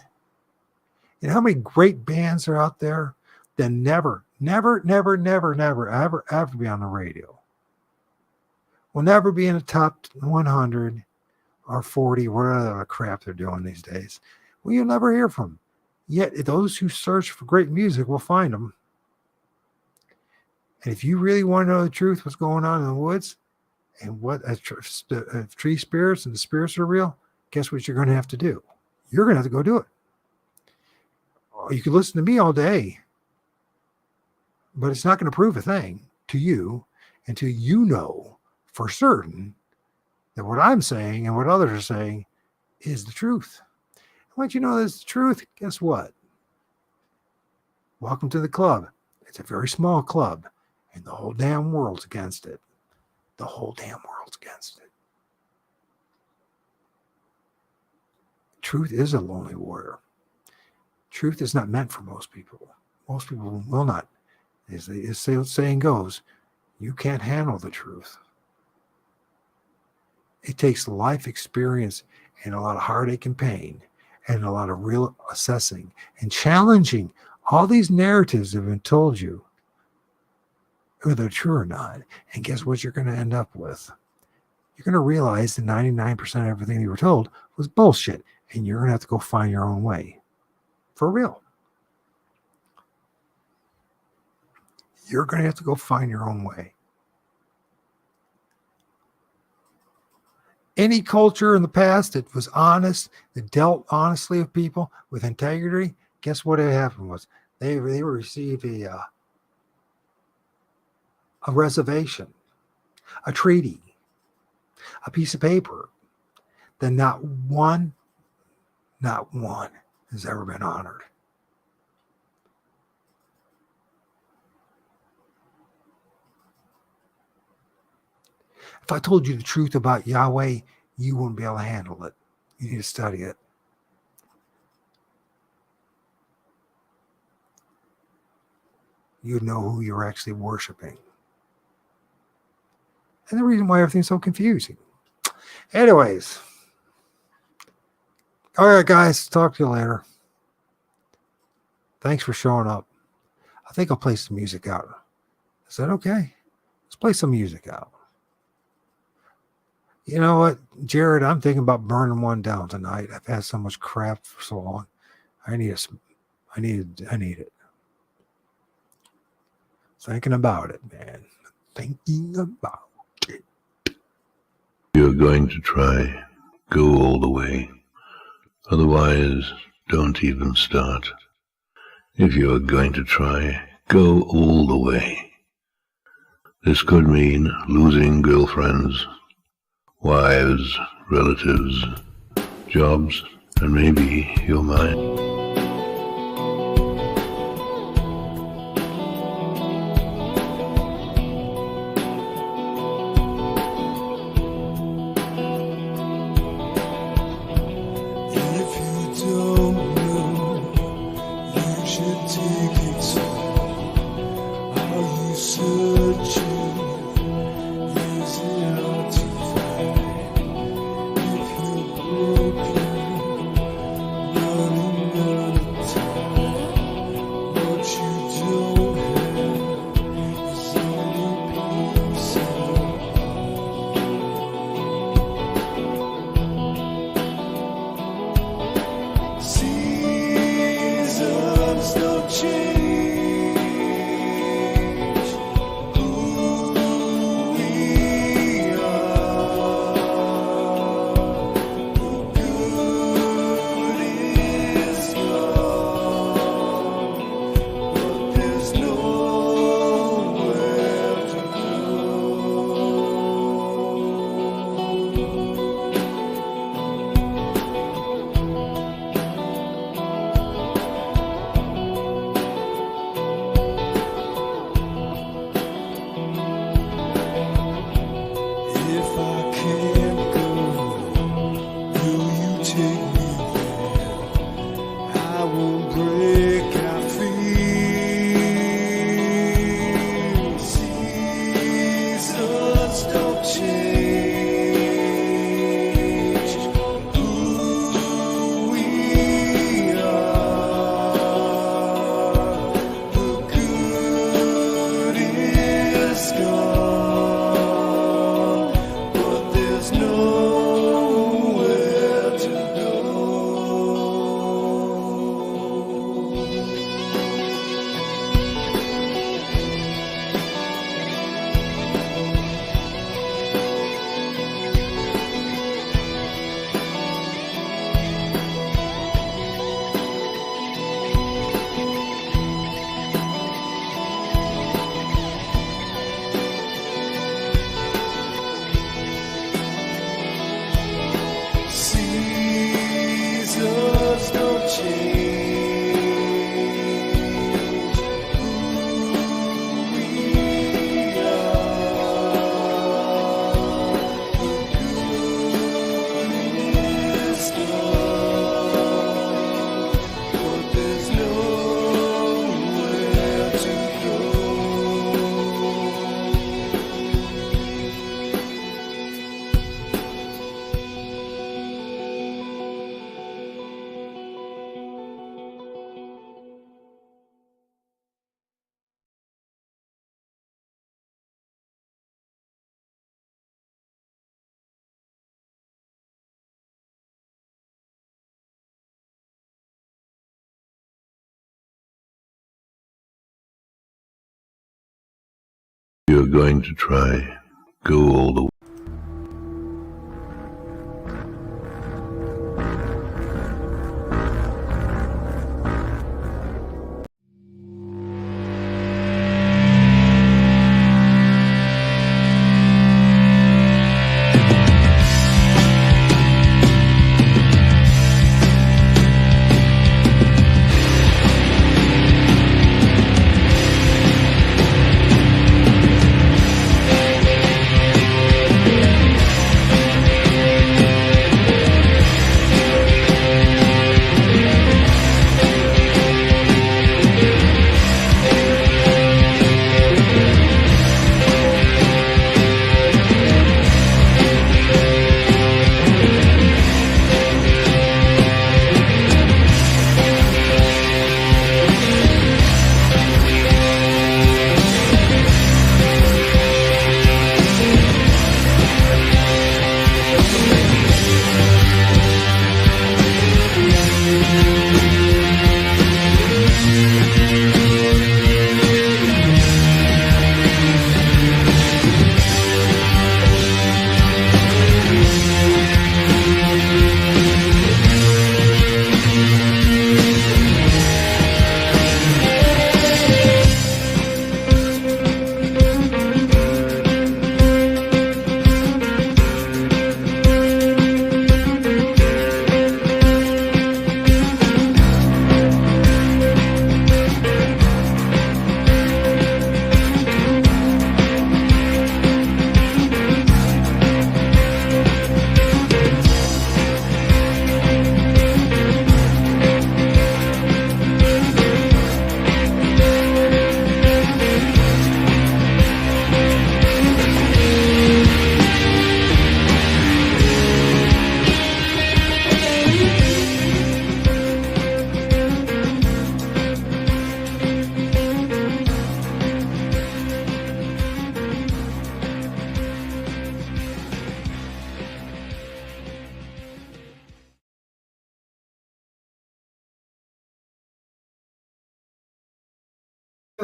Speaker 1: And how many great bands are out there that never be on the radio? Will never be in the top 100 or 40, whatever the crap they're doing these days. Well, you'll never hear from them. Yet those who search for great music will find them. And if you really want to know the truth, what's going on in the woods, and what tree spirits and the spirits are real, guess what you're going to have to do? You're going to have to go do it. You can listen to me all day, but it's not going to prove a thing to you until you know for certain that what I'm saying and what others are saying is the truth. Once you know that's the truth, guess what? Welcome to the club. It's a very small club, and the whole damn world's against it. The whole damn world's against it. Truth is a lonely warrior. Truth is not meant for most people. Most people will not. As the saying goes, you can't handle the truth. It takes life experience and a lot of heartache and pain and a lot of real assessing and challenging all these narratives that have been told you, whether they're true or not. And guess what you're going to end up with? You're going to realize that 99% of everything you were told was bullshit, and you're going to have to go find your own way. For real. You're going to have to go find your own way. Any culture in the past that was honest, that dealt honestly with people with integrity, guess what had happened was they received a reservation, a treaty, a piece of paper that not one has ever been honored. If I told you the truth about Yahweh, you wouldn't be able to handle it. You need to study it. You'd know who you're actually worshiping. And the reason why everything's so confusing. Anyways. All right, guys. Talk to you later. Thanks for showing up. I think I'll play some music out. Is that okay? Let's play some music out. You know what, Jared? I'm thinking about burning one down tonight. I've had so much crap for so long. I need it. Thinking about it, man. Thinking about it.
Speaker 3: You're going to try. Go all the way. Otherwise, don't even start. If you're going to try, go all the way. This could mean losing girlfriends, wives, relatives, jobs, and maybe your mind.
Speaker 4: Running
Speaker 3: You're going to try. Go all the way.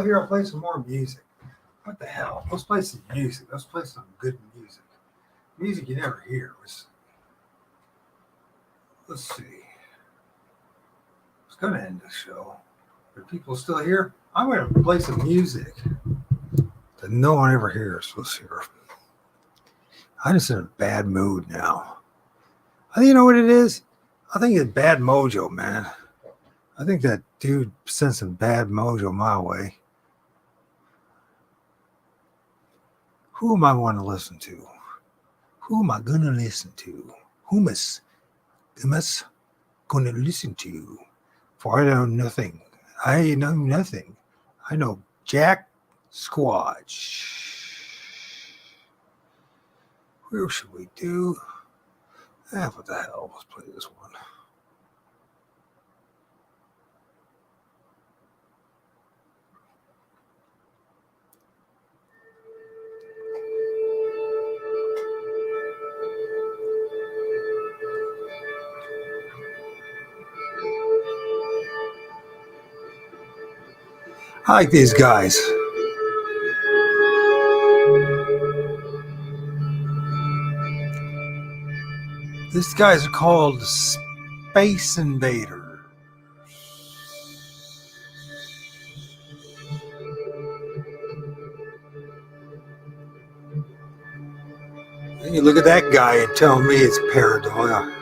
Speaker 1: Here, I'll play some more music. What the hell? Let's play some music. Let's play some good music. Music you never hear. Let's see. I was going to end the show. Are people still here? I'm going to play some music that no one ever hears. Let's hear. I'm just in a bad mood now. I think you know what it is? I think it's bad mojo, man. I think that dude sent some bad mojo my way. Who am I want to listen to? Who am I going to listen to? Who am I going to listen to? For I know nothing. I know nothing. I know Jack Squatch. Where should we do? What the hell? Let's play this one. I like these guys. These guys are called Space Invaders. And you look at that guy and tell me it's paranoia.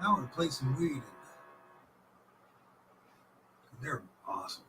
Speaker 1: Now we're play some weed. They're awesome.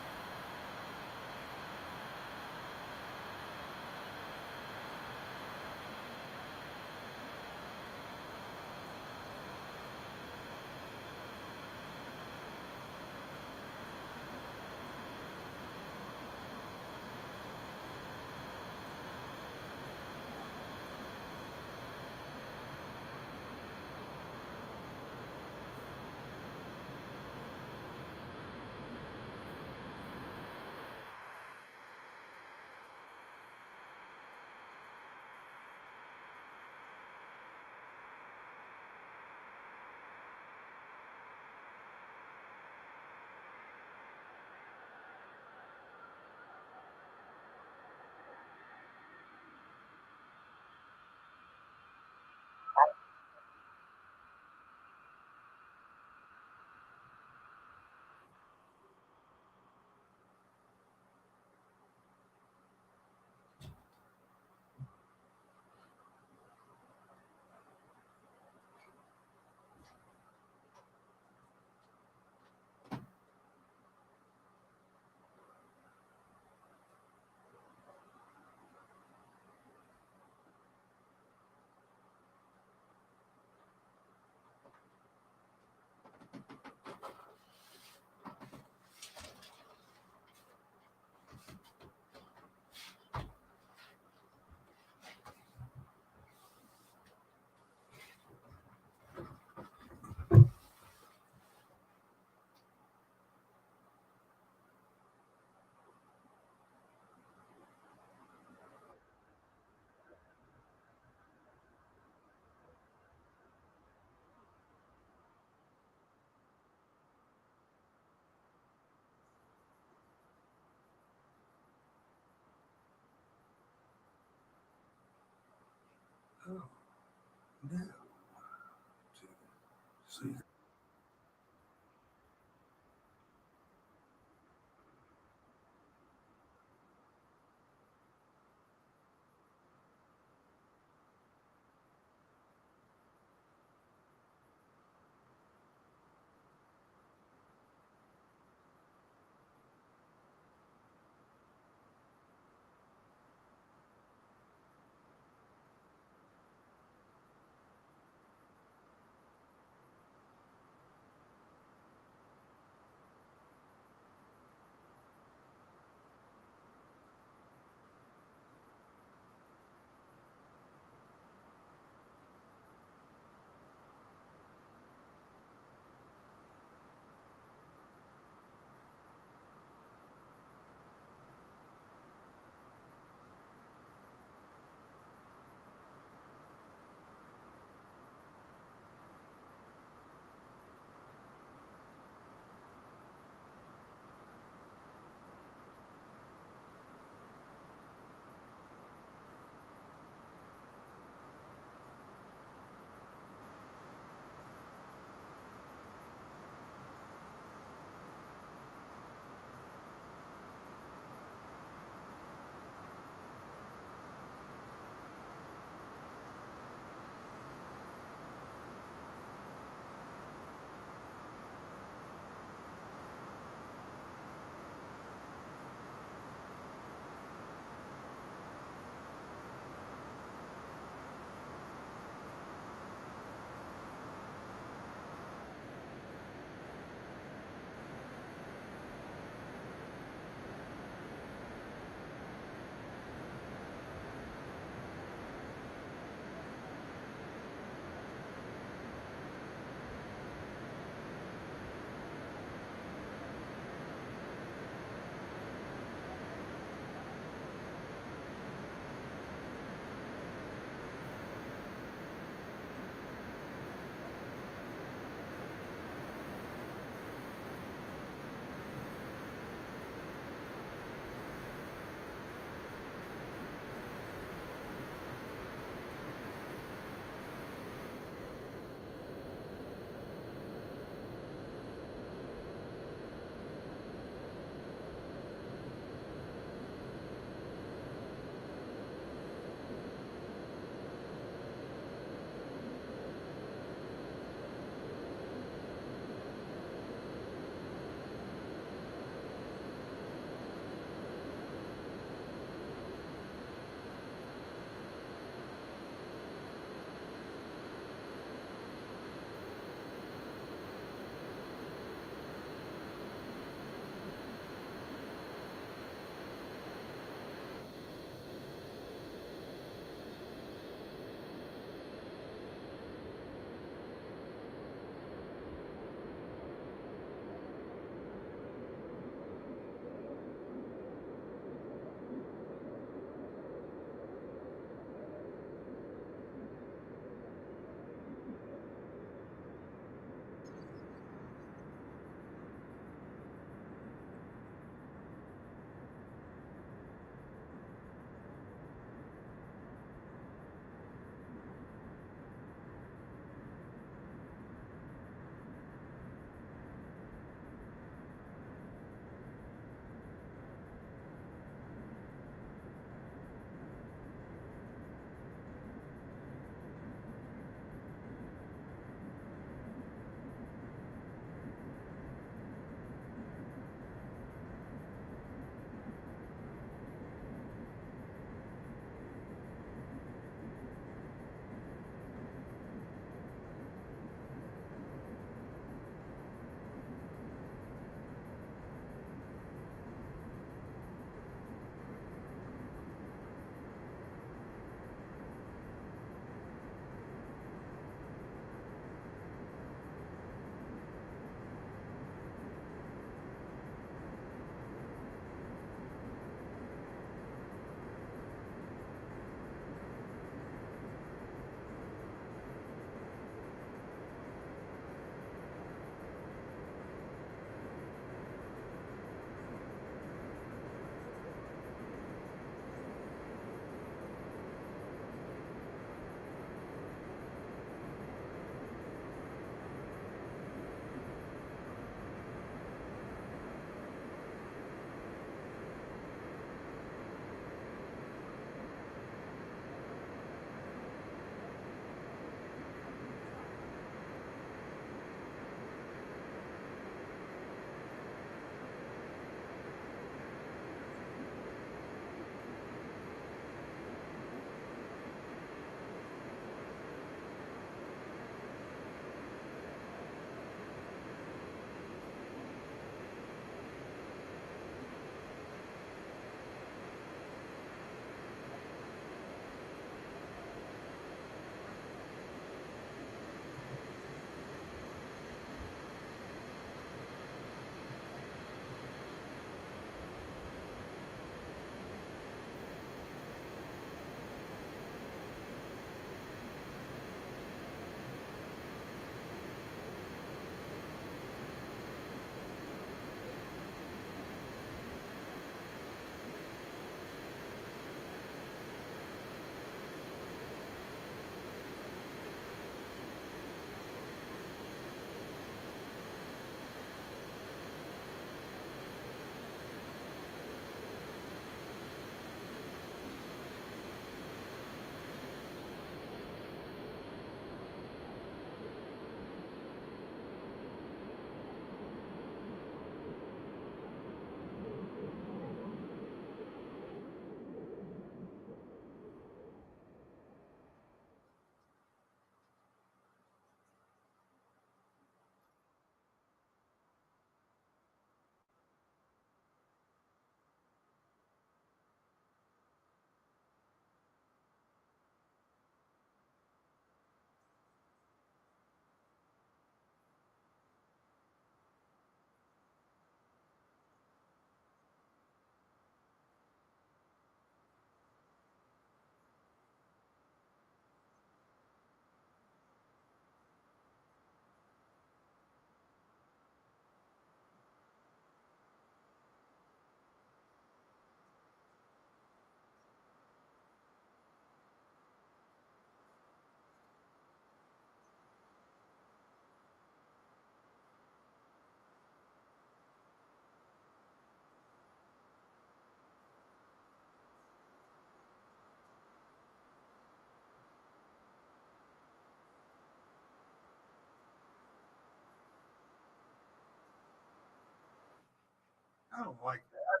Speaker 1: I don't like that.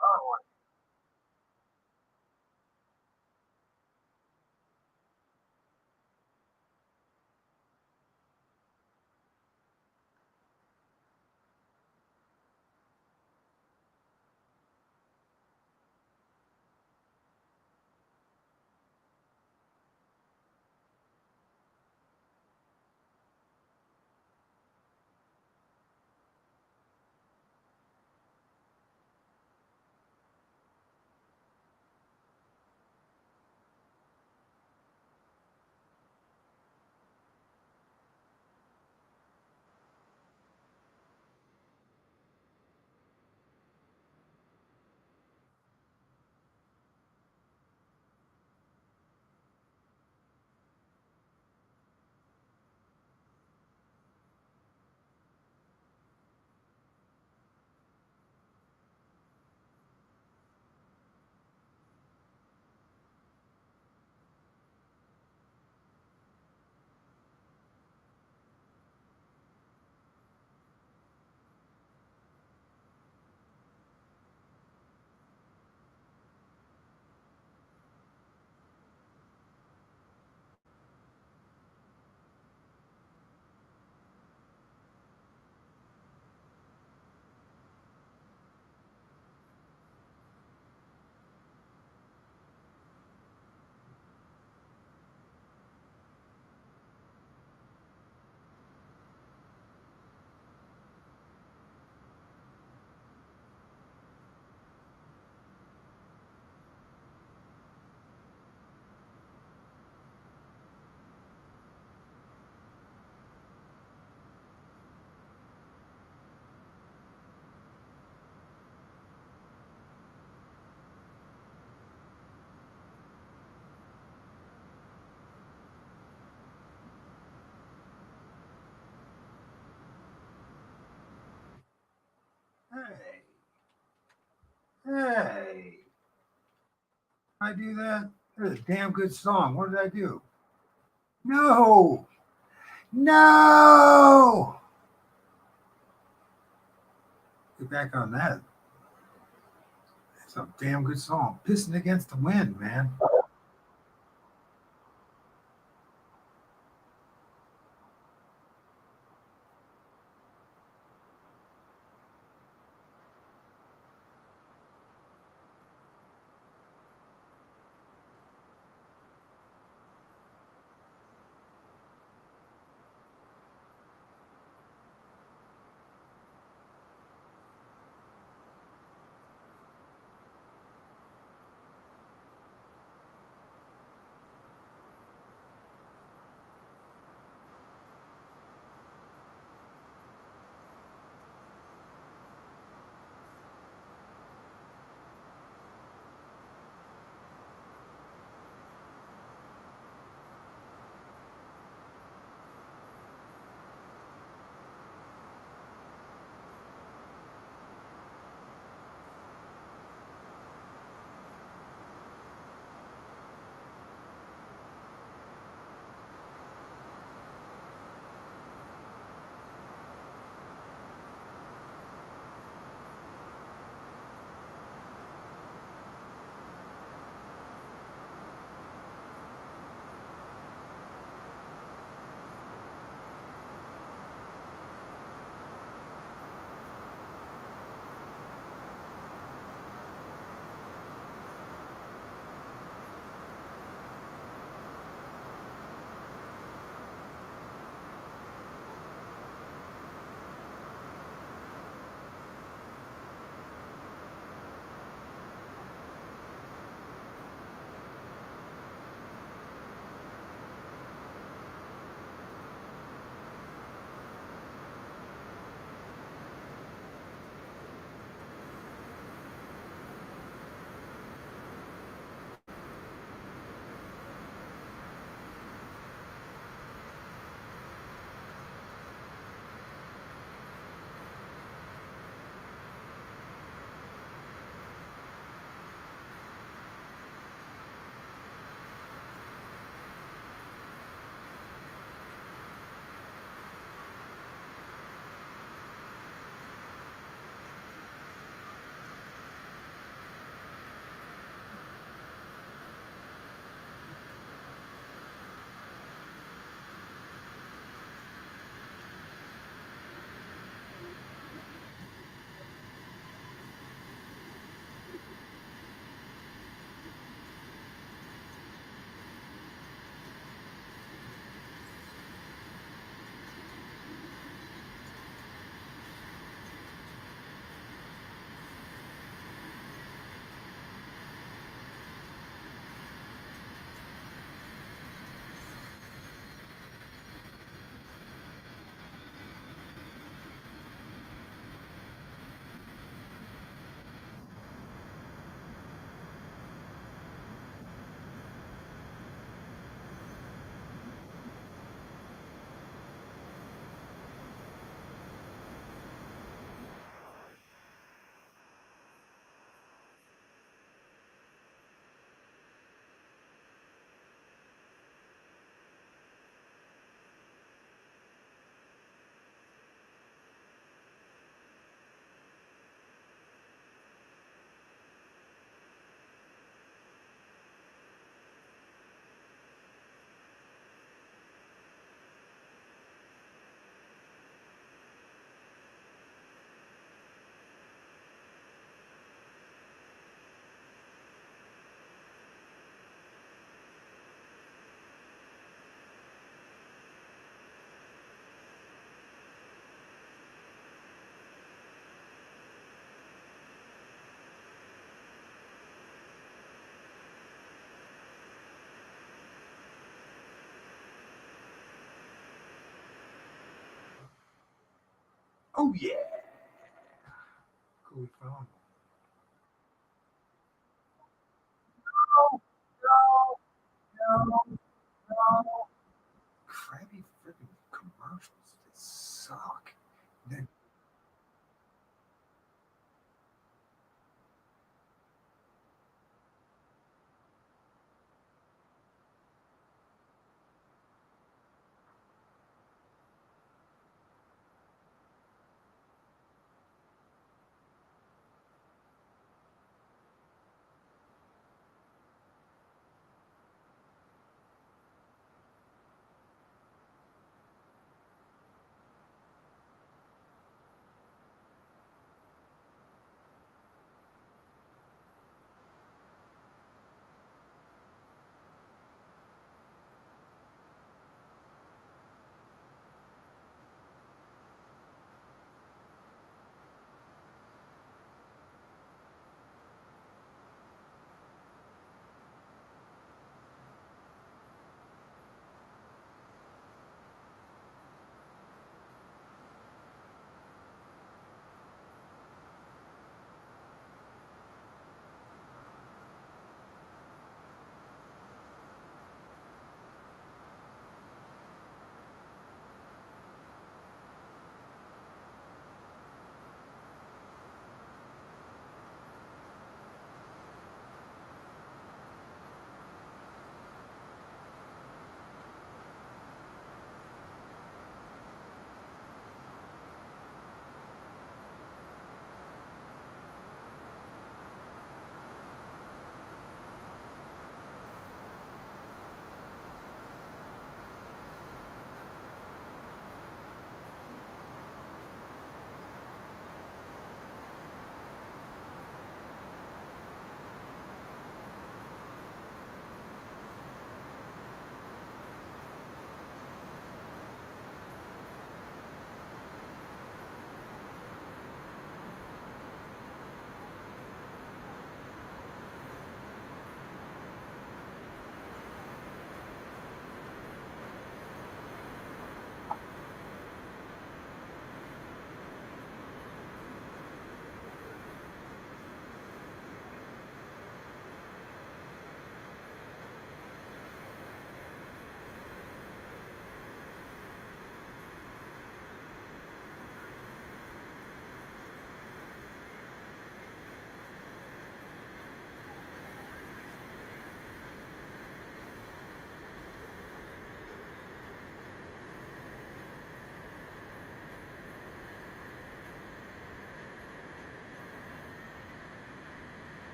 Speaker 1: I don't like it. Hey, I do that. That's a damn good song. What did I do? No, no. Get back on that. It's a damn good song. Pissing against the wind, man. Oh yeah. Cool phone. No, no, no, no. Crappy freaking commercials. They suck. Then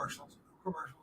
Speaker 1: commercials. No commercials.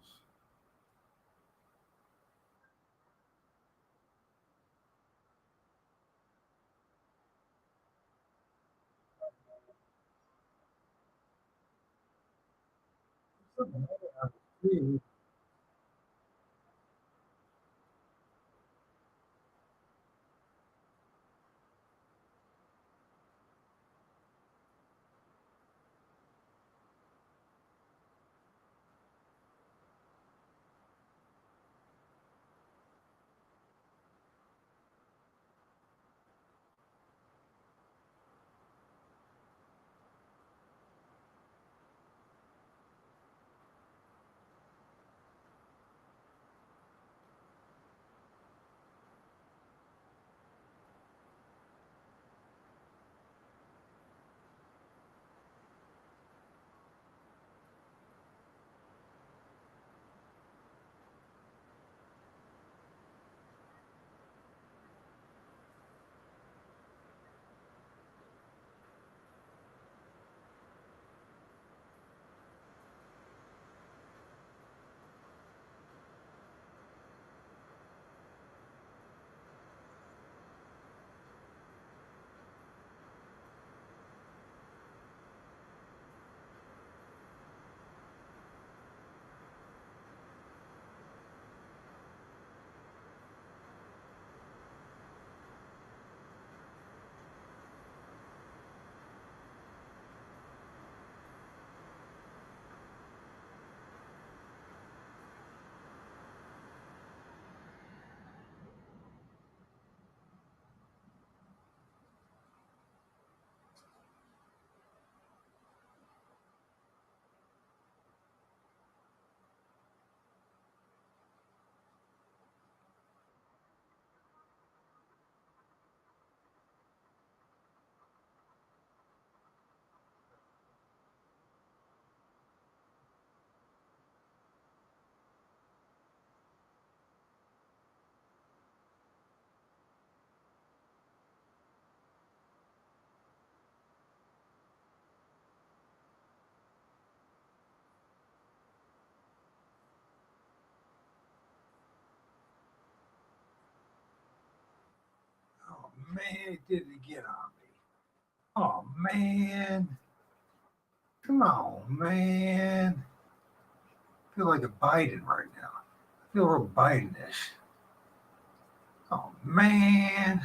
Speaker 1: Oh man, it did it again on me. Oh man. Come on, man. I feel like a Biden right now. I feel real Bidenish. Oh man.